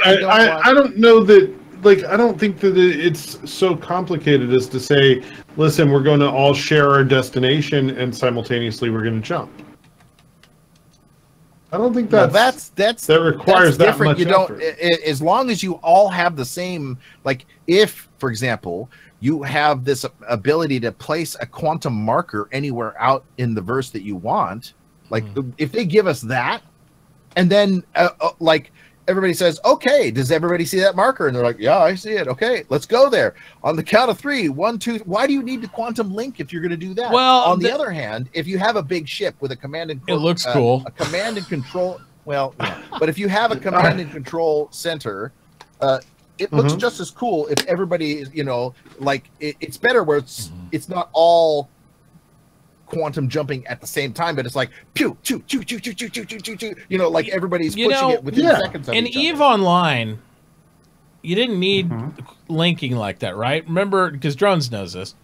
don't know that. Like, I don't think that it's so complicated as to say, listen, we're going to all share our destination and simultaneously we're going to jump. I don't think that requires that much effort. As long as you all have the same, like, if, for example, you have this ability to place a quantum marker anywhere out in the verse that you want, like, if they give us that, and then, like, everybody says, okay, does everybody see that marker? And they're like, yeah, I see it. Okay, let's go there. On the count of 3, 1, 2, why do you need to quantum link if you're going to do that? Well, on the other hand, if you have a big ship with a command and control, it looks cool. A command and control, well, yeah. But if you have a command and control center, it looks just as cool if everybody, like, it's better where it's not all quantum jumping at the same time, but it's like pew, choo, choo, choo, choo, choo, choo, choo, choo, like everybody's pushing it within seconds of in each EVE other. Online, you didn't need linking like that, right? Remember, because Drones knows this.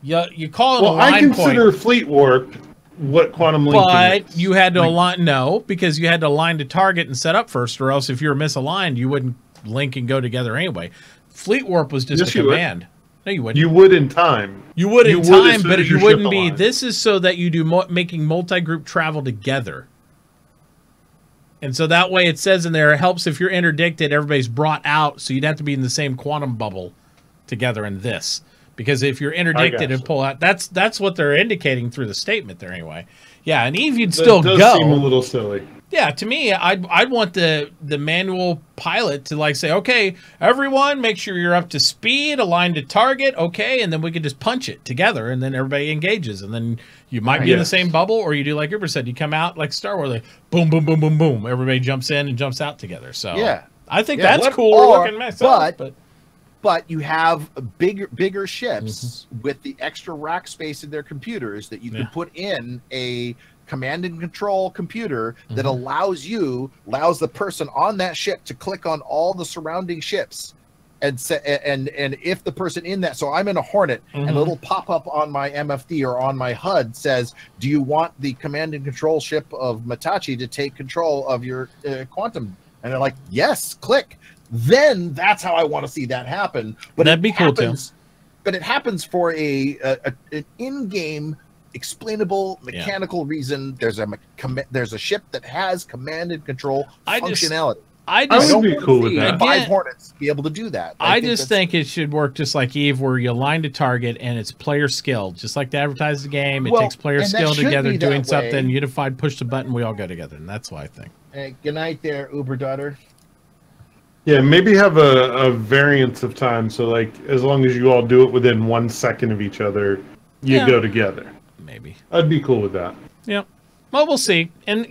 You call it a line point. I consider fleet warp what quantum linking is. But you had to align, because you had to align to target and set up first, or else if you were misaligned, you wouldn't link and go together anyway. Fleet warp was just a command. No, you wouldn't. You would in time. You would in time, but you wouldn't be. This is so that you do making multi-group travel together. And so that way it says in there, it helps if you're interdicted, everybody's brought out, so you'd have to be in the same quantum bubble together in this. Because if you're interdicted and pull out, that's what they're indicating through the statement there anyway. Yeah, and Eve, you'd still go. That does seem a little silly. Yeah, to me, I'd want the manual pilot to, like, say, okay, everyone, make sure you're up to speed, aligned to target, okay, and then we can just punch it together, and then everybody engages, and then you might be in the same bubble, or you do like Uber said, you come out like Star Wars, like boom, boom, boom, boom, boom, everybody jumps in and jumps out together. So yeah, I think that's cool looking myself, but you have bigger ships with the extra rack space in their computers that you can put in a command and control computer that allows the person on that ship to click on all the surrounding ships and if the person in that, so I'm in a Hornet and a little pop-up on my MFD or on my HUD says, do you want the command and control ship of MItauchi to take control of your quantum? And they're like, yes, click. Then that's how I want to see that happen. But that'd be cool too. but it happens for an in-game explainable mechanical reason. There's a ship that has command and control functionality. I would be cool with that. 5 Hornets be able to do that. I just think it should work just like EVE, where you align to target and it's player skill, just like they advertise the game. It takes player skill together doing something unified. Push the button, we all go together, and that's what I think. Hey, good night, there, Uber daughter. Yeah, maybe have a variance of time, so like as long as you all do it within 1 second of each other, you go together. Maybe I'd be cool with that. Yeah. Well, we'll see. And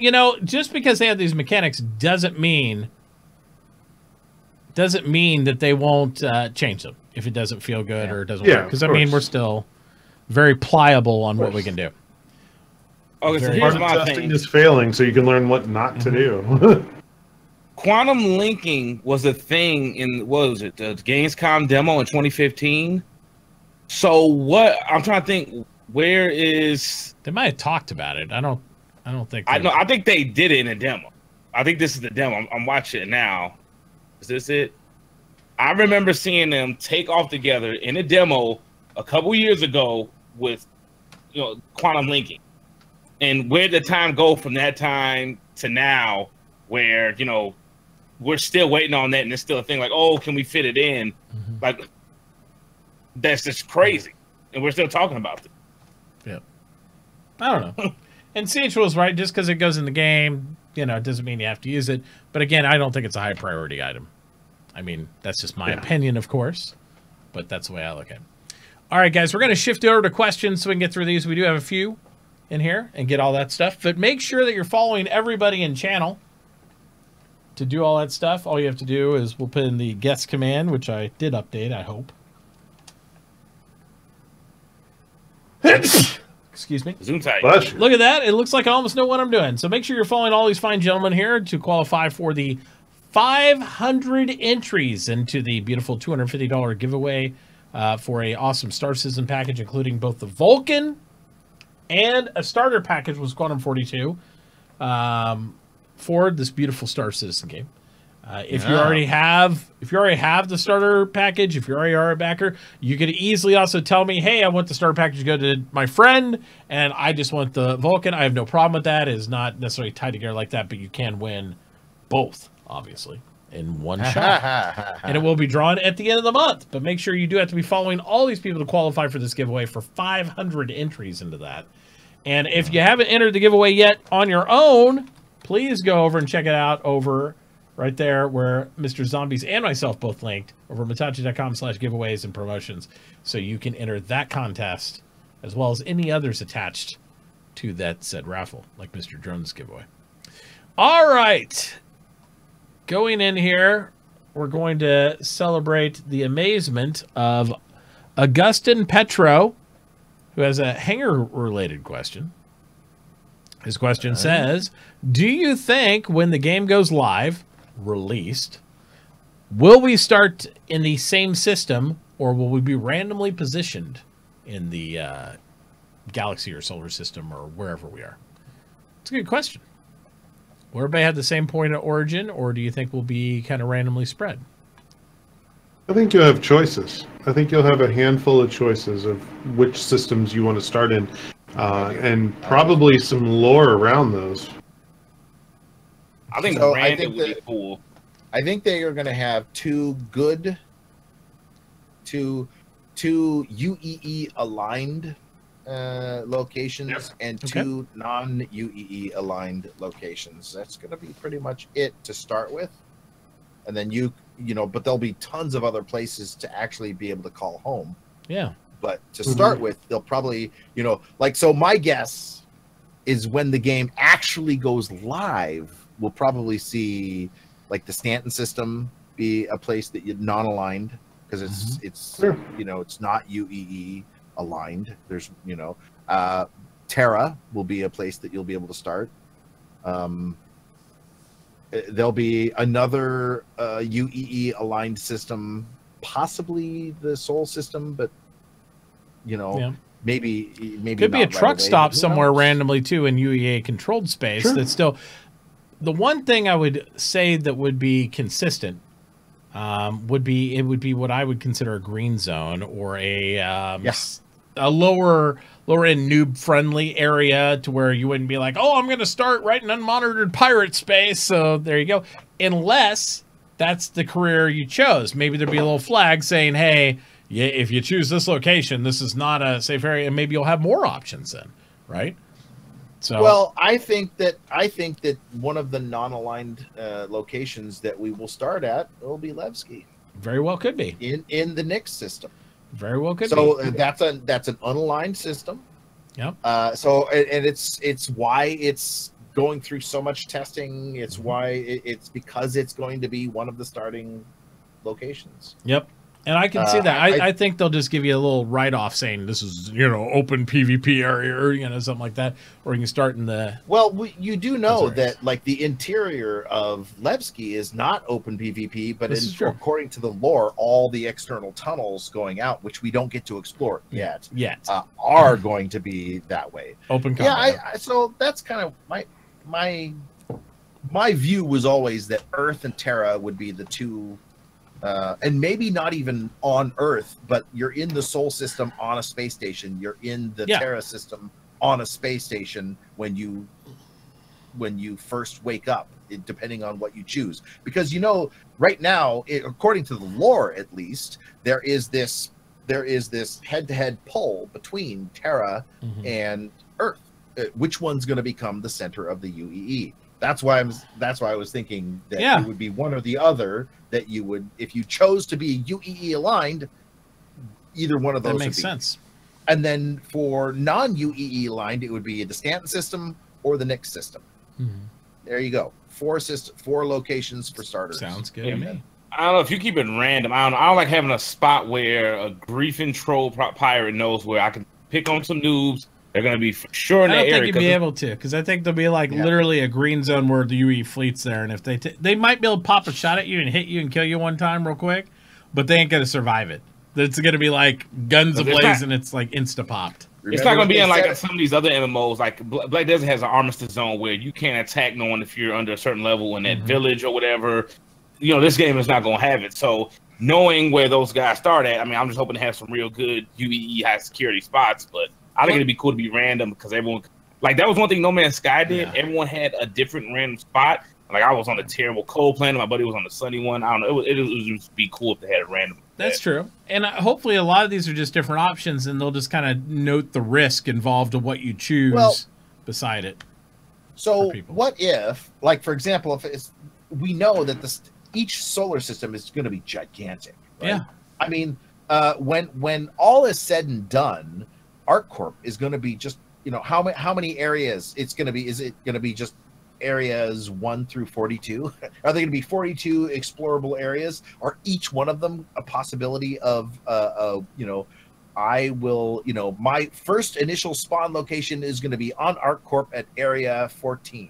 just because they have these mechanics doesn't mean that they won't change them if it doesn't feel good or it doesn't work. Because, I mean, we're still very pliable on what we can do. Okay, so here's my testing thing. is failing, so you can learn what not to do. Quantum linking was a thing in, what was it, the Gamescom demo in 2015? So what, I'm trying to think, where is... They might have talked about it. I don't think... I think they did it in a demo. I think this is the demo. I'm watching it now. Is this it? I remember seeing them take off together in a demo a couple years ago with, quantum linking. And where did the time go from that time to now where, we're still waiting on that and it's still a thing like, oh, can we fit it in? Mm-hmm. Like, that's just crazy. And we're still talking about it. Yeah. I don't know. And CH was right. Just because it goes in the game, it doesn't mean you have to use it. But again, I don't think it's a high priority item. I mean, that's just my opinion, of course. But that's the way I look at it. All right, guys, we're going to shift over to questions so we can get through these. We do have a few in here and get all that stuff. But make sure that you're following everybody in channel to do all that stuff. All you have to do is we'll put in the guest command, which I did update, I hope. Excuse me. Zoom tight. Look at that. It looks like I almost know what I'm doing. So make sure you're following all these fine gentlemen here to qualify for the 500 entries into the beautiful $250 giveaway for a awesome Star Citizen package, including both the Vulcan and a starter package with Quantum 42 for this beautiful Star Citizen game. If you already have the starter package, if you already are a backer, you could easily also tell me, hey, I want the starter package to go to my friend, and I just want the Vulcan. I have no problem with that. It is not necessarily tied together like that, but you can win both, obviously, in one shot. And it will be drawn at the end of the month. But make sure you do have to be following all these people to qualify for this giveaway for 500 entries into that. And if you haven't entered the giveaway yet on your own, please go over and check it out over right there where Mr. Zombies and myself both linked over MItauchi.com/giveaways and promotions. So you can enter that contest as well as any others attached to that said raffle, like Mr. Drone's giveaway. All right. Going in here, we're going to celebrate the amazement of Augustin Petro, who has a Hangar-related question. His question says, do you think when the game goes live, released, will we start in the same system or will we be randomly positioned in the galaxy or solar system or wherever we are? It's a good question. Will everybody have the same point of origin, or do you think we'll be kind of randomly spread? I think you'll have choices. I think you'll have a handful of choices of which systems you want to start in, and probably some lore around those. I think random would be cool. I think they are going to have two UEE aligned locations and two non-UEE aligned locations. That's going to be pretty much it to start with. And then but there'll be tons of other places to actually be able to call home. Yeah. But to start with, they'll probably, so my guess is when the game actually goes live, we'll probably see like the Stanton system be a place that you're non-aligned because it's not UEE aligned. There's Terra will be a place that you'll be able to start. There'll be another UEE aligned system, possibly the Sol system, but maybe could be a truck stop somewhere randomly too in UEA controlled space. That's still the one thing I would say that would be consistent would be what I would consider a green zone or a lower end noob friendly area to where you wouldn't be like, oh, I'm going to start right in unmonitored pirate space. So there you go. Unless that's the career you chose. Maybe there'd be a little flag saying, hey, yeah, if you choose this location, this is not a safe area, and maybe you'll have more options then, right? So, well, I think that one of the non-aligned locations that we will start at will be Levski. Very well could be in the Nix system. Very well could be. So that's an unaligned system. Yep. So and it's why it's going through so much testing. It's why it's because it's going to be one of the starting locations. Yep. And I can see that. I think they'll just give you a little write-off saying this is, open PvP area or, something like that. Or you can start in the... Well, you do know that, like, the interior of Levski is not open PvP, but according to the lore, all the external tunnels going out, which we don't get to explore yet, are going to be that way. Open combat. Yeah, so that's kind of my view was always that Earth and Terra would be the two... and maybe not even on Earth, but you're in the Sol system on a space station. You're in the Terra system on a space station when you first wake up, depending on what you choose. Because right now, according to the lore at least, there is this head-to-head pull between Terra and Earth. Which one's going to become the center of the UEE? That's why I was thinking that it would be one or the other, that you would, if you chose to be UEE aligned, either one of those that makes sense. And then for non-UEE aligned, it would be the Stanton system or the Nix system. There you go. 4 locations for starters. Sounds good to me. I don't know if you keep it random. I don't like having a spot where a griefing troll pirate knows where I can pick on some noobs. They're going to be for sure in that area. I don't think you'd be able to, because I think there'll be literally a green zone where the UE fleet's there, and if they might be able to pop a shot at you and hit you and kill you one time real quick, but they ain't going to survive it. It's going to be like guns ablaze, and it's like insta popped. It's not going to be in like some of these other MMOs. Like Black Desert has an armistice zone where you can't attack no one if you're under a certain level in that village or whatever. This game is not going to have it. So knowing where those guys start at, I mean, I'm just hoping to have some real good UEE high security spots, but I think it'd be cool to be random because everyone, like, that was one thing No Man's Sky did. Yeah. Everyone had a different random spot. Like, I was on a terrible cold planet. My buddy was on the sunny one. I don't know. It would just be cool if they had a random. That's true. And hopefully a lot of these are just different options, and they'll just kind of note the risk involved of what you choose beside it. So what if, like, for example, we know that each solar system is going to be gigantic. Right? Yeah. I mean, when all is said and done, ArcCorp is going to be just, how many areas it's going to be? Is it going to be just areas 1 through 42? Are they going to be 42 explorable areas? Are each one of them a possibility of, I will, my first initial spawn location is going to be on ArcCorp at area 14,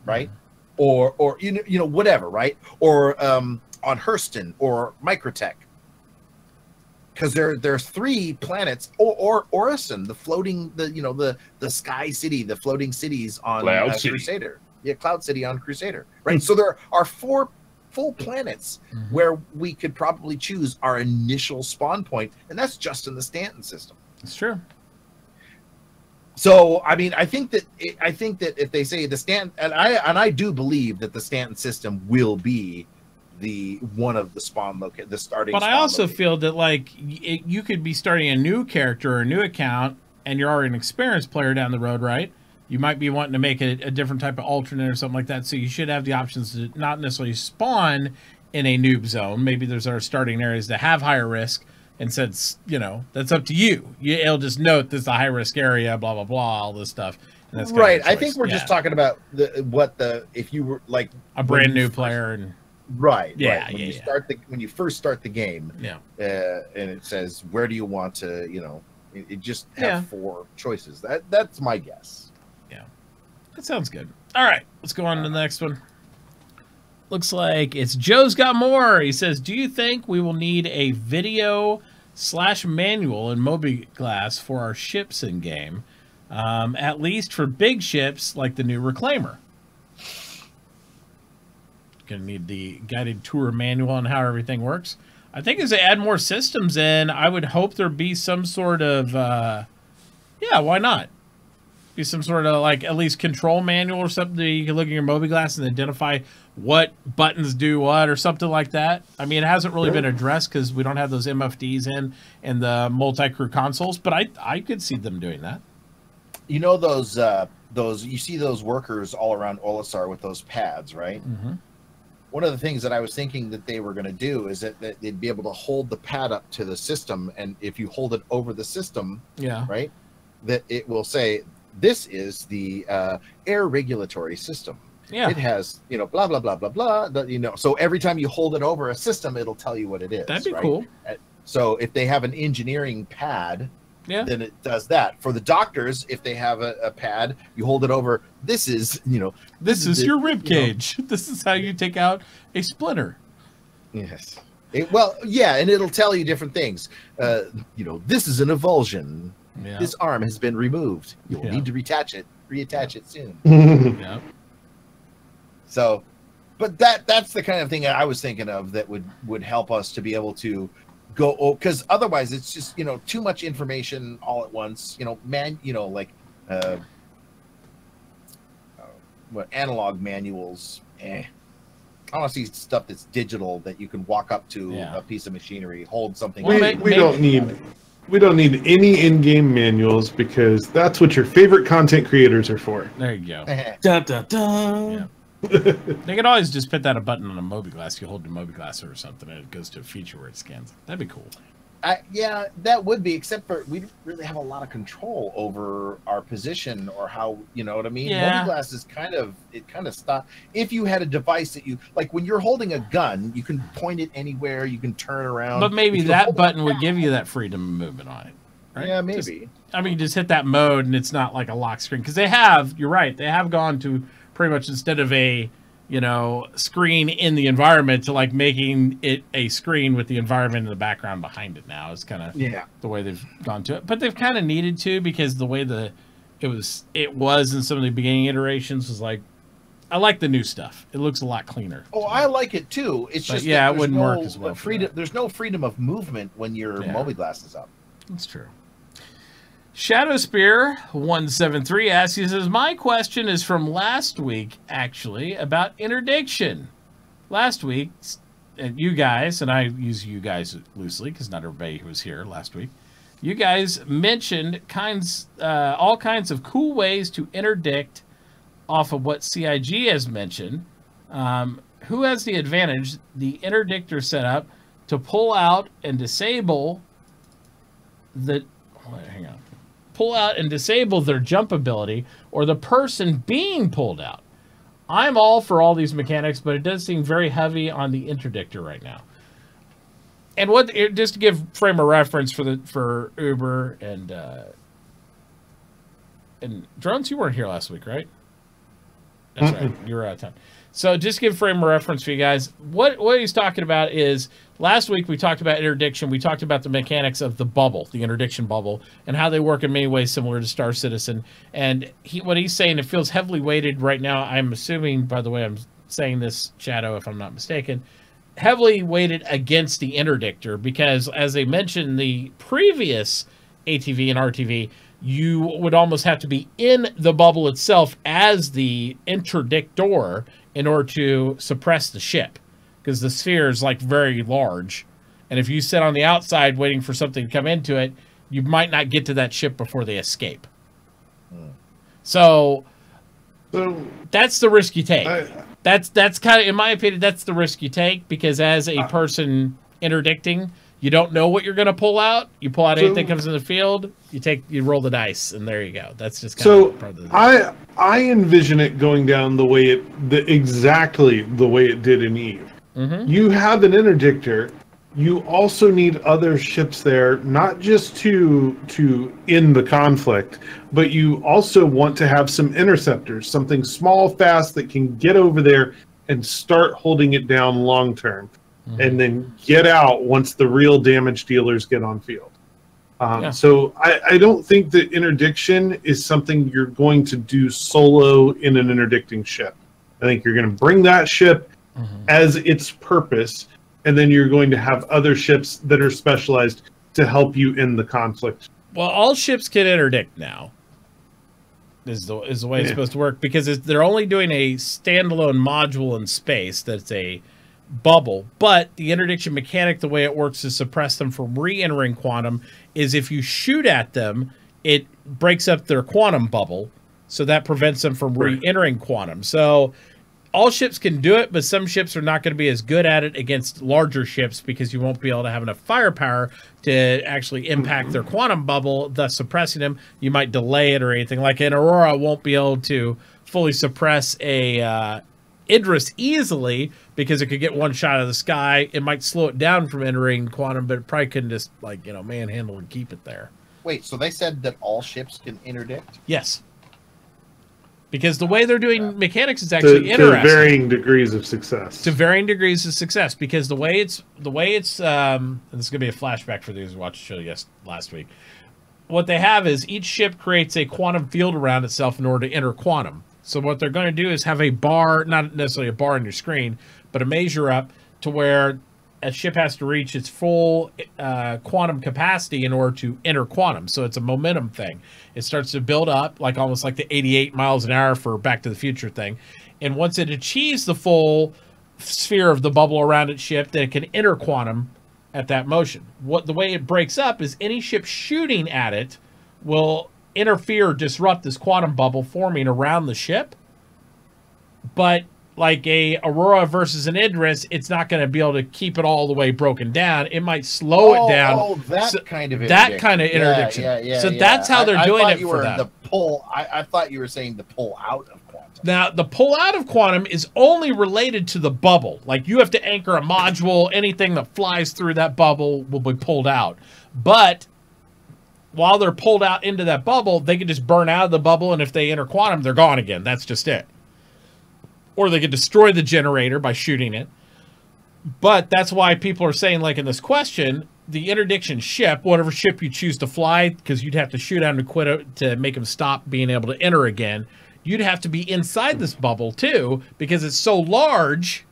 right? Or whatever, right? Or on Hurston or Microtech. Because there's 3 planets, or Orison, the Sky City, the floating cities on Crusader. Yeah, Cloud City on Crusader. Right. So there are 4 full planets where we could probably choose our initial spawn point, and that's just in the Stanton system. That's true. So I mean, I think that if they say the Stanton, and I do believe that the Stanton system will be one of the the starting. But I also feel that, like, you could be starting a new character or a new account, and you're already an experienced player down the road, right? You might be wanting to make a different type of alternate or something like that. So you should have the options to not necessarily spawn in a noob zone. Maybe there's our starting areas that have higher risk, and since that's up to you. It'll just note this is a high risk area, blah blah blah, all this stuff. And that's right. I think we're just talking about if you were like a brand new player and. Right. Yeah. Right. When you first start the game. Yeah. And it says, where do you want to, it just have 4 choices. That's my guess. Yeah. That sounds good. All right. Let's go on to the next one. Looks like it's Joe's got more. He says, do you think we will need a video/manual in Mobiglass for our ships in game? At least for big ships like the new Reclaimer. going to need the guided tour manual on how everything works. I think as they add more systems in, I would hope there be some sort of, yeah, why not? Be some sort of, like, at least control manual or something that you can look at your MobiGlass and identify what buttons do what or something like that. I mean, it hasn't really been addressed because we don't have those MFDs in the multi-crew consoles, but I could see them doing that. You know those you see those workers all around Olisar with those pads, right? Mm-hmm. One of the things that I was thinking that they were going to do is that they'd be able to hold the pad up to the system, and if you hold it over the system, right, that it will say, this is the air regulatory system. Yeah. It has, you know, blah, blah, blah, blah, blah, you know, so every time you hold it over a system, it'll tell you what it is. That'd be right? cool. So if they have an engineering pad, then it does that. For the doctors, if they have a pad, you hold it over, this is, you know. This is your rib cage. This is how you take out a splinter. Yes. Well, yeah, and it'll tell you different things. You know, this is an avulsion. Yeah. This arm has been removed. You'll need to reattach it soon. Yeah. So, but that's the kind of thing I was thinking of that would help us to be able to go, because otherwise it's just, you know, too much information all at once. You know, like what analog manuals. I want to see stuff that's digital that you can walk up to a piece of machinery, hold something. We don't need any in-game manuals because that's what your favorite content creators are for. There you go. Dun, dun, dun. Yeah. They could always just put that a button on a MobiGlass. You hold the MobiGlass or something, and it goes to a feature where it scans. That'd be cool. Yeah, that would be, except for we don't really have a lot of control over our position or how, you know what I mean? Yeah. MobiGlass is kind of stop. If you had a device that you, like when you're holding a gun, you can point it anywhere, you can turn around. But maybe that button would give you that freedom of movement on it. Right? Yeah, maybe. Just hit that mode and it's not like a lock screen. Because you're right, they have gone to pretty much instead of a, you know, screen in the environment to like making it a screen with the environment in the background behind it now. It's kind of the way they've gone to it. But they've kind of needed to, because the way it was in some of the beginning iterations was like, I like the new stuff. It looks a lot cleaner. Oh, I like it too. It's just it wouldn't work as well. There's no freedom of movement when your MobiGlass is up. That's true. Shadow Spear 173 asks, he says, my question is from last week, actually, about interdiction. Last week, and you guys, and I use you guys loosely because not everybody was here last week, you guys mentioned all kinds of cool ways to interdict off of what CIG has mentioned. Who has the advantage, the interdictor setup, to pull out and disable pull out and disable their jump ability, or the person being pulled out? I'm all for all these mechanics, but it does seem very heavy on the interdictor right now. And just to give frame of reference for Uber and Drones, you weren't here last week, right? That's right, you were out of town. So just give frame of reference for you guys. What he's talking about is, last week we talked about interdiction. We talked about the mechanics of the bubble, the interdiction bubble, and how they work in many ways similar to Star Citizen. And what he's saying, it feels heavily weighted right now. I'm assuming, by the way, I'm saying this, Shadow, if I'm not mistaken, heavily weighted against the interdictor, because as they mentioned in the previous ATV and RTV, you would almost have to be in the bubble itself as the interdictor in order to suppress the ship, because the sphere is like very large, and if you sit on the outside waiting for something to come into it, you might not get to that ship before they escape. So that's the risk you take. That's kind of, in my opinion, that's the risk you take, because as a person interdicting, you don't know what you're going to pull out. You pull out anything that comes in the field. You roll the dice, and there you go. That's just kind of part of the I envision it going down exactly the way it did in Eve. Mm-hmm. You have an interdictor. You also need other ships there, not just to end the conflict, but you also want to have some interceptors, something small, fast that can get over there and start holding it down long term. And then get out once the real damage dealers get on field. So I don't think that interdiction is something you're going to do solo in an interdicting ship. I think you're going to bring that ship as its purpose, and then you're going to have other ships that are specialized to help you in the conflict. Well, all ships can interdict now. Is the way it's supposed to work, because they're only doing a standalone module in space that's a bubble. But the interdiction mechanic, the way it works to suppress them from re-entering quantum, is if you shoot at them, it breaks up their quantum bubble, so that prevents them from re-entering quantum. So all ships can do it, but some ships are not going to be as good at it against larger ships, because you won't be able to have enough firepower to actually impact their quantum bubble, thus suppressing them. You might delay it or anything. Like an Aurora won't be able to fully suppress a Idris easily, because it could get one shot out of the sky. It might slow it down from entering quantum, but it probably couldn't just, like, manhandle and keep it there. Wait, so they said that all ships can interdict? Yes. Because the way they're doing mechanics is actually interesting. To varying degrees of success. To varying degrees of success, because the way it's and this is gonna be a flashback for those who watched the show last week. What they have is each ship creates a quantum field around itself in order to enter quantum. So what they're going to do is have a bar, not necessarily a bar on your screen, but a measure up to where a ship has to reach its full quantum capacity in order to enter quantum. So it's a momentum thing. It starts to build up, like almost like the 88 miles an hour for Back to the Future thing. And once it achieves the full sphere of the bubble around its ship, then it can enter quantum at that motion. The way it breaks up is any ship shooting at it will interfere or disrupt this quantum bubble forming around the ship. But like a Aurora versus an Idris, it's not going to be able to keep it all the way broken down. It might slow it down. Oh, that kind of interdiction. That kind of interdiction. Yeah, so that's how they're doing it for that. I thought you were saying the pull out of quantum. Now, the pull out of quantum is only related to the bubble. Like, you have to anchor a module. Anything that flies through that bubble will be pulled out. But while they're pulled out into that bubble, they can just burn out of the bubble, and if they enter quantum, they're gone again. That's just it. Or they could destroy the generator by shooting it. But that's why people are saying, like in this question, the interdiction ship, whatever ship you choose to fly, because you'd have to shoot at them to quit it, to make them stop being able to enter again, you'd have to be inside this bubble too, because it's so large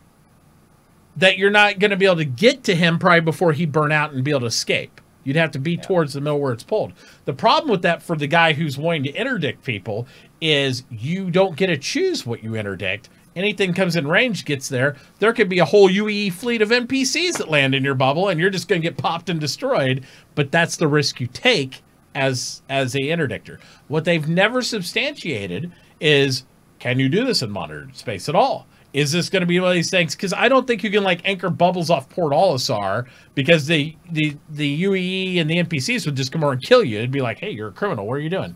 that you're not going to be able to get to him probably before he burn out and be able to escape. You'd have to be towards the middle where it's pulled. The problem with that for the guy who's wanting to interdict people is you don't get to choose what you interdict. Anything comes in range gets there. There could be a whole UE fleet of NPCs that land in your bubble, and you're just going to get popped and destroyed. But that's the risk you take as a interdictor. What they've never substantiated is, can you do this in modern space at all? Is this going to be one of these things? Because I don't think you can like anchor bubbles off Port Olisar, because the UEE and the NPCs would just come over and kill you. It'd be like, hey, you're a criminal. What are you doing?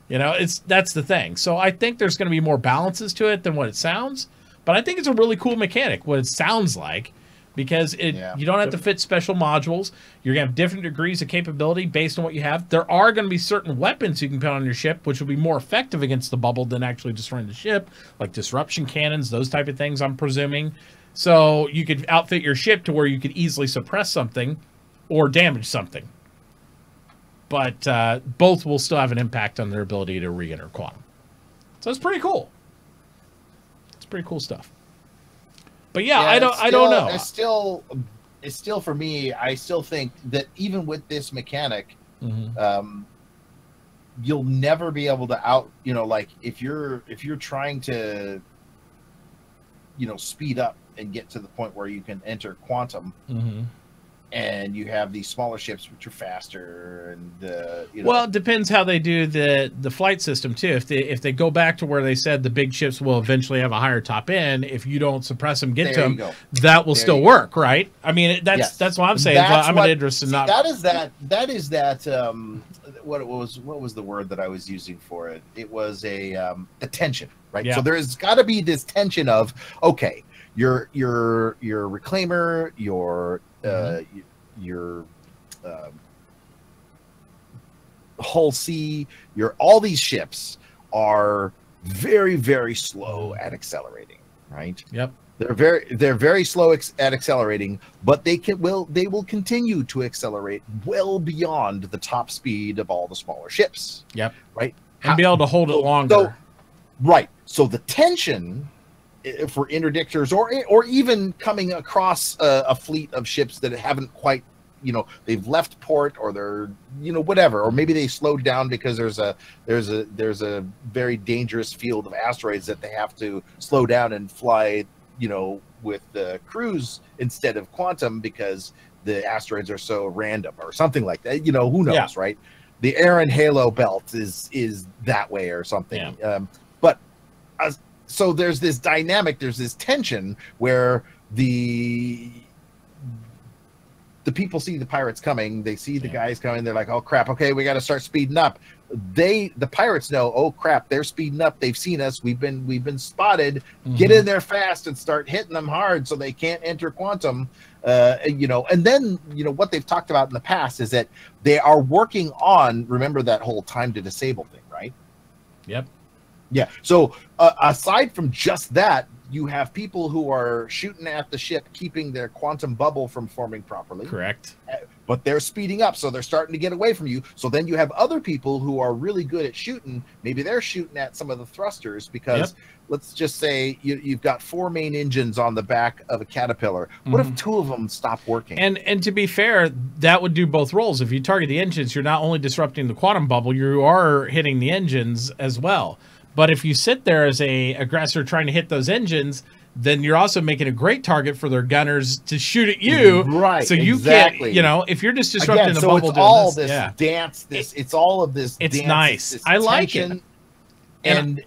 You know, that's the thing. So I think there's going to be more balances to it than what it sounds. But I think it's a really cool mechanic, what it sounds like, because you don't have to fit special modules. You're going to have different degrees of capability based on what you have. There are going to be certain weapons you can put on your ship, which will be more effective against the bubble than actually destroying the ship, like disruption cannons, those type of things, I'm presuming. So you could outfit your ship to where you could easily suppress something or damage something. But both will still have an impact on their ability to re-enter quantum. So it's pretty cool. It's pretty cool stuff. But yeah, I don't know. It's still for me. I still think that even with this mechanic, you'll never be able to like if you're trying to, speed up and get to the point where you can enter quantum. And you have these smaller ships which are faster, and well, it depends how they do the flight system too. If they go back to where they said the big ships will eventually have a higher top end, if you don't suppress them, get to them, that will still work, right? I mean, that's what I'm saying. I'm interested in not. That is that. What was the word that I was using for it? It was the tension, right? Yeah. So there's got to be this tension of, okay, your reclaimer, your Hull C, all these ships are very, very slow at accelerating, right? Yep. They're very slow at accelerating, but they will continue to accelerate well beyond the top speed of all the smaller ships. Yep. Right. And be able to hold it longer. Right. So the tension for interdictors, or even coming across a fleet of ships that haven't quite, they've left port, or they're, whatever, or maybe they slowed down because there's a very dangerous field of asteroids that they have to slow down and fly, with the cruise instead of quantum because the asteroids are so random or something like that. Who knows, right? The Aaron Halo belt is that way or something. Yeah. So there's this dynamic, there's this tension where the people see the pirates coming, they see the guys coming, they're like, oh crap, okay, we got to start speeding up. The pirates know, oh crap, they're speeding up, they've seen us, we've been spotted. Get in there fast and start hitting them hard so they can't enter quantum. And then what they've talked about in the past is that they are working on, remember that whole time to disable thing, right? Yep. Yeah. So aside from just that, you have people who are shooting at the ship, keeping their quantum bubble from forming properly. Correct. But they're speeding up, so they're starting to get away from you. So then you have other people who are really good at shooting. Maybe they're shooting at some of the thrusters because let's just say you've got 4 main engines on the back of a Caterpillar. What if 2 of them stop working? And to be fair, that would do both roles. If you target the engines, you're not only disrupting the quantum bubble, you are hitting the engines as well. But if you sit there as a aggressor trying to hit those engines, then you're also making a great target for their gunners to shoot at you. Right. So you can't, if you're just disrupting the bubble, it's all this dance. It's all of this. It's dance, nice. I like it. And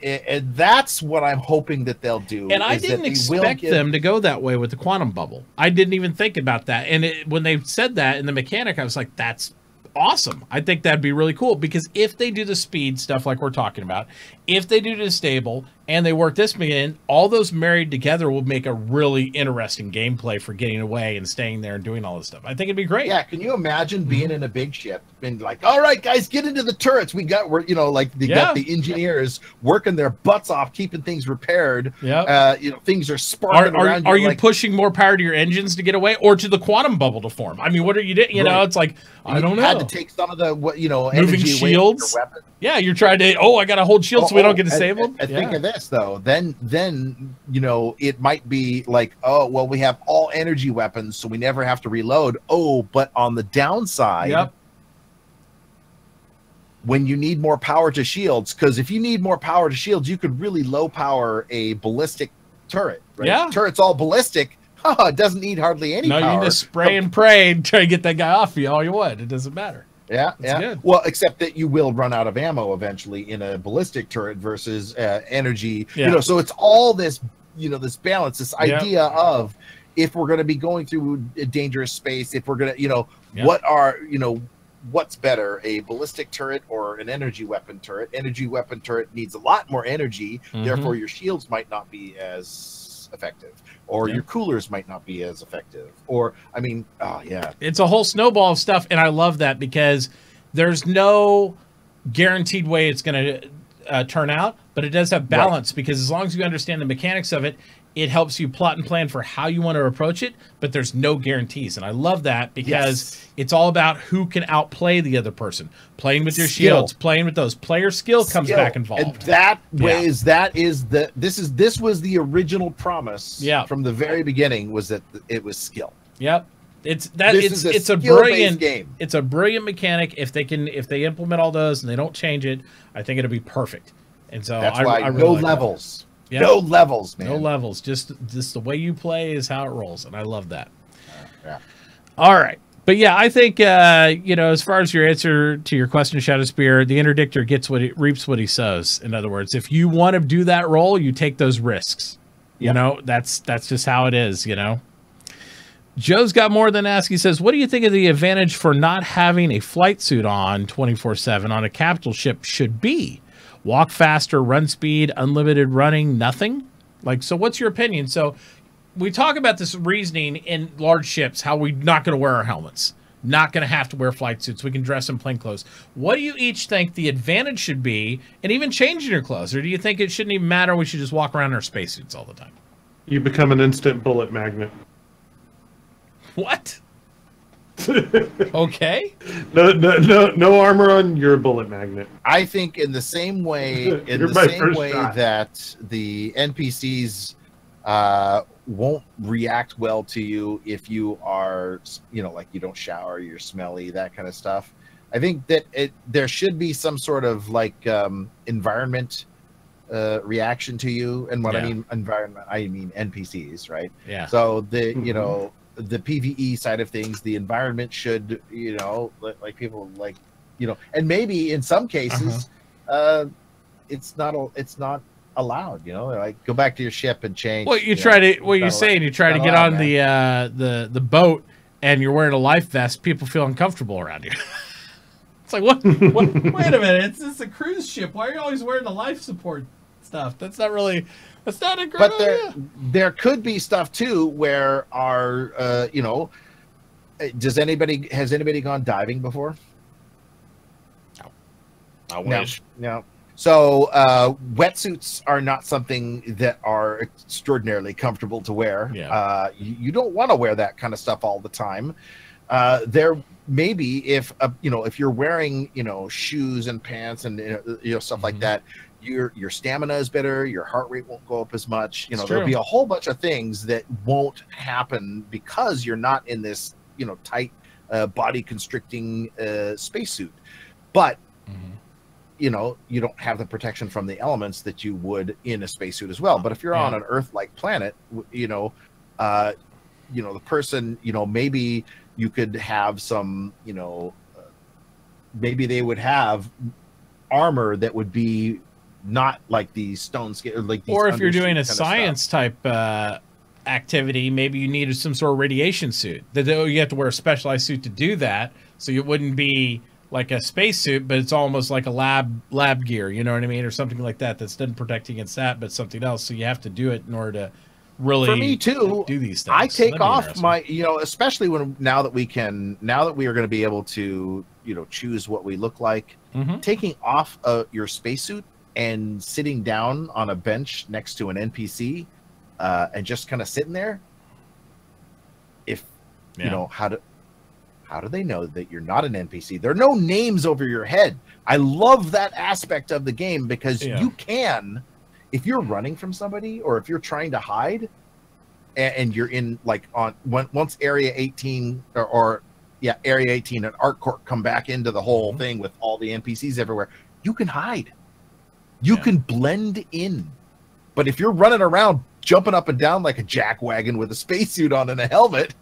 that's what I'm hoping that they'll do. And I didn't expect them to go that way with the quantum bubble. I didn't even think about that. And when they said that in the mechanic, I was like, that's awesome. I think that'd be really cool, because if they do the speed stuff like we're talking about, if they do the stable and they work this in, all those married together will make a really interesting gameplay for getting away and staying there and doing all this stuff. I think it'd be great. Yeah, can you imagine being in a big ship and like, all right, guys, get into the turrets. Got the engineers working their butts off, keeping things repaired. Yeah. Things are sparking around you. Are you pushing more power to your engines to get away, or to the quantum bubble to form? I mean, what are you doing? It's like, I don't know. Had to take some of the moving shields. Yeah, you're trying to. I got to hold shields so we don't get disabled. Think of this though. Then it might be like, we have all energy weapons, so we never have to reload. But on the downside, when you need more power to shields, because if you need more power to shields, you could really low power a ballistic turret. Right? Yeah, turret's all ballistic. It doesn't need hardly any power. No, you just spray and pray and try to get that guy off you all you want. It doesn't matter. Yeah. Good. Well, except that you will run out of ammo eventually in a ballistic turret versus energy. Yeah. So it's all this, this balance, this idea of, if we're going to be going through a dangerous space, if we're going to, what's better, a ballistic turret or an energy weapon turret? Energy weapon turret needs a lot more energy. Therefore, your shields might not be as effective, or your coolers might not be as effective, or it's a whole snowball of stuff. And I love that, because there's no guaranteed way it's going to turn out, but it does have balance, because as long as you understand the mechanics of it, it helps you plot and plan for how you want to approach it, but there's no guarantees. And I love that, because it's all about who can outplay the other person. Playing with your shields, playing with those. Player skill comes back involved. And this was the original promise from the very beginning, was that it was skill. Yep. It's a brilliant game. It's a brilliant mechanic. If they implement all those and they don't change it, I think it'll be perfect. And so that's why I really like levels. Yep. No levels, man. No levels. Just the way you play is how it rolls, and I love that. All right. But yeah, I think as far as your answer to your question, Shadow Spear, the interdictor reaps what he sows. In other words, if you want to do that role, you take those risks. That's just how it is. Joe's got more than ask. He says, "What do you think of the advantage for not having a flight suit on 24/7 on a capital ship should be? Walk faster, run speed, unlimited running, nothing?" So what's your opinion? So we talk about this reasoning in large ships, how we're not going to wear our helmets, not going to have to wear flight suits. We can dress in plain clothes. What do you each think the advantage should be, and even changing your clothes? Or do you think it shouldn't even matter? We should just walk around in our spacesuits all the time? You become an instant bullet magnet. What? Okay. No armor on. You're a bullet magnet. I think in the same way, that the NPCs won't react well to you if you are, like you don't shower, you're smelly, that kind of stuff. I think that there should be some sort of like environment reaction to you. And what I mean environment, I mean NPCs, right? Yeah. So the the PvE side of things, the environment should, like people like, and maybe in some cases, it's not allowed, like go back to your ship and change. Well, you try to get on the boat and you're wearing a life vest, people feel uncomfortable around you. It's like, what? Wait a minute, it's a cruise ship. Why are you always wearing the life support stuff? That's not a great idea. There could be stuff too where has anybody gone diving before? No. I wish. No. So wetsuits are not something that are extraordinarily comfortable to wear. Yeah. You don't want to wear that kind of stuff all the time. There maybe if you're wearing shoes and pants and stuff like that, your stamina is better, your heart rate won't go up as much. There'll be a whole bunch of things that won't happen because you're not in this tight body constricting spacesuit. But you don't have the protection from the elements that you would in a spacesuit as well. But if you're on an Earth-like planet, the person, maybe you could have some, maybe they would have armor that would be not like these stone scale, like these. Or if you're doing a science type activity, maybe you needed some sort of radiation suit. You have to wear a specialized suit to do that, so it wouldn't be like a spacesuit, but it's almost like a lab gear, you know what I mean, or something like that that's doesn't protect against that, but something else. So you have to do it in order to really, for me too, do these things. I take off my, especially now that we are going to be able to, choose what we look like. Taking off your spacesuit and sitting down on a bench next to an NPC, and just kind of sitting there. How do they know that you're not an NPC? There are no names over your head. I love that aspect of the game because you can, if you're running from somebody or if you're trying to hide and you're in once Area 18 Area 18 and ArcCorp come back into the whole thing with all the NPCs everywhere, you can hide. You can blend in. But if you're running around jumping up and down like a jackwagon with a spacesuit on and a helmet,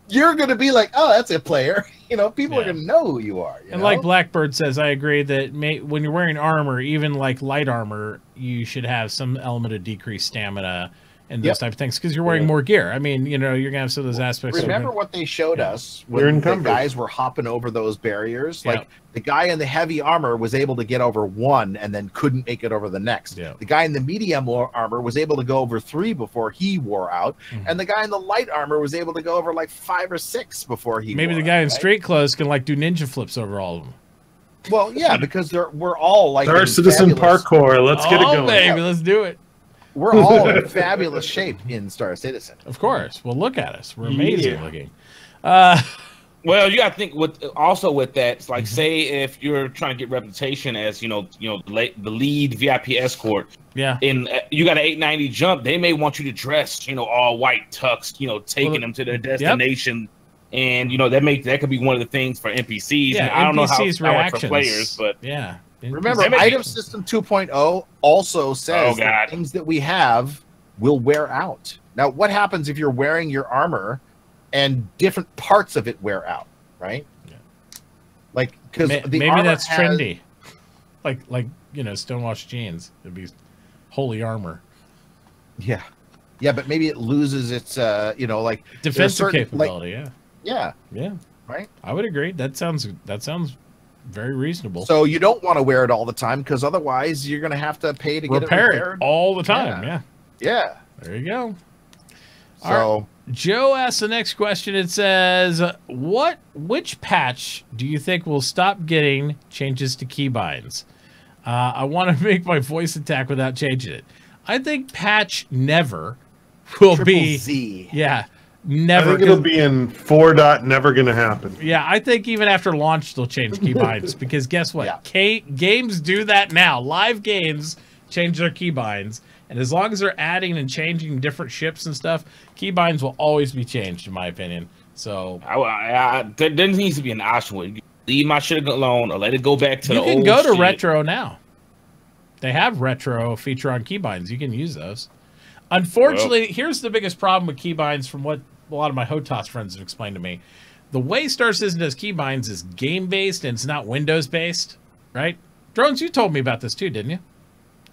you're going to be like, oh, that's a player. People are going to know who you are. And like Blackbird says, I agree that when you're wearing armor, even like light armor, you should have some element of decreased stamina and those type of things because you're wearing more gear. I mean, you're going to have some of those aspects. Remember what they showed us when the guys were hopping over those barriers? Like the guy in the heavy armor was able to get over one and then couldn't make it over the next. The guy in the medium armor was able to go over 3 before he wore out. And the guy in the light armor was able to go over like 5 or 6 before he Maybe the guy in straight clothes can do ninja flips over all of them. Well, yeah, because we're all like Star Citizen parkour. Let's get it going. Baby, let's do it. We're all in fabulous shape in Star Citizen. Of course. Well, look at us. We're amazing looking. Well, you got to think with that. It's like, say if you're trying to get reputation as the lead VIP escort. Yeah. And you got an 890 jump, they may want you to dress all white tux. Taking them to their destination. And that could be one of the things for NPCs. Yeah, and I don't know how reactions. for players, but yeah. Remember, Item System 2.0 also says that things that we have will wear out. Now, what happens if you're wearing your armor and different parts of it wear out, right? Yeah. Like, because maybe that's trendy. Like stonewashed jeans. It'd be holy armor. Yeah. Yeah, but maybe it loses its, defensive capability. Yeah. Right. I would agree. That sounds very reasonable. So you don't want to wear it all the time because otherwise you're going to have to pay to get it repaired all the time. Yeah. There you go. So right. Joe asks the next question. It says, which patch do you think will stop getting changes to keybinds? I want to make my voice attack without changing it. I think patch never will be Z. Yeah. Never. I think it'll be in 4. Never going to happen. Yeah, I think even after launch they'll change keybinds because guess what? Games do that now. Live games change their keybinds, And as long as they're adding and changing different ships and stuff, keybinds will always be changed, in my opinion. So there needs to be an option where you leave my shit alone or let it go back to the old shit. You can go to retro now. They have retro feature on keybinds. You can use those. Unfortunately, here's the biggest problem with keybinds from what a lot of my HOTAS friends have explained to me. The way Star Citizen does keybinds is game-based and it's not Windows-based, right? Drones, you told me about this too, didn't you?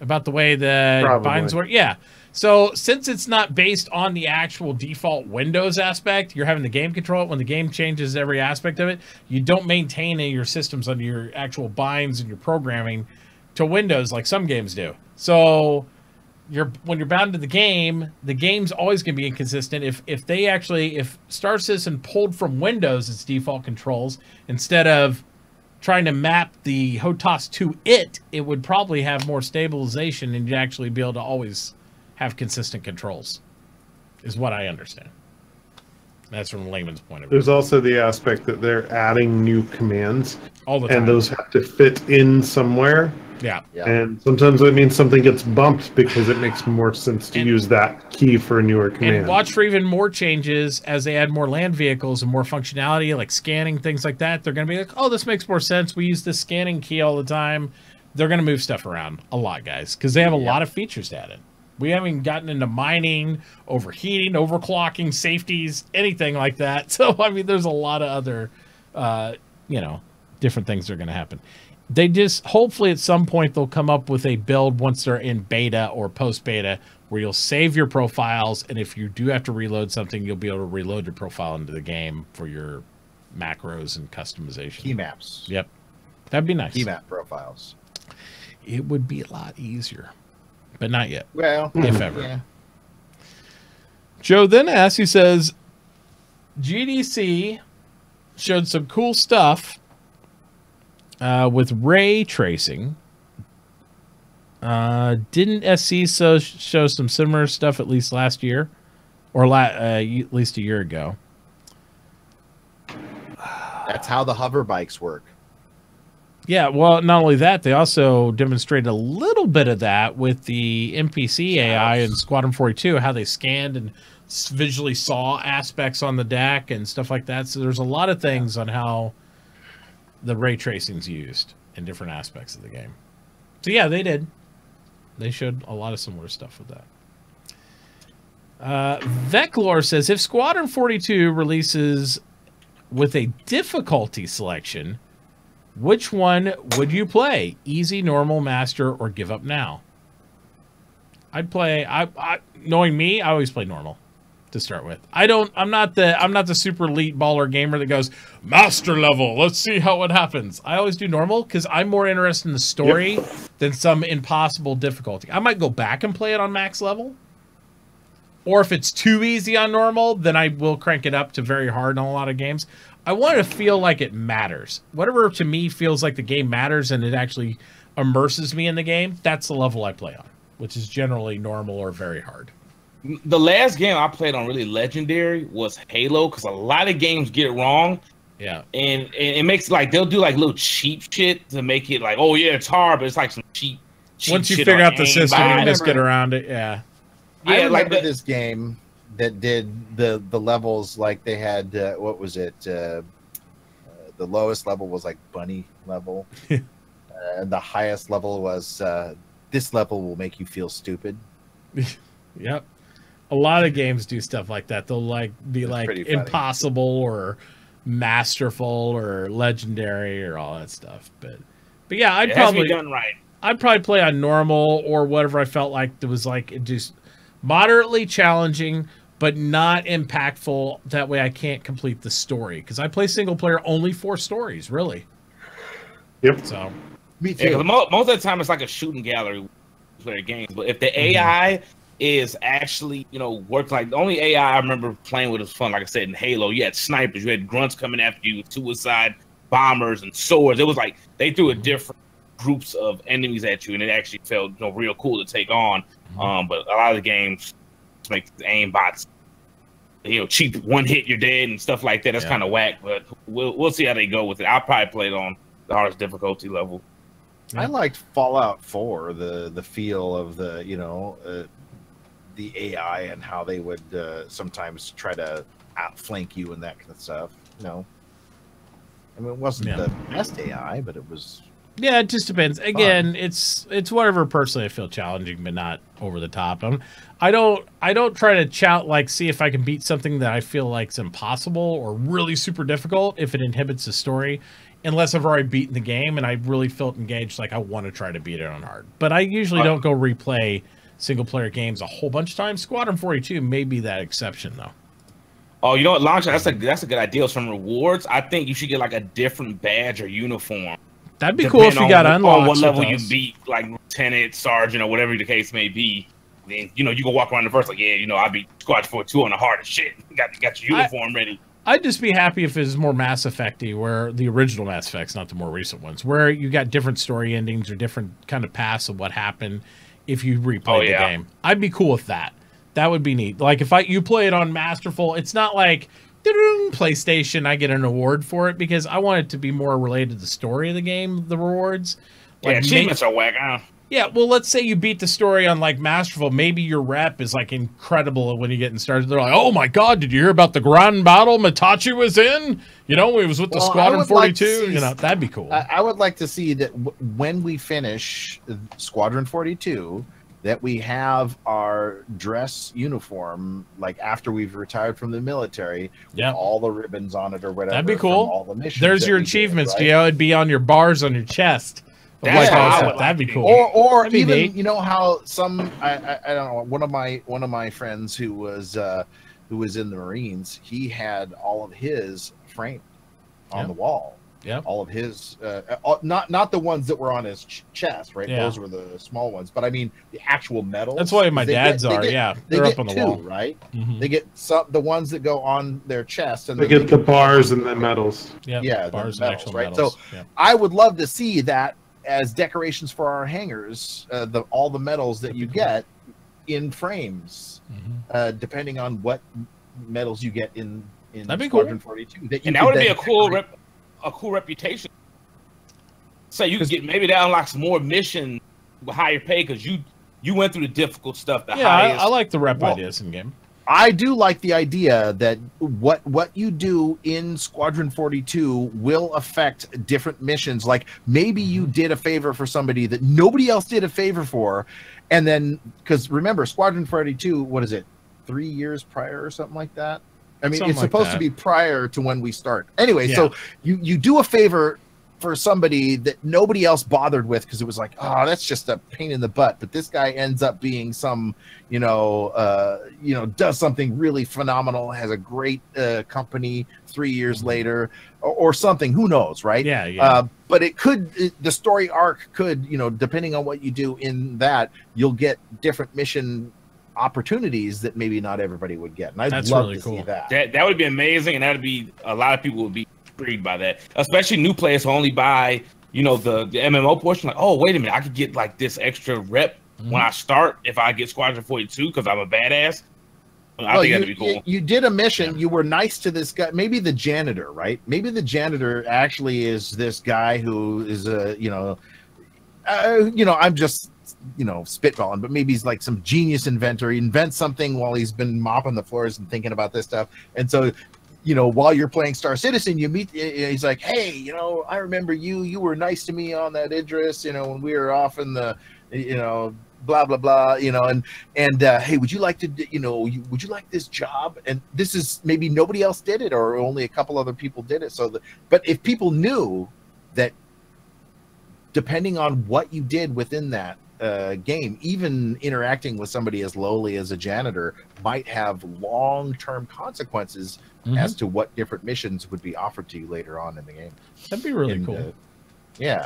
About the way the binds work? Yeah. So since it's not based on the actual default Windows aspect, you're having the game control it. When the game changes every aspect of it, you don't maintain any of your systems under your actual binds and your programming to Windows like some games do. So when you're bound to the game's always going to be inconsistent. If Star Citizen pulled from Windows its default controls instead of trying to map the HOTAS to it would probably have more stabilization and you'd actually be able to always have consistent controls, is what I understand. That's from a layman's point of view. There's also the aspect that they're adding new commands all the time, and those have to fit in somewhere. Yeah. And sometimes that means something gets bumped because it makes more sense to use that key for a newer command. And watch for even more changes as they add more land vehicles and more functionality, like scanning, things like that. They're going to be like, oh, this makes more sense. We use this scanning key all the time. They're going to move stuff around a lot, guys, because they have a lot of features added. We haven't gotten into mining, overheating, overclocking, safeties, anything like that. So, I mean, there's a lot of other, different things that are going to happen. They just, hopefully at some point, they'll come up with a build once they're in beta or post-beta where you'll save your profiles. And if you do have to reload something, you'll be able to reload your profile into the game for your macros and customization. Key maps. Yep. That'd be nice. Key map profiles. It would be a lot easier. But not yet. Well, if ever. Yeah. Joe then asks, he says, GDC showed some cool stuff with ray tracing. Didn't SC show some similar stuff at least last year? Or at least a year ago? That's how the hover bikes work. Yeah, well, not only that, they also demonstrated a little bit of that with the NPC AI in Squadron 42, how they scanned and visually saw aspects on the deck and stuff like that. So there's a lot of things on how the ray tracing's used in different aspects of the game. So yeah, they did. They showed a lot of similar stuff with that. Veclor says, if Squadron 42 releases with a difficulty selection, which one would you play? Easy, normal, master, or give up now? I'd play. Knowing me, I always play normal to start with. I'm not the super elite baller gamer that goes master level. Let's see how it happens. I always do normal because I'm more interested in the story than some impossible difficulty. I might go back and play it on max level, or if it's too easy on normal, then I will crank it up to very hard on a lot of games. I want it to feel like it matters. Whatever to me feels like the game matters and it actually immerses me in the game, that's the level I play on, which is generally normal or very hard. The last game I played on really legendary was Halo, because a lot of games get it wrong. Yeah. And it makes like they'll do like little cheap shit to make it like, oh yeah, it's hard, but it's like some cheap once you shit figure out the aim. system, you just get around it. Yeah. I remember this game that did the levels like they had what was it? The lowest level was like bunny level. The highest level was this level will make you feel stupid. Yep. A lot of games do stuff like that. They'll be like impossible or masterful or legendary or all that stuff. But yeah, I'd probably done right. I'd probably play on normal or whatever I felt like it was like just moderately challenging, but not impactful. That way I can't complete the story. Because I play single player only for stories, really. Yep. So, me too. Yeah, most of the time it's like a shooting gallery player game. But if the AI is actually, work like the only AI I remember playing with was fun. Like I said, in Halo, you had snipers, you had grunts coming after you, suicide bombers and swords. It was like they threw a different groups of enemies at you, and it actually felt real cool to take on. But a lot of the games make the aim bots, cheap one hit you're dead and stuff like that. That's kind of whack, but we'll see how they go with it. I'll probably play it on the hardest difficulty level. I liked Fallout 4, the feel of the the AI and how they would sometimes try to outflank you and that kind of stuff. I mean, it wasn't the best AI, but it was. Yeah, it just depends. Again, fun. it's whatever personally I feel challenging, but not over the top. I don't try to see if I can beat something that I feel like is impossible or really super difficult if it inhibits the story, unless I've already beaten the game and I really felt engaged, like I want to try to beat it on hard. But I usually don't go replay single player games a whole bunch of times. Squadron 42 may be that exception though. Oh, you know what, Launcher? That's a good idea. Some rewards. I think you should get like a different badge or uniform. That'd be cool if you got unlocked. On what level you beat, like lieutenant, sergeant, or whatever the case may be. Then you go walk around the verse like, I beat Squad 42 on the hardest shit. Got your uniform ready. I'd just be happy if it was more Mass Effect-y, where the original Mass Effects, not the more recent ones, where you got different story endings or different kind of paths of what happened if you replayed the game. I'd be cool with that. That would be neat. Like if you play it on Masterful, it's not like PlayStation, I get an award for it, because I want it to be more related to the story of the game, the rewards. Like, achievements are whack. Yeah, well, let's say you beat the story on like Masterful. Maybe your rep is like incredible when you get started. They're like, oh my God, did you hear about the grand battle MItauchi was in? It was with the Squadron 42. That'd be cool. I would like to see that when we finish Squadron 42, that we have our dress uniform, like after we've retired from the military, with all the ribbons on it or whatever. That'd be cool. All the missions. There's your achievements, right? It'd be on your bars on your chest. That'd be cool. Or even how some I don't know, one of my friends who was in the Marines, he had all of his framed on the wall. Yeah, all of his, not the ones that were on his chest, right? Those were the small ones, but I mean the actual medals. That's why my dad's are. They're up on the wall, right? Mm-hmm. They get the ones that go on their chest, and they get the bars and the medals. Yeah, bars and actual right? medals. So I would love to see that as decorations for our hangars. All the medals that you get in frames, depending on what medals you get in Squadron 42. That would be a cool reputation. So you can get, maybe that unlocks more mission with higher pay because you went through the difficult stuff. I like the rep ideas in game. I do like the idea that what you do in Squadron 42 will affect different missions. Like maybe you did a favor for somebody that nobody else did a favor for, and then because remember Squadron 42, what is it, 3 years prior or something like that? I mean, it's supposed to be prior to when we start. Anyway, so you do a favor for somebody that nobody else bothered with because it was like, oh, that's just a pain in the butt. But this guy ends up being some, does something really phenomenal, has a great company 3 years later or something. Who knows, right? Yeah. But the story arc could, depending on what you do in that, you'll get different mission opportunities that maybe not everybody would get, and I'd love to see that. That would be amazing, and that'd be a lot of people would be intrigued by that, especially new players who only buy the MMO portion. Like, oh, wait a minute, I could get like this extra rep when I start if I get Squadron 42 because I'm a badass. I think that'd be cool. You did a mission. You were nice to this guy. Maybe the janitor, right? Maybe the janitor actually is this guy who is I'm just spitballing, but maybe he's like some genius inventor. He invents something while he's been mopping the floors and thinking about this stuff. And so, while you're playing Star Citizen, you meet, he's like, hey, I remember you were nice to me on that Idris, when we were off in the, blah, blah, blah, and hey, would you like to, would you like this job? And this is maybe nobody else did it or only a couple other people did it. But if people knew that depending on what you did within that game, even interacting with somebody as lowly as a janitor might have long-term consequences as to what different missions would be offered to you later on in the game. That'd be really cool.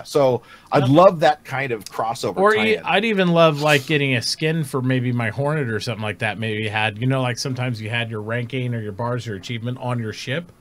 So I'd love that kind of crossover. Or I'd even love like getting a skin for maybe my Hornet or something like that. Maybe you had, like sometimes you had your ranking or your bars or achievement on your ship.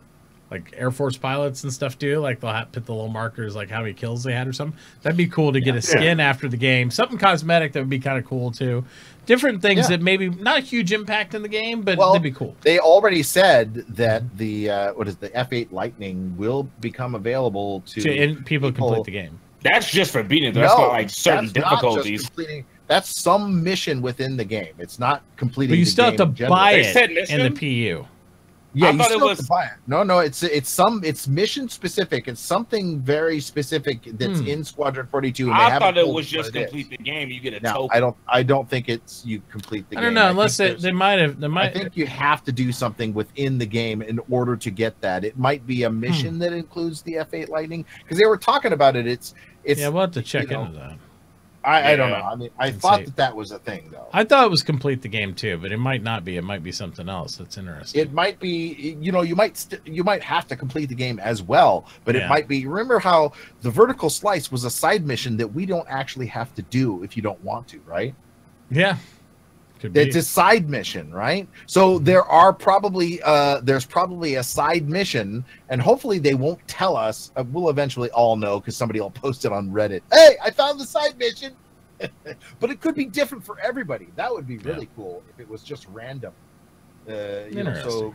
Like Air Force pilots and stuff do, like they'll put the little markers, like how many kills they had or something. That'd be cool to get a skin after the game. Something cosmetic that would be kind of cool too. Different things that maybe not a huge impact in the game, but they'd be cool. They already said that the the F8 Lightning will become available to people complete the game. That's just for beating. That's not like certain that's not just difficulties. completing. That's some mission within the game. It's not completing. But you the still have to game buy generally. it in the PU. Yeah, I you thought still it have was- to buy it. No, it's mission specific. It's something very specific that's in Squadron 42. And they I haven't thought it told was us just what it is. complete the game. You get a No, token. I don't think it's you complete the game. I don't know, unless think they might have. They I might. think you have to do something within the game in order to get that. It might be a mission that includes the F8 Lightning because they were talking about it. It's Yeah, we'll have to check you know, into that. I don't know. I mean, I thought see. that was a thing though. I thought it was complete the game too, but it might not be. It might be something else that's interesting. It might be, you know, you might have to complete the game as well, but Yeah. it might be. Remember how the vertical slice was a side mission that we don't actually have to do if you don't want to, right? Yeah. Could be. It's a side mission, right? So there are probably there's probably a side mission, and hopefully they won't tell us. We'll eventually all know because somebody will post it on Reddit. Hey, I found the side mission. But it could be different for everybody. That would be really cool if it was just random. You know, so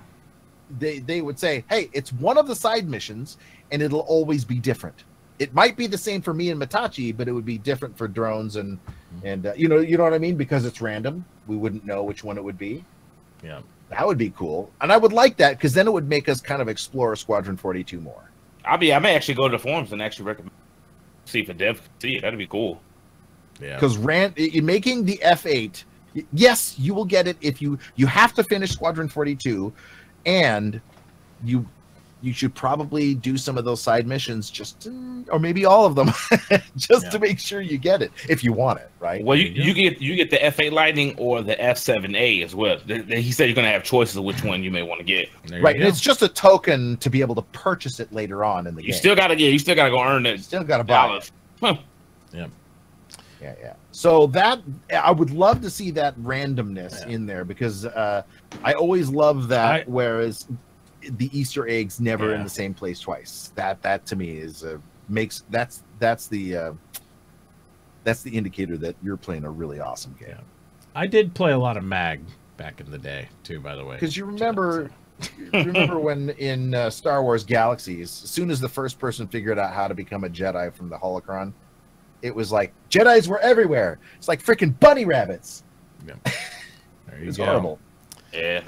they would say, hey, it's one of the side missions, and it'll always be different. It might be the same for me and MItauchi, but it would be different for drones and you know what I mean, because it's random. We wouldn't know which one it would be. Yeah, that would be cool, and I would like that because then it would make us kind of explore Squadron 42 more. I may actually go to the forums and actually recommend see if a dev can see it. That'd be cool. Yeah, because making the F8, yes, you will get it if you have to finish Squadron 42, and you should probably do some of those side missions or maybe all of them just to make sure you get it if you want it, right? Well, you get the F8 Lightning or the F7A as well. He said you're going to have choices of which one you may want to get. Right, and it's just a token to be able to purchase it later on in the game. You still got to go earn it. Still got to buy it. Huh. Yeah. Yeah. So that I would love to see that randomness in there because I always love that. Whereas the Easter eggs never in the same place twice. That to me is that's the indicator that you're playing a really awesome game. Yeah. I did play a lot of Mag back in the day too, by the way. Because you remember. Remember when in Star Wars Galaxies, as soon as the first person figured out how to become a Jedi from the holocron, it was like Jedis were everywhere. It's like freaking bunny rabbits. Yeah. There you it's go. horrible. Yeah.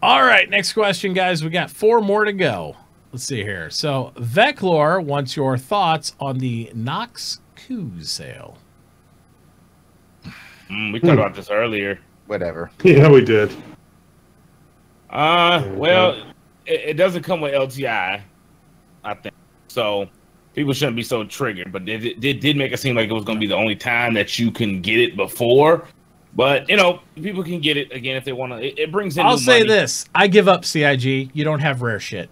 All right, next question, guys. We got 4 more to go. Let's see here. So Veclor wants your thoughts on the Nox Coup sale. We talked about this earlier. Whatever. Yeah, we did. Well, it doesn't come with LTI, I think. So people shouldn't be so triggered. But it did make it seem like it was going to be the only time that you can get it before. But, you know, people can get it again if they want to. It brings in I'll new say money. this. I give up, CIG. You don't have rare shit.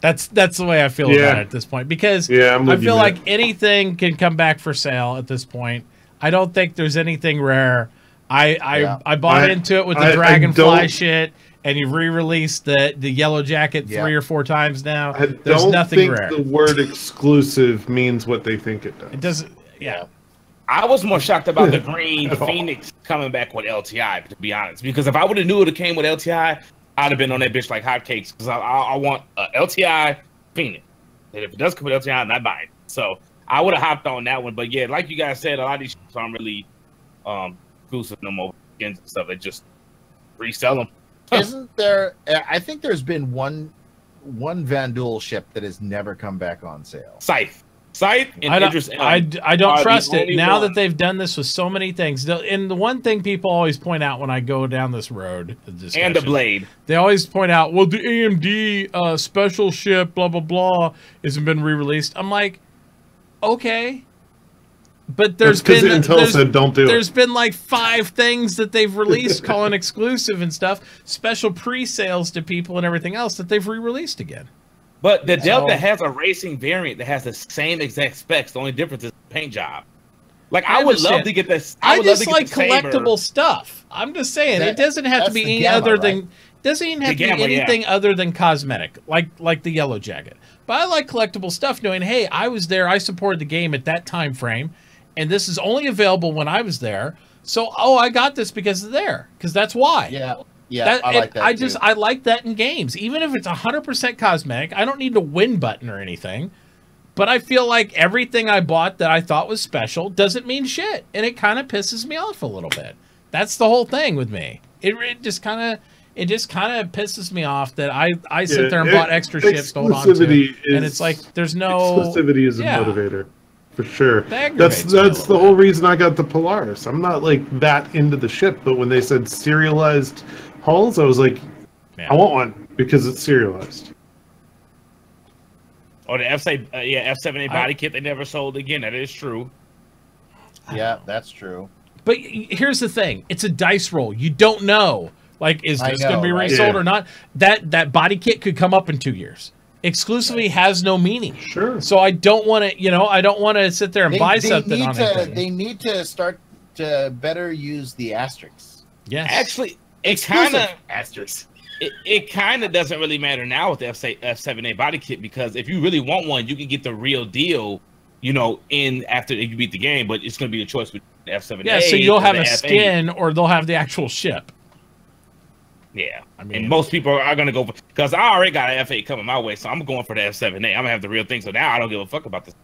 That's the way I feel about it at this point. Because I feel like anything can come back for sale at this point. I don't think there's anything rare. I bought into it with the Dragonfly shit. And you re-released the Yellow Jacket 3 or 4 times now. There's nothing rare. The word exclusive means what they think it does. It doesn't. Yeah. I was more shocked about the Green Phoenix coming back with LTI, to be honest. Because if I would have knew it came with LTI, I'd have been on that bitch like hotcakes. Because I want a LTI Phoenix. And if it does come with LTI, I'm not buying it. So I would have hopped on that one. But yeah, like you guys said, a lot of these ships aren't really exclusive no more skins and stuff. They just resell them. Isn't there? I think there's been one Vanduul ship that has never come back on sale. Scythe and Idris Elba I don't are trust the it only now one. that they've done this with so many things. And the one thing people always point out when I go down this road, and the Blade, they always point out, well, the AMD special ship, blah blah blah, hasn't been re-released. I'm like, okay. But there's been like 5 things that they've released calling exclusive and stuff, special pre-sales to people and everything else that they've re-released again. But the Delta has a racing variant that has the same exact specs. The only difference is the paint job. Like I would love to get this. I just like collectible stuff. I'm just saying it doesn't have to be any other than doesn't even have to be anything other than cosmetic, like the Yellow Jacket. But I like collectible stuff, knowing, hey, I was there, I supported the game at that time frame. And this is only available when I was there. So, I got this because of there. Because that's why. Yeah, I like that I like that in games. Even if it's 100% cosmetic, I don't need a win button or anything. But I feel like everything I bought that I thought was special doesn't mean shit, and it kind of pisses me off a little bit. That's the whole thing with me. It just kind of pisses me off that I sit there and bought extra ships to hold on to, and it's like there's no exclusivity is a motivator for sure. That's the whole reason I got the Polaris. I'm not like that into the ship, but when they said serialized hulls, I was like, I want one because it's serialized. Or the F7A body kit they never sold again. That is true. Yeah, that's true. But here's the thing: it's a dice roll. You don't know. Like, is this going to be resold or not? That body kit could come up in 2 years. Exclusively has no meaning. Sure. So I don't want to, I don't want to sit there and buy something on it. They need to start to better use the asterisks. Yes. Actually, it kind of asterisks. It kind of doesn't really matter now with the F7A body kit, because if you really want one, you can get the real deal, in after you beat the game. But it's going to be a choice with the F7A. Yeah, so you'll have a skin, or they'll have the actual ship. Yeah, I mean, and most people are going to go because I already got an F8 coming my way, so I'm going for the F7A. I'm gonna have the real thing, so now I don't give a fuck about this.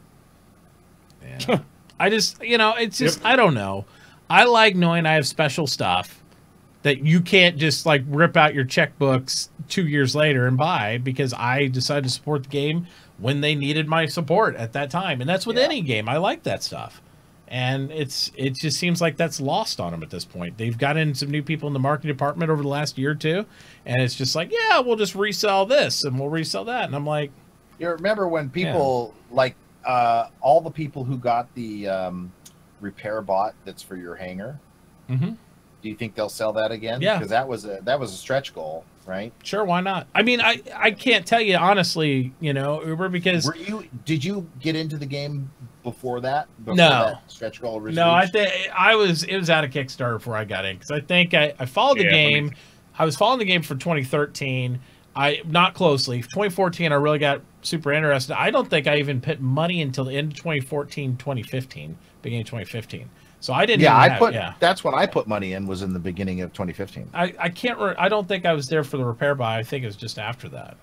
Yeah. I just, it's just I don't know. I like knowing I have special stuff that you can't just like rip out your checkbooks 2 years later and buy, because I decided to support the game when they needed my support at that time, and that's with any game. I like that stuff. And it just seems like that's lost on them at this point. They've got in some new people in the marketing department over the last year or two, and it's just like, yeah, we'll just resell this and we'll resell that. And I'm like, you remember when people like all the people who got the repair bot that's for your hangar? Mm-hmm. Do you think they'll sell that again? Yeah, because that was a stretch goal, right? Sure, why not? I mean, I can't tell you honestly, Uber, because did you get into the game before that? Before no, that stretch goal was no. reached? It was out of Kickstarter before I got in, because I think I followed the game. I was following the game for 2013. Not closely. 2014, I really got super interested. I don't think I even put money until the end of 2014, 2015, beginning of 2015. So I didn't. That's when I put money in, was in the beginning of 2015. I can't. I don't think I was there for the repair buy. I think it was just after that.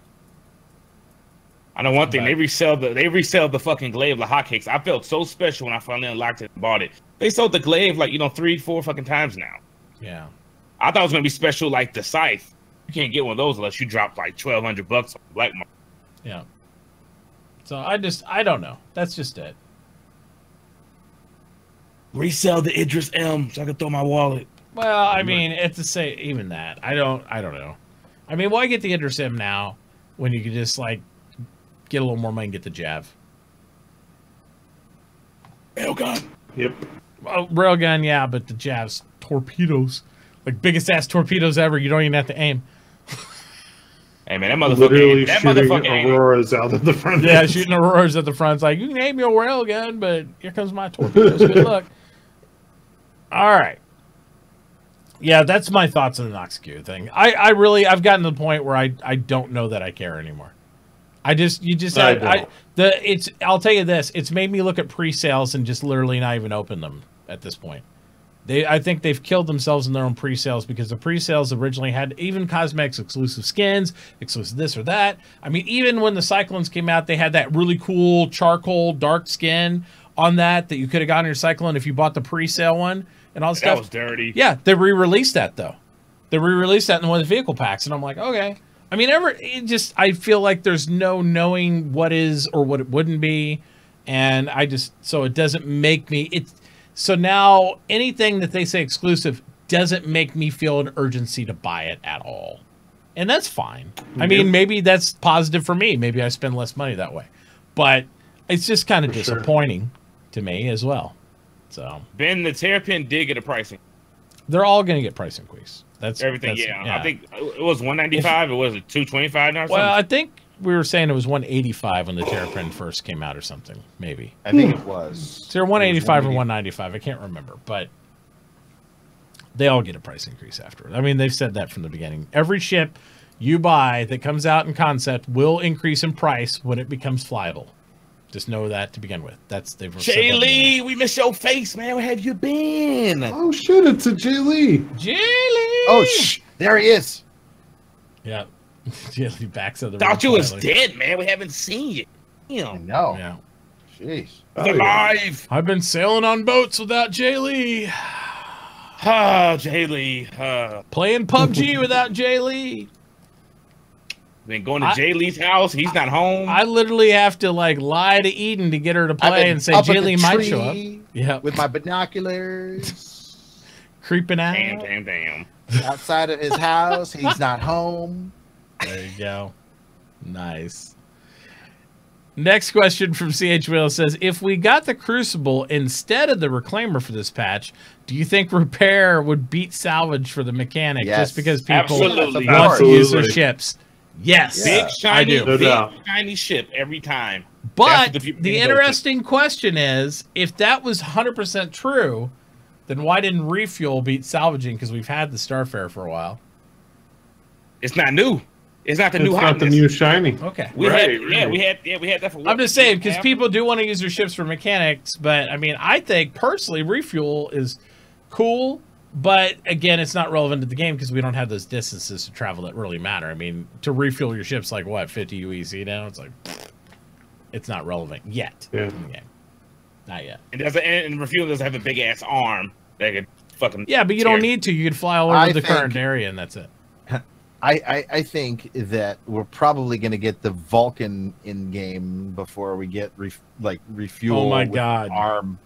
I know one thing. They resell the fucking glaive like hotcakes. I felt so special when I finally unlocked it and bought it. They sold the glaive like 3-4 fucking times now. Yeah. I thought it was gonna be special like the scythe. You can't get one of those unless you drop like $1,200 on the black market. Yeah. So I don't know. That's just it. Resell the Idris M so I can throw my wallet. Well, I mean, it's to say even that. I don't know. I mean, why get the Idris M now when you could just like get a little more money and get the Jav? Railgun. Yep. Well, railgun, yeah, but the Jav's torpedoes, like biggest ass torpedoes ever. You don't even have to aim. Hey man, that motherfucker! That shooting Auroras out of the front. Yeah, shooting Auroras at the front. It's like, you can aim your railgun, but here comes my torpedoes. Good luck. All right. Yeah, that's my thoughts on the Noxecue thing. I've gotten to the point where I don't know that I care anymore. I'll tell you this, it's made me look at pre-sales and just literally not even open them at this point. I think they've killed themselves in their own pre-sales, because the pre-sales originally had even cosmetics, exclusive skins, exclusive this or that. I mean, even when the Cyclones came out, they had that really cool charcoal dark skin on that you could have gotten your Cyclone if you bought the pre-sale one and all that stuff. That was dirty. Yeah, they re-released that though. They re-released that in one of the vehicle packs, and I'm like, okay. I mean, I feel like there's no knowing what is or what it wouldn't be, and so it doesn't make me. So now anything that they say exclusive doesn't make me feel an urgency to buy it at all, and that's fine. I mean, maybe that's positive for me. Maybe I spend less money that way, but it's just kind of disappointing to me as well. So Ben, the Terrapin did get a pricing. They're all going to get price increase. That's everything. Yeah, I think it was $195. It was $225 now. Well, I think we were saying it was $185 when the Terrapin first came out or something. Maybe I think it was. So $185 or $195. I can't remember, but they all get a price increase afterward. I mean, they've said that from the beginning. Every ship you buy that comes out in concept will increase in price when it becomes flyable. Just know that to begin with. They've Jay Lee, we miss your face, man. Where have you been? Oh shit, it's a Jay Lee. Jay Lee. Oh there he is. Yeah. Jay Lee backs of the Thought you was dead, man. We haven't seen you. Damn. I know. Yeah. Jeez. He's alive. I've been sailing on boats without Jay Lee. Jay Lee. Playing PUBG without Jay Lee. Been going to Jay Lee's house. He's not home. I literally have to like lie to Eden to get her to play and say Jay Lee might show up. Yeah. With my binoculars. Creeping out. Damn. Outside of his house. He's not home. There you go. Nice. Next question from CH Will says, if we got the Crucible instead of the Reclaimer for this patch, do you think Repair would beat Salvage for the mechanic just because people want to use their ships? Yes. Big, shiny, I do. Big, shiny ship every time. But the interesting question is, if that was 100% true, then why didn't Refuel beat Salvaging? Because we've had the Starfarer for a while. It's not new. It's not the new hotness. Not the new shiny. Okay. We had that for. I'm just saying because people do want to use their ships for mechanics, but I mean, I think personally, Refuel is cool, but again, it's not relevant to the game because we don't have those distances to travel that really matter. I mean, to refuel your ship's like what 50 UEC now. It's like it's not relevant yet in the game. Not yet. And Refuel doesn't have a big ass arm that could fucking. Yeah, but you don't need to. You could fly all over the current area, and that's it. I think that we're probably going to get the Vulcan in game before we get refuel. Oh my god! Arm.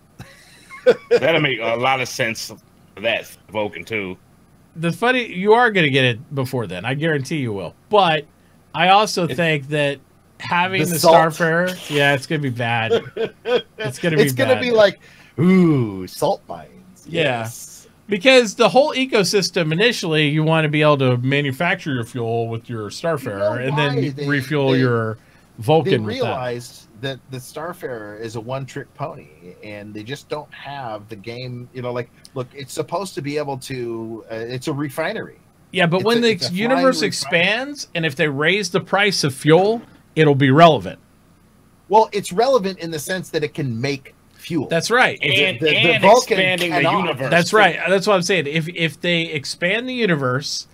That'll make a lot of sense for that Vulcan too. You are going to get it before then. I guarantee you will. But I also think that having the Starfarer, it's going to be bad. It's going to be. It's going to be like, ooh, salt mines. Yeah. Yes. Because the whole ecosystem, initially, you want to be able to manufacture your fuel with your Starfarer and then refuel your Vulcan. They realized that the Starfarer is a one-trick pony, and they just don't have the game. Look, it's supposed to be able to. It's a refinery. Yeah, but when the universe expands, and if they raise the price of fuel, it'll be relevant. Well, it's relevant in the sense that it can make fuel. That's right. And expanding the universe. That's right. That's what I'm saying. If they expand the universe,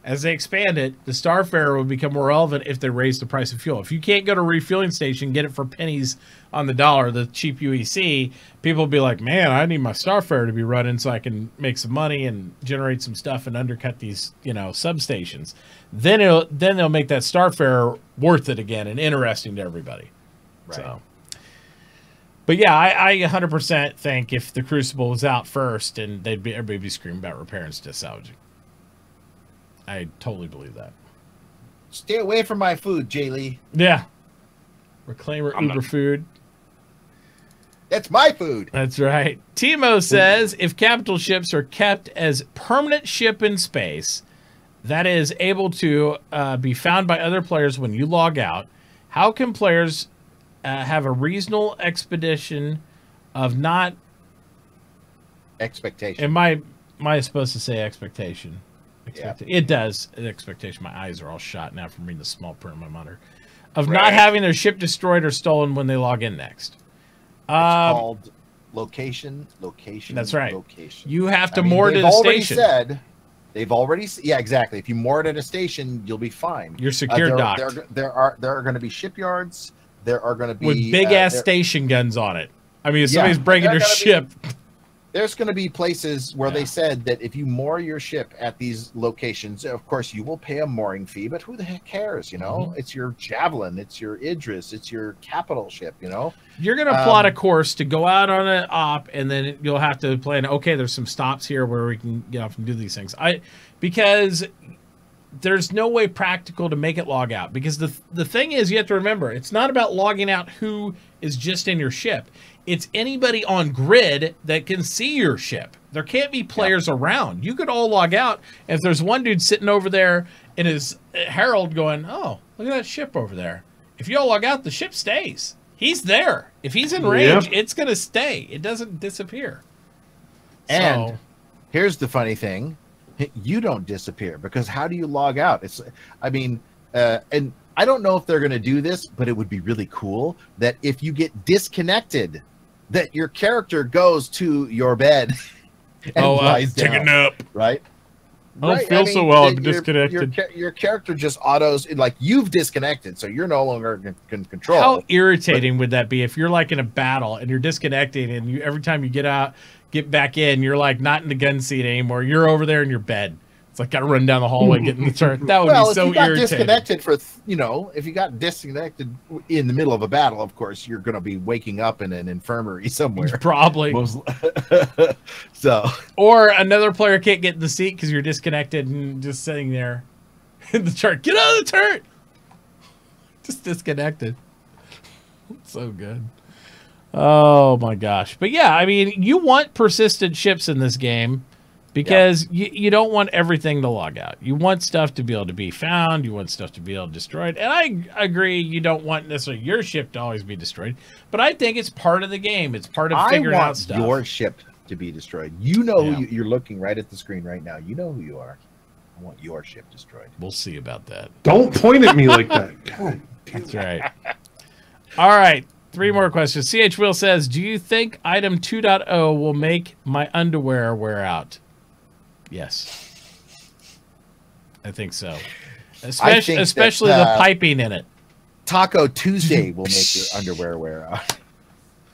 as they expand it, the Starfarer will become more relevant if they raise the price of fuel. If you can't go to a refueling station, get it for pennies on the dollar, the cheap UEC, people will be like, man, I need my Starfarer to be running so I can make some money and generate some stuff and undercut these, substations. Then they'll make that Starfarer worth it again and interesting to everybody. Right. So. But yeah, I 100% think if the Crucible was out first, and everybody be screaming about repair instead of salvaging. I totally believe that. Stay away from my food, Jay Lee. Yeah. Reclaimer Uber food. That's my food. That's right. Timo says, if capital ships are kept as permanent ship in space, that is able to be found by other players when you log out, how can players have a reasonable expedition of not expectation? Am I supposed to say expectation? Yeah. It does. Expectation. My eyes are all shot now from reading the small print on my monitor. Of not having their ship destroyed or stolen when they log in next. It's called location. That's right. Location. You have to moor to the station. They've already said, yeah, exactly. If you moor it at a station, you'll be fine. You're secure docked. There are going to be shipyards. There are going to be with big ass station guns on it. I mean, if somebody's breaking their ship. There's going to be places where they said that if you moor your ship at these locations, of course, you will pay a mooring fee, but who the heck cares, It's your Javelin, it's your Idris, it's your capital ship, You're going to plot a course to go out on an op, and then you'll have to plan, okay, there's some stops here where we can get off and do these things. Because there's no way practical to make it log out. Because the thing is, you have to remember, it's not about logging out who is just in your ship. It's anybody on grid that can see your ship. There can't be players around. You could all log out. If there's one dude sitting over there in his Herald going, oh, look at that ship over there. If you all log out, the ship stays. He's there. If he's in range, it's going to stay. It doesn't disappear. And here's the funny thing. You don't disappear because how do you log out? And I don't know if they're going to do this, but it would be really cool that if you get disconnected, that your character goes to your bed and lies down. Take a nap. Right? I don't feel so well. I'm disconnected. Your character just autos, like you've disconnected, so you're no longer in control. How irritating would that be if you're like in a battle and you're disconnected and you every time you get back in, you're like not in the gun seat anymore. You're over there in your bed. It's like got to run down the hallway, get in the turret. That would be so irritating. Well, if you got disconnected for, if you got disconnected in the middle of a battle, of course, you're going to be waking up in an infirmary somewhere. Probably. So. Or another player can't get in the seat because you're disconnected and just sitting there in the turret. Get out of the turret! Just disconnected. So good. Oh, my gosh. But yeah, I mean, you want persistent ships in this game. Because you don't want everything to log out. You want stuff to be able to be found. You want stuff to be able to destroyed. And I agree you don't want necessarily your ship to always be destroyed. But I think it's part of the game. It's part of figuring out stuff. I want your ship to be destroyed. You know who you're looking right at the screen right now. You know who you are. I want your ship destroyed. We'll see about that. Don't point at me like that. God, that's right. All right. 3 more questions. CH Will says, do you think item 2.0 will make my underwear wear out? Yes, I think so. Especially the piping in it. Taco Tuesday will make your underwear wear out.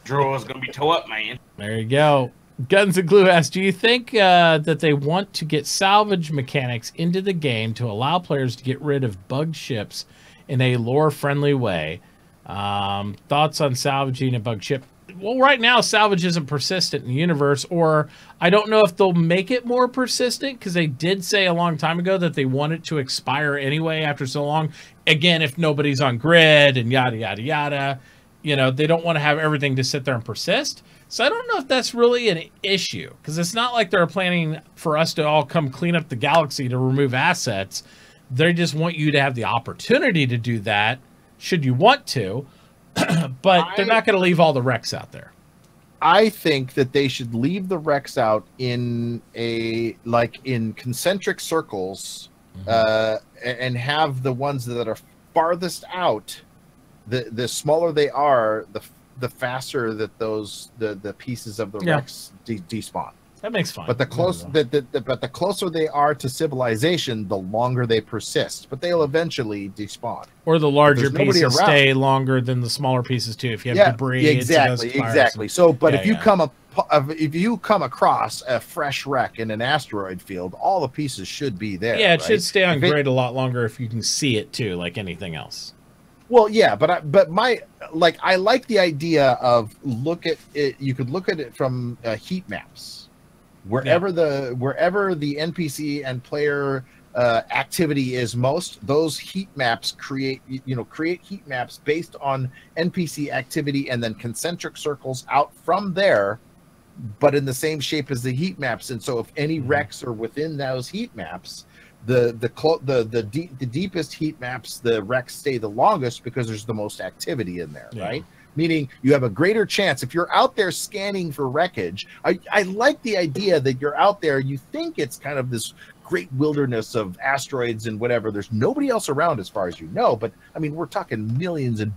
Drawers gonna be toe up, man. There you go. Guns and Glue asks, do you think that they want to get salvage mechanics into the game to allow players to get rid of bugged ships in a lore-friendly way? Thoughts on salvaging a bugged ship? Well, right now, salvage isn't persistent in the universe, or I don't know if they'll make it more persistent, because they did say a long time ago that they want it to expire anyway after so long. Again, if nobody's on grid and yada, yada, yada, they don't want to have everything to sit there and persist. So I don't know if that's really an issue, because it's not like they're planning for us to all come clean up the galaxy to remove assets. They just want you to have the opportunity to do that, should you want to. But they're not going to leave all the wrecks out there. I think that they should leave the wrecks out in in concentric circles, and have the ones that are farthest out. The smaller they are, the faster that the pieces of the wrecks despawn. That makes fun. But the closer they are to civilization, the longer they persist. But they'll eventually despawn. Or the larger pieces stay longer than the smaller pieces too. If you have debris, exactly. So, but if you come across a fresh wreck in an asteroid field, all the pieces should be there. Yeah, it should stay on grid a lot longer if you can see it too, like anything else. Well, yeah, but I like the idea of look at it. You could look at it from heat maps. Wherever the NPC and player activity is most, those heat maps create heat maps based on NPC activity, and then concentric circles out from there, but in the same shape as the heat maps. And so if any wrecks are within those heat maps, the deepest heat maps, the wrecks stay the longest because there's the most activity in there, right? Meaning you have a greater chance if you're out there scanning for wreckage. I like the idea that you're out there, you think it's kind of this great wilderness of asteroids and whatever. There's nobody else around as far as you know, but I mean, we're talking millions and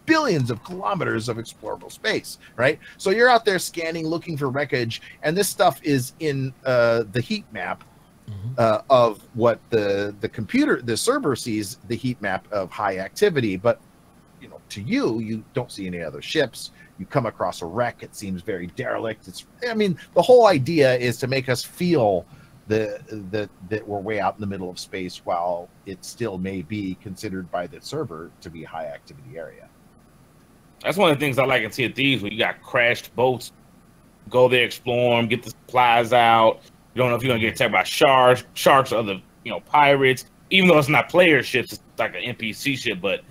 billions of kilometers of explorable space, right? So you're out there scanning, looking for wreckage, and this stuff is in the heat map of what the server sees, the heat map of high activity. But to you don't see any other ships. You come across a wreck, it seems very derelict. The whole idea is to make us feel that we're way out in the middle of space, while it still may be considered by the server to be a high activity area. That's one of the things I like in Sea of Thieves, when you got crashed boats, go there, explore them, get the supplies out. You don't know if you're gonna get attacked by sharks or other pirates. Even though it's not player ships, it's like an NPC ship, but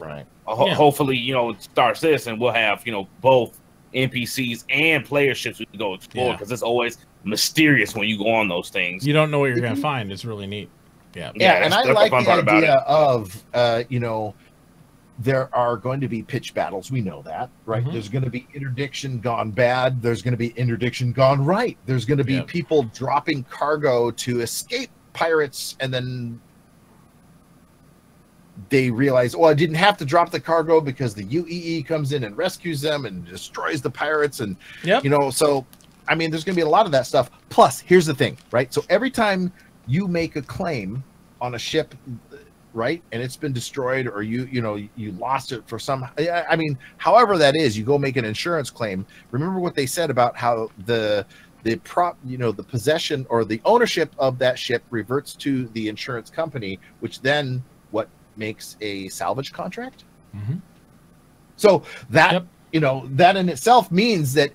hopefully, it starts this, and we'll have, both NPCs and player ships we can go explore, because it's always mysterious when you go on those things. You don't know what you're going to find. It's really neat. Yeah, and I like the idea of, there are going to be pitch battles. We know that, right? There's going to be interdiction gone bad. There's going to be interdiction gone right. There's going to be people dropping cargo to escape pirates, and then they realize, I didn't have to drop the cargo because the UEE comes in and rescues them and destroys the pirates. And, so, there's going to be a lot of that stuff. Plus, here's the thing, right? So every time you make a claim on a ship, right, and it's been destroyed, or you lost it for some, I mean, however that is, you go make an insurance claim. Remember what they said about how the possession or the ownership of that ship reverts to the insurance company, which then what makes a salvage contract. Mm-hmm. So that that in itself means that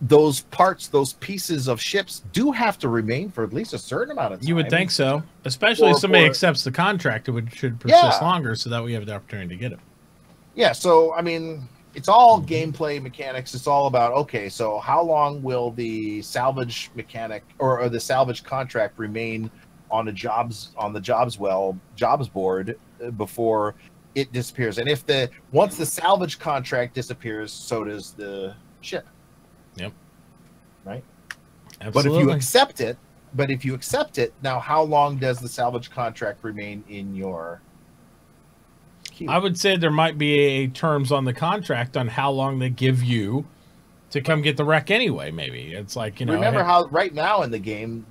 those parts, those pieces of ships do have to remain for at least a certain amount of time. You would think so, especially if somebody accepts the contract. It should persist longer, so that we have the opportunity to get it. Yeah, so I mean, it's all gameplay mechanics. It's all about, okay, so how long will the salvage mechanic or the salvage contract remain on the jobs board before it disappears? And if once the salvage contract disappears, so does the ship. Yep. Right. Absolutely. But if you accept it, now how long does the salvage contract remain in your queue? I would say there might be terms on the contract on how long they give you to come get the wreck anyway. Maybe it's like, remember how right now in the game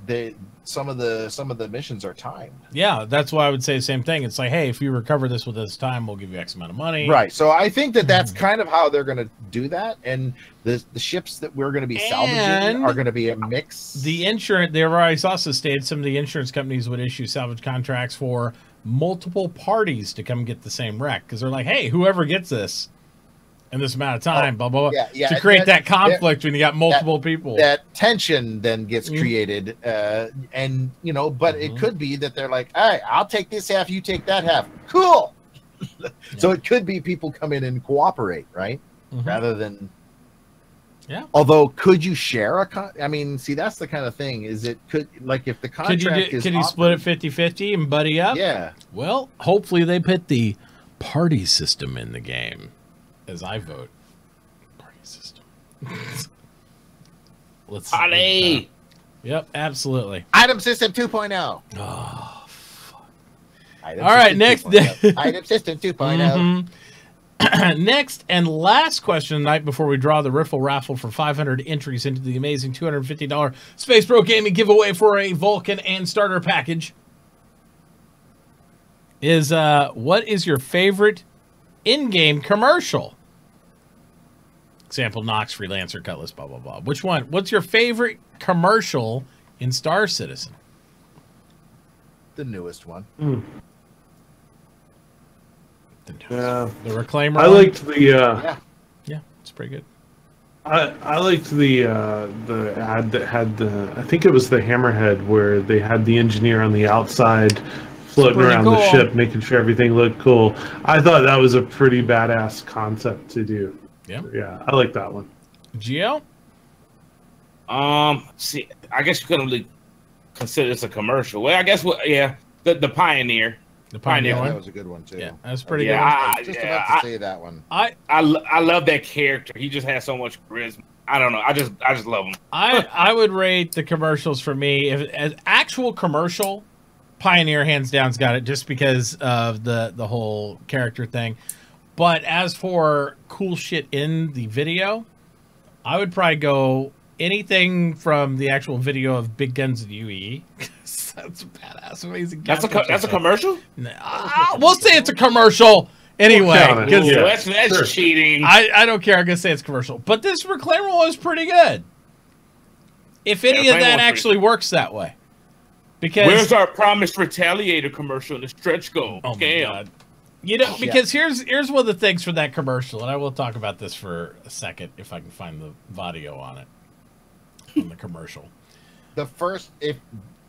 some of the missions are timed. Yeah, that's why I would say the same thing. It's like, hey, if you recover this with this time, we'll give you X amount of money. Right. So I think that's kind of how they're going to do that. And the ships that we're going to be salvaging are going to be a mix. The insurance, they already also stated some of the insurance companies would issue salvage contracts for multiple parties to come get the same wreck, because they're like, hey, whoever gets this in this amount of time, blah, blah, blah, to create that conflict when you got multiple people. That tension then gets created. And, but it could be that they're like, all right, I'll take this half, you take that half. Cool. So it could be people come in and cooperate, right? Rather than... Yeah. Although, could you share I mean, see, that's the kind of thing. Is it if the contract could you split it 50-50 and buddy up? Yeah. Well, hopefully they put the party system in the game, as I vote. Party system. Let's party. Yep, absolutely. Item system 2.0. Oh, fuck. All right, next. Item system 2.0. Next and last question tonight before we draw the riffle raffle for 500 entries into the amazing $250 SpaceBro Gaming giveaway for a Vulcan and starter package is what is your favorite in-game commercial? Example, Nox, Freelancer, Cutlass, blah, blah, blah. Which one? What's your favorite commercial in Star Citizen? The newest one. The Reclaimer. I liked the yeah, it's pretty good. I liked the ad that had I think it was the Hammerhead, where they had the engineer on the outside floating around the ship, making sure everything looked cool. I thought that was a pretty badass concept to do. Yeah, I like that one. Gio? See, I guess you couldn't really consider this a commercial. Well, I guess the Pioneer. The Pioneer one? That was a good one too. Yeah, that was pretty good. I was just about to say that one. I love that character. He just has so much charisma. I don't know. I just love him. I would rate the commercials for me as actual commercial. Pioneer hands down's got it, just because of the whole character thing. But as for cool shit in the video, I would probably go anything from the actual video of Big Guns and UE. That's a badass, amazing. That's a commercial? We'll say it's a commercial anyway. That's cheating. I don't care. I'm going to say it's commercial. But this Reclaimer was pretty good. If any of that actually works that way. Because where's our promised Retaliator commercial in the stretch goal? Oh my God. Because here's one of the things for that commercial, and I will talk about this for a second if I can find the audio on it. On the commercial. The first, if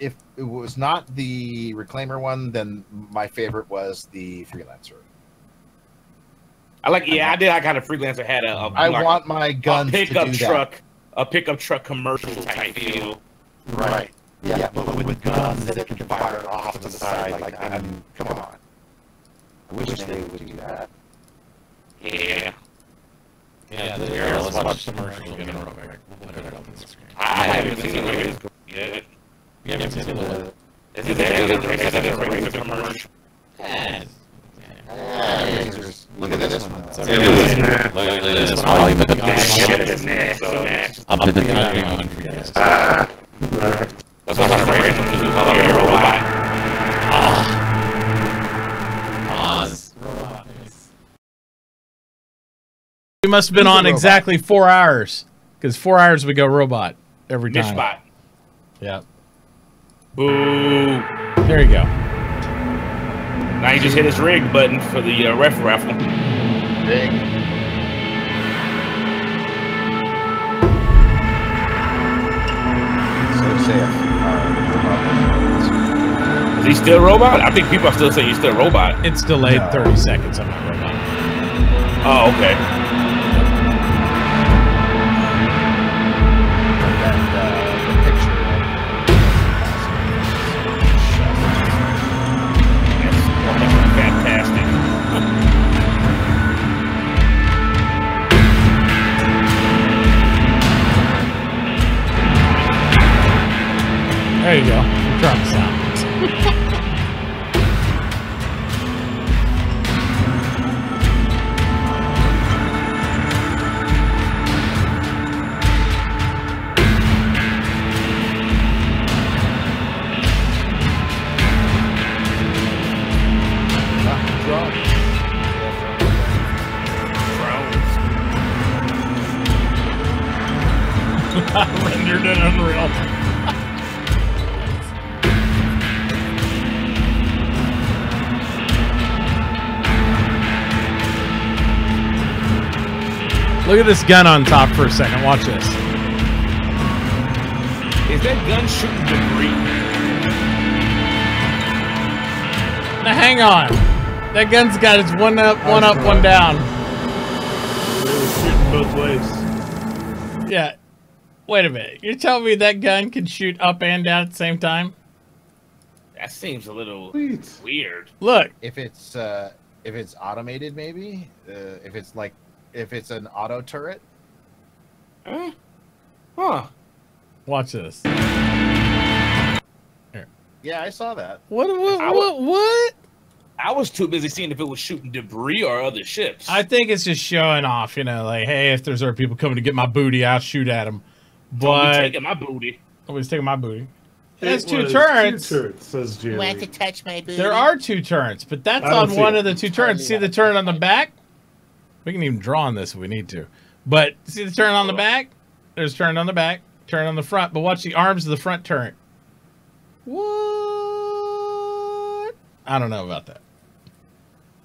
it was not the Reclaimer one, then my favorite was the Freelancer. I did. I got a Freelancer had I want my guns to do that. A pickup truck commercial type deal. Right. Yeah, but with guns that can fire off to the side. Come on. I wish they would do that. Yeah. Yeah, let's watch the commercial again real quick. We'll put it up on the screen. I haven't seen it yet. You haven't seen it? Is it a commercial? Look at this one. Look at this one. I'm putting the on for you guys. We must have been on exactly 4 hours. Because 4 hours we go robot every time. Mishbot. Yeah. Boo. There you go. Now you just hit his rig button for the ref raffle. Big. So safe. Is he still robot? I think people are still saying he's still robot. It's delayed 30 seconds on my robot. Oh, okay. There you go. Drop sound. Rendered and Unreal. Look at this gun on top for a second. Watch this. Is that gun shooting debris? Now hang on. That gun's got its one up, one down. It was shooting both ways. Yeah. Wait a minute. You're telling me that gun can shoot up and down at the same time? That seems a little Sweet. weird. Look. If it's automated, maybe. If it's an auto turret. Huh. Watch this. Here. Yeah, I saw that. What? I was too busy seeing if it was shooting debris or other ships. I think it's just showing off, you know, like, hey, if there's other people coming to get my booty, I'll shoot at them. But taking my booty. Nobody's taking my booty. It There's two was turrets. 2 turrets, says Jerry. Want to touch my booty? There are 2 turrets, but that's I don't on see one it. of the 2 turrets. See the turret on the back? We can even draw on this if we need to. But see the turret on the back? There's a turret on the back, turret on the front. But watch the arms of the front turret. What? I don't know about that.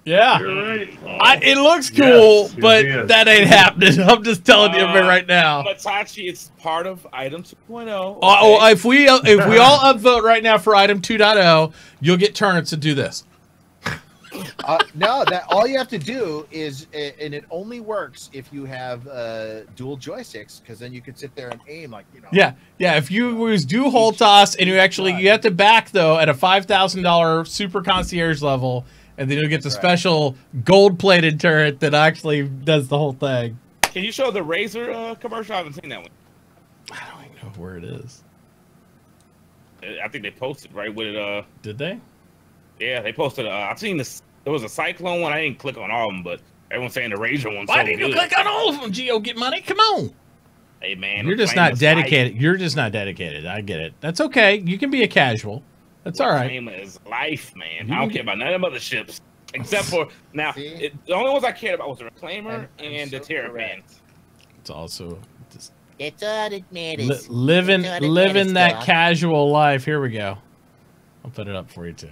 Yeah. You're right. It looks cool, Yes, but yes. that ain't happening. I'm just telling you right now. MItauchi, it's part of item 2.0. Oh, if we all upvote right now for item 2.0, you'll get turrets to do this. No, that all you have to do is, and it only works if you have dual joysticks, because then you could sit there and aim like, you know. Yeah. If you use dual hold toss, and you have to back though at a $5,000 super concierge level, and then you'll get the special gold-plated turret that actually does the whole thing. Can you show the Razer commercial? I haven't seen that one. I don't even know where it is. I think they posted right with it. Did they? Yeah, they posted. I've seen this. There was a Cyclone one. I didn't click on all of them, but everyone's saying the Razer one's Why so did you good. click on all of them, Geo? Get money? Come on. Hey man, You're just not dedicated. You're just not dedicated. I get it. That's okay. You can be a casual. That's all right. Reclaimer is life, man. I don't care about none of them other ships except for now. The only ones I cared about was the Reclaimer and the Terrapin. It's also just It's all it matters. living that casual life. Here we go. I'll put it up for you too.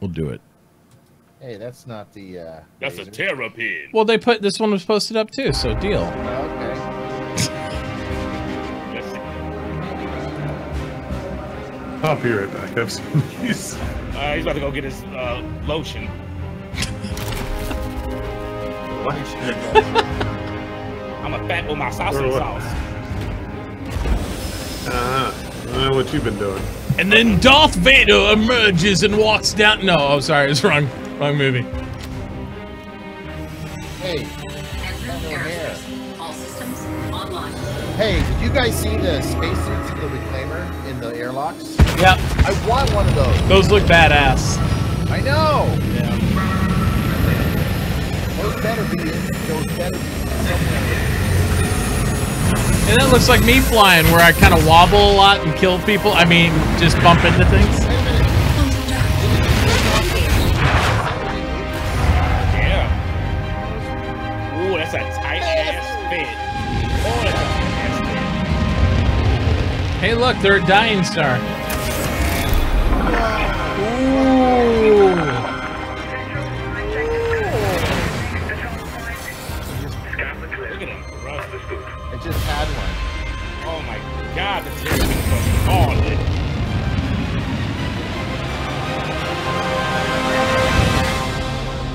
We'll do it. Hey, that's not the. That's a Razer. Terrapin. Well, they put this one was posted up too, so deal. Okay. I'll be right back. I've seen these. He's about to go get his lotion. I'm a fat with my sausage sauce. What you been doing? And then Darth Vader emerges and walks down. No, I'm sorry, it's wrong movie. Hey. All systems online. Hey, did you guys see the spacesuits in the Reclaimer in the airlocks? Yep, I want one of those. those look badass. I know. Yeah. Those better be somewhere. And that looks like me flying, where I kind of wobble a lot and kill people. I mean, just bump into things. Wait a minute. Yeah. Hey, look, they're a dying star. Ooh. I just had one. Oh my God, the tear was on it.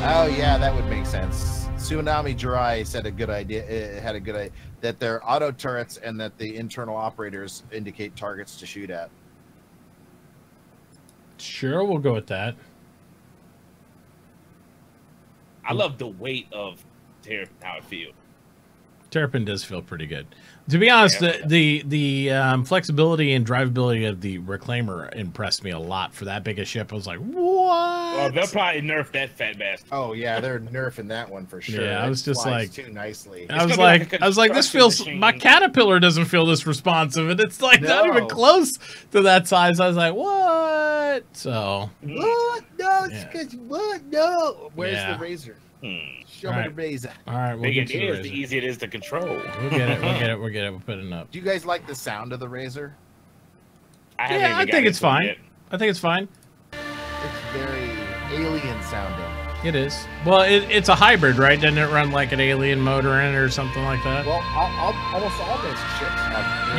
Oh yeah, that would make sense. Tsunami Jirai said a good idea. It had a good idea that they're auto turrets and that the internal operators indicate targets to shoot at. Sure, we'll go with that. I love the weight of Terrapin, how it feels. Terrapin does feel pretty good. To be honest, the flexibility and drivability of the Reclaimer impressed me a lot for that big a ship. I was like, what? Oh, they'll probably nerf that fat bastard. Oh yeah, they're nerfing that one for sure. Yeah, I was just like, too nicely. I was like, this feels. Machine. My Caterpillar doesn't feel this responsive, and it's like not even close to that size. I was like, what? So what? No, it's what? No. Where's the Razor? Show me the Razor. All right, we'll get to the Razor. The easier it is to control. We'll get it. We'll get it. We'll get it. We'll put it up. Do you guys like the sound of the Razor? I think it's fine. I think it's fine. It's very alien sounding. It is. Well, it's a hybrid, right? Doesn't it run like an alien motor in it or something like that? Well, almost all those ships have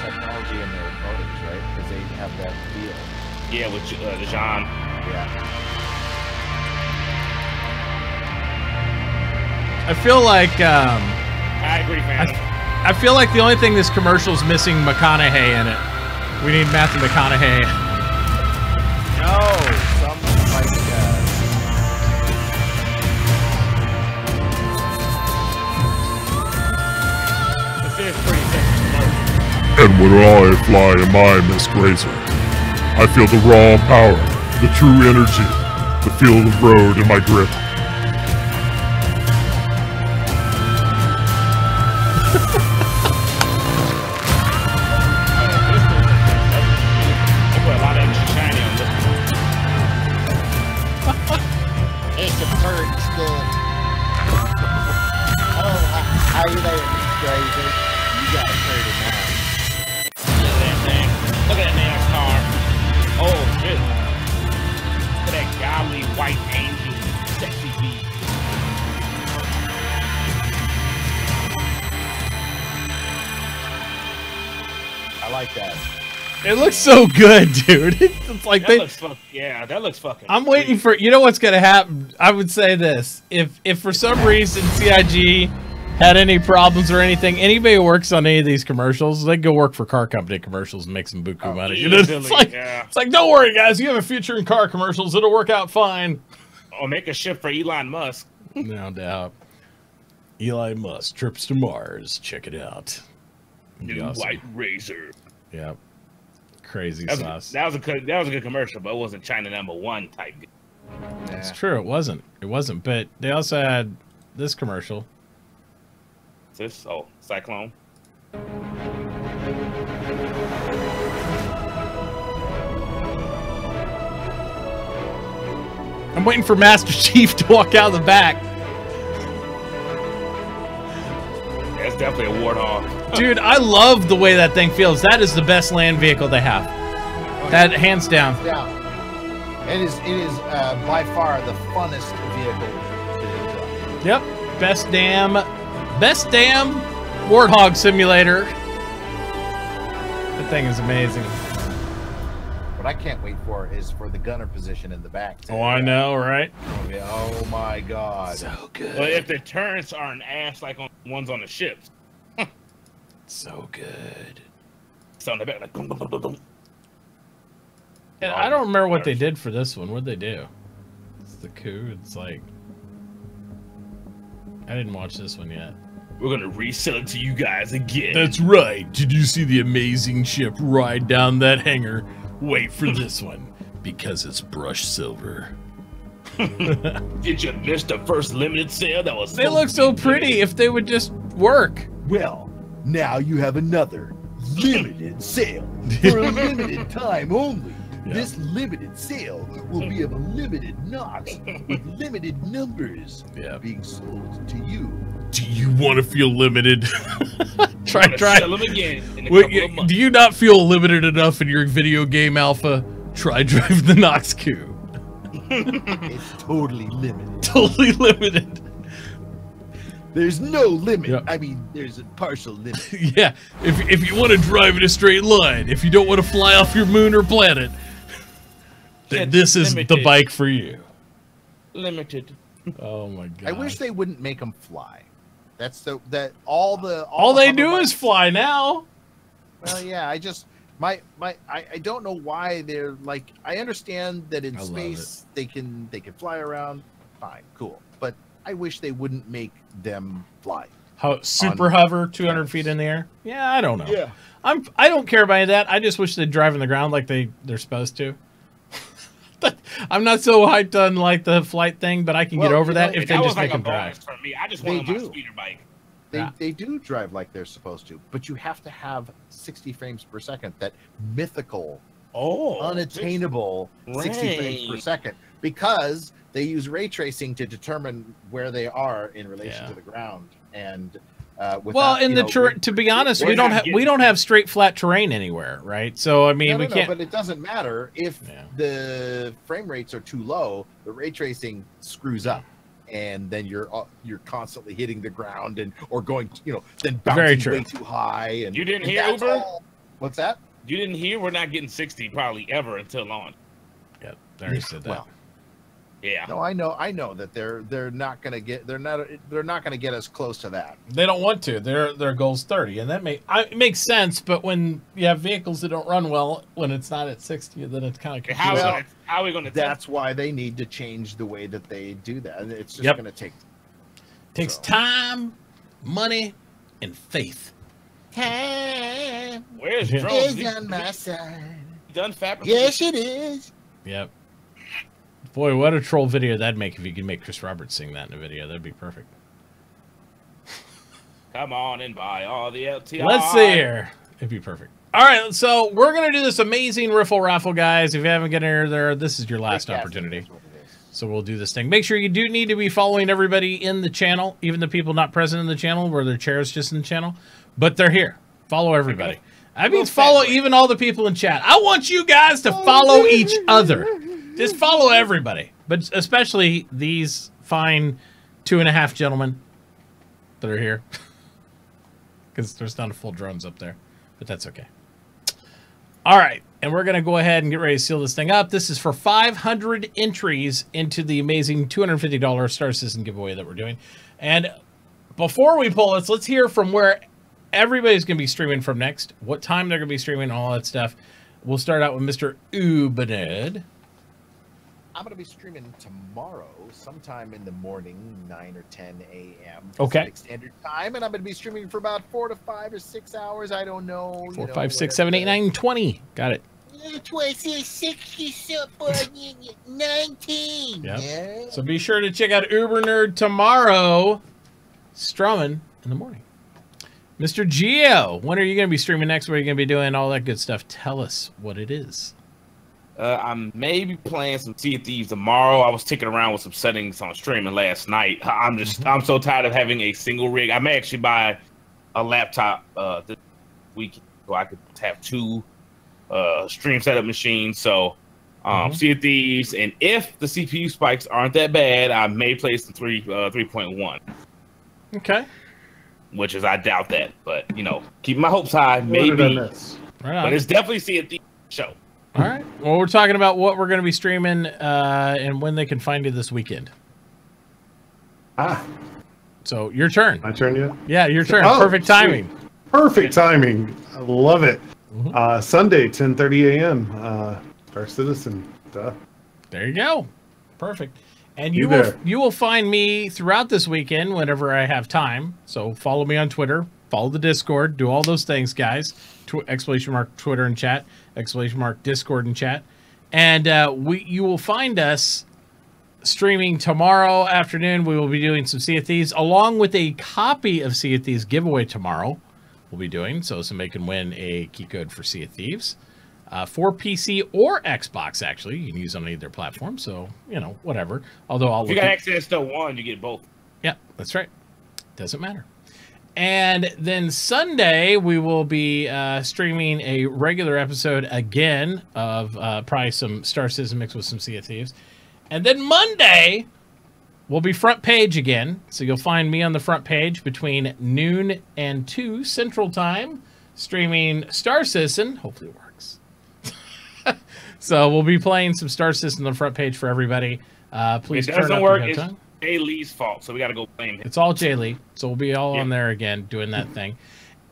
technology in their motors, right? Because they have that feel. Yeah, with the Jean. Yeah. I feel like I agree, man. I feel like the only thing this commercial is missing McConaughey in it. We need Matthew McConaughey. No, some like this is pretty thick. And when I fly in my Miss Razor, I feel the raw power, the true energy, the feel of the road in my grip. How you there, Mr. Razor? You got it pretty now. Look at that thing. Look at that damn car. Oh, shit. Look at that godly white angel. Sexy beast. I like that. It looks so good, dude. It's like that looks fucking. I'm waiting for. You know what's gonna happen? I would say this: if for some reason CIG had any problems or anything, anybody who works on any of these commercials, they go work for car company commercials and make some buku money. You know, it's like, don't worry, guys. You have a future in car commercials. It'll work out fine. Or make a ship for Elon Musk. No doubt. Elon Musk trips to Mars. Check it out. New awesome. White Razor. Yep. Crazy sauce. That was a good commercial, but it wasn't China #1 type. It's true. It wasn't. It wasn't. But they also had this commercial. This Cyclone. I'm waiting for Master Chief to walk out of the back. That's definitely a Warthog. Dude, I love the way that thing feels. That is the best land vehicle they have. That hands down. Yeah. It is by far the funnest vehicle. Yep. Best damn Warthog simulator. That thing is amazing. What I can't wait for is for the gunner position in the back. Oh, I know, right? Oh my god. So good. But if the turrets are an ass like on ones on the ships. So good. So on the back, like, boom, boom, boom, boom. Yeah, I don't remember what they did for this one. What'd they do? It's the coup. It's like, I didn't watch this one yet. We're gonna resell it to you guys again. That's right. Did you see the amazing ship ride down that hangar? Wait for this one, because it's brushed silver. Did you miss the first limited sale that was? They look so pretty if they would just work. Well, now you have another limited sale for a limited time only. Yeah. This limited sale will be of a limited knots with limited numbers being sold to you Do you want to feel limited? Try. Sell 'em again in a couple of months. Do you not feel limited enough in your video game alpha? Try driving the Nox Q. It's totally limited. Totally limited. There's no limit. Yep. I mean, there's a partial limit. Yeah, if you want to drive in a straight line, if you don't want to fly off your moon or planet, then this is the bike for you. Limited. Oh my god! I wish they wouldn't make them fly. That's all they do is fly now. Well, yeah, I don't know why they're like. I understand that in space they can fly around, fine, cool. But I wish they wouldn't make them fly. How super hover 200 feet in the air? Yeah, I don't know. Yeah, I don't care about that. I just wish they'd drive on the ground like they're supposed to. I'm not so hyped on like the flight thing, but I can get over that if they just make them drive. For me, I just want my speeder bike. They do drive like they're supposed to, but you have to have 60 frames per second, that mythical, unattainable 60 frames per second, because they use ray tracing to determine where they are in relation to the ground. And to be honest, we don't have straight flat terrain anywhere, right? So I mean, we can't. But it doesn't matter if the frame rates are too low. The ray tracing screws up, and then you're constantly hitting the ground or going, then bouncing way too high. And you didn't hear Uber? What's that? You didn't hear? We're not getting 60 probably ever until launch. Yep, there you said that. Well, yeah. No, I know that they're not gonna get us close to that. They don't want to. Their goal's 30, and that it makes sense. But when you have vehicles that don't run well, when it's not at 60, then it's kind of confusing. How are we going to? That's why they need to change the way that they do that. And it's just going to takes time, money, and faith. Where's drones? It's on my side. Done fabricating? Yes, it is. Yep. Boy, what a troll video that'd make if you could make Chris Roberts sing that in a video. That'd be perfect. Come on and buy all the LTI. Let's see here. It'd be perfect. All right, so we're going to do this amazing riffle raffle, guys. If you haven't gotten in there, this is your last opportunity. So we'll do this thing. Make sure you do need to be following everybody in the channel, even the people not present in the channel, where their chair's just in the channel. But they're here. Follow everybody. That means follow even all the people in chat. I want you guys to follow each other. Just follow everybody, but especially these fine 2.5 gentlemen that are here. Because there's not a full drones up there, but that's okay. All right, and we're going to go ahead and get ready to seal this thing up. This is for 500 entries into the amazing $250 Star Citizen giveaway that we're doing. And before we pull this, let's hear from where everybody's going to be streaming from next, what time they're going to be streaming, all that stuff. We'll start out with Mr. Ubened. I'm going to be streaming tomorrow, sometime in the morning, 9 or 10 a.m. Okay. Standard Time, and I'm going to be streaming for about 4 to 5 or 6 hours. I don't know. 4, 5, 6, 7, 8, 9, 20. Got it. 19. Yep. Yeah. So be sure to check out Uber Nerd tomorrow, strumming in the morning. Mr. Geo, when are you going to be streaming next? What are you going to be doing? All that good stuff. Tell us what it is. I'm maybe playing some Sea of Thieves tomorrow. I was ticking around with some settings on streaming last night. I'm so tired of having a single rig. I may actually buy a laptop this week so I could have 2 stream setup machines. So Sea of Thieves, and if the CPU spikes aren't that bad, I may play some 3.1. Okay. Which is, I doubt that, but keep my hopes high. Maybe, but it's definitely Sea of Thieves show. All right. Well, we're talking about what we're going to be streaming and when they can find you this weekend. So your turn. My turn yet? Yeah, your turn. Perfect timing. Sweet. Perfect timing. I love it. Sunday, 10:30 a.m. Star Citizen. Duh. There you go. Perfect. And you will find me throughout this weekend whenever I have time. So follow me on Twitter. Follow the Discord. Do all those things, guys. ! Twitter and chat. ! Discord and chat. And you will find us streaming tomorrow afternoon. We will be doing some Sea of Thieves, along with a copy of Sea of Thieves giveaway tomorrow. We'll be doing so somebody can win a key code for Sea of Thieves. For PC or Xbox, actually. You can use on either platform, so, whatever. Although if you got access to one, you get both. Yeah, that's right. Doesn't matter. And then Sunday, we will be streaming a regular episode again of probably some Star Citizen mixed with some Sea of Thieves. And then Monday, we'll be front page again. So you'll find me on the front page between noon and 2 Central Time, streaming Star Citizen. Hopefully it works. So we'll be playing some Star Citizen on the front page for everybody. Please it turn doesn't up work. the It's tongue. Jay Lee's fault, so we got to go blame him. It's all Jay Lee, so we'll be all on there again doing that thing.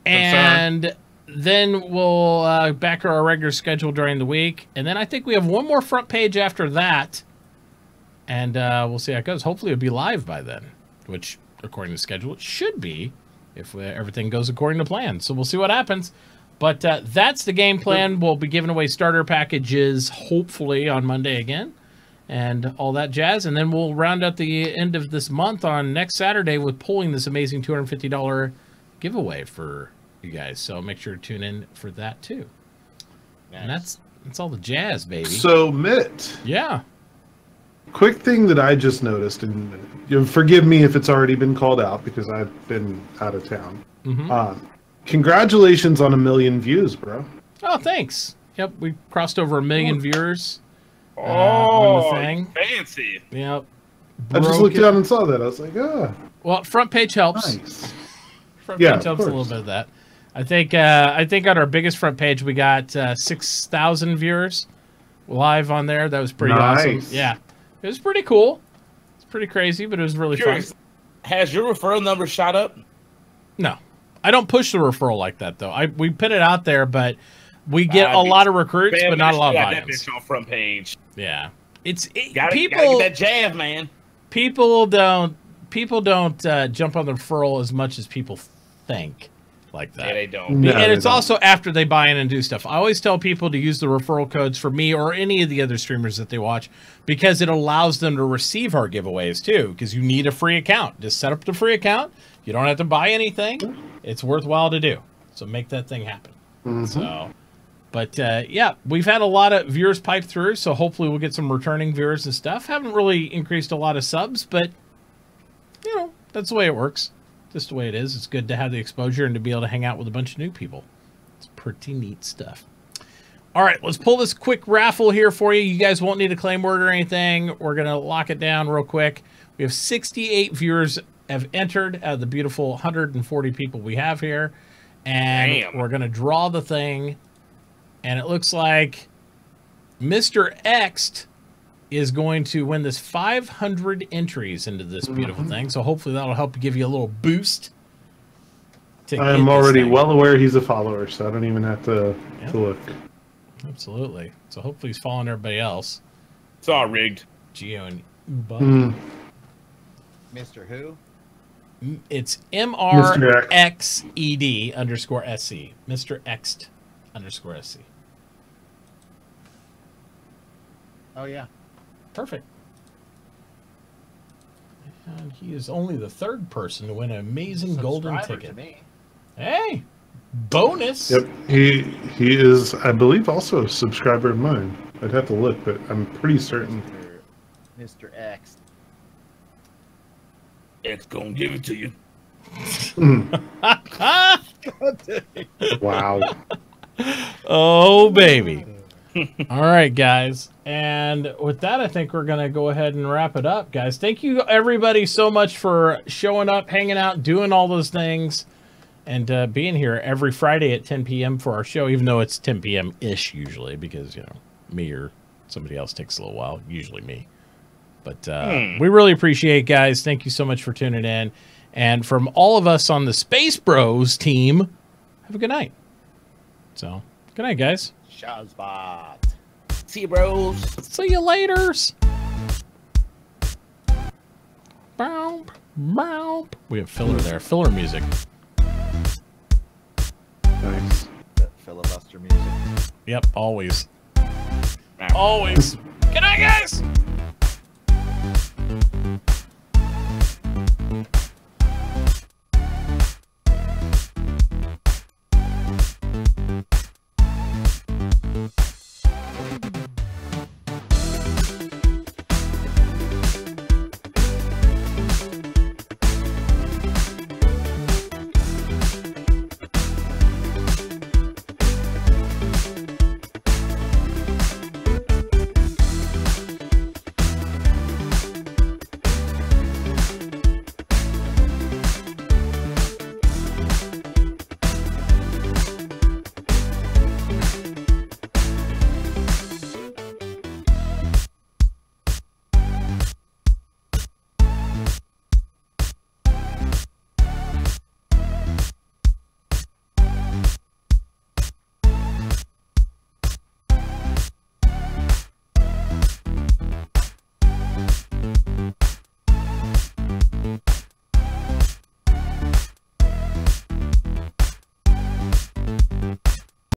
And then we'll back to our regular schedule during the week. And then I think we have one more front page after that. And we'll see how it goes. Hopefully it'll be live by then, which, according to schedule, it should be if everything goes according to plan. So we'll see what happens. But that's the game plan. We'll be giving away starter packages, hopefully, on Monday again. And all that jazz. And then we'll round out the end of this month on next Saturday with pulling this amazing $250 giveaway for you guys. So make sure to tune in for that too. Nice. And that's all the jazz, baby. So, Mitt. Yeah. Quick thing that I just noticed, and forgive me if it's already been called out because I've been out of town. Congratulations on 1 million views, bro. Oh, thanks. Yep, we crossed over 1 million viewers. On the thing. Fancy. Yep. I just looked down and saw that. I was like, ah. Well, front page helps. Nice. Front page helps a little bit of that. I think on our biggest front page we got 6,000 viewers live on there. That was pretty awesome. Yeah, it was pretty cool. It's pretty crazy, but it was really fun. Has your referral number shot up? No, I don't push the referral like that though. We put it out there, but we get a lot of recruits, but not a lot of audience. That bitch on front page. Yeah, people gotta get that jazz, man. People don't jump on the referral as much as people think like that. Yeah, they don't. No, and it's don't. also after they buy in and do stuff. I always tell people to use the referral codes for me or any of the other streamers that they watch because it allows them to receive our giveaways too. Because you need a free account. Just set up the free account. You don't have to buy anything. It's worthwhile to do. So make that thing happen. So. But, yeah, we've had a lot of viewers pipe through, so hopefully we'll get some returning viewers and stuff. Haven't really increased a lot of subs, but, you know, that's the way it works. Just the way it is. It's good to have the exposure and to be able to hang out with a bunch of new people. It's pretty neat stuff. All right, let's pull this quick raffle here for you. You guys won't need a claim word or anything. We're going to lock it down real quick. We have 68 viewers have entered out of the beautiful 140 people we have here. And we're going to draw the thing. And it looks like Mr. X is going to win this 500 entries into this beautiful thing. So hopefully that'll help give you a little boost. I'm already well aware he's a follower, so I don't even have to look. Absolutely. So hopefully he's following everybody else. It's all rigged. Geo and Uba. Mr. Who? It's MRXED underscore SC. Mr. Xed underscore SC. Oh, yeah. Perfect. And he is only the 3rd person to win an amazing golden ticket. To me. Hey, bonus. Yep, he is, I believe, also a subscriber of mine. I'd have to look, but I'm pretty certain. Mr. X. It's gonna give it to you. Wow. Oh, baby. All right, guys. And with that, I think we're going to go ahead and wrap it up, guys. Thank you, everybody, so much for showing up, hanging out, doing all those things, and being here every Friday at 10 p.m. for our show, even though it's 10 p.m.-ish usually because, you know, me or somebody else takes a little while, usually me. But we really appreciate it, guys. Thank you so much for tuning in. And from all of us on the SpaceBros team, have a good night. So, good night, guys. Shazbot. See you, bros. See you laters. Bow, bow. We have filler there. Filler music. Nice. Filibuster music. Yep, always. Always. Good night, guys.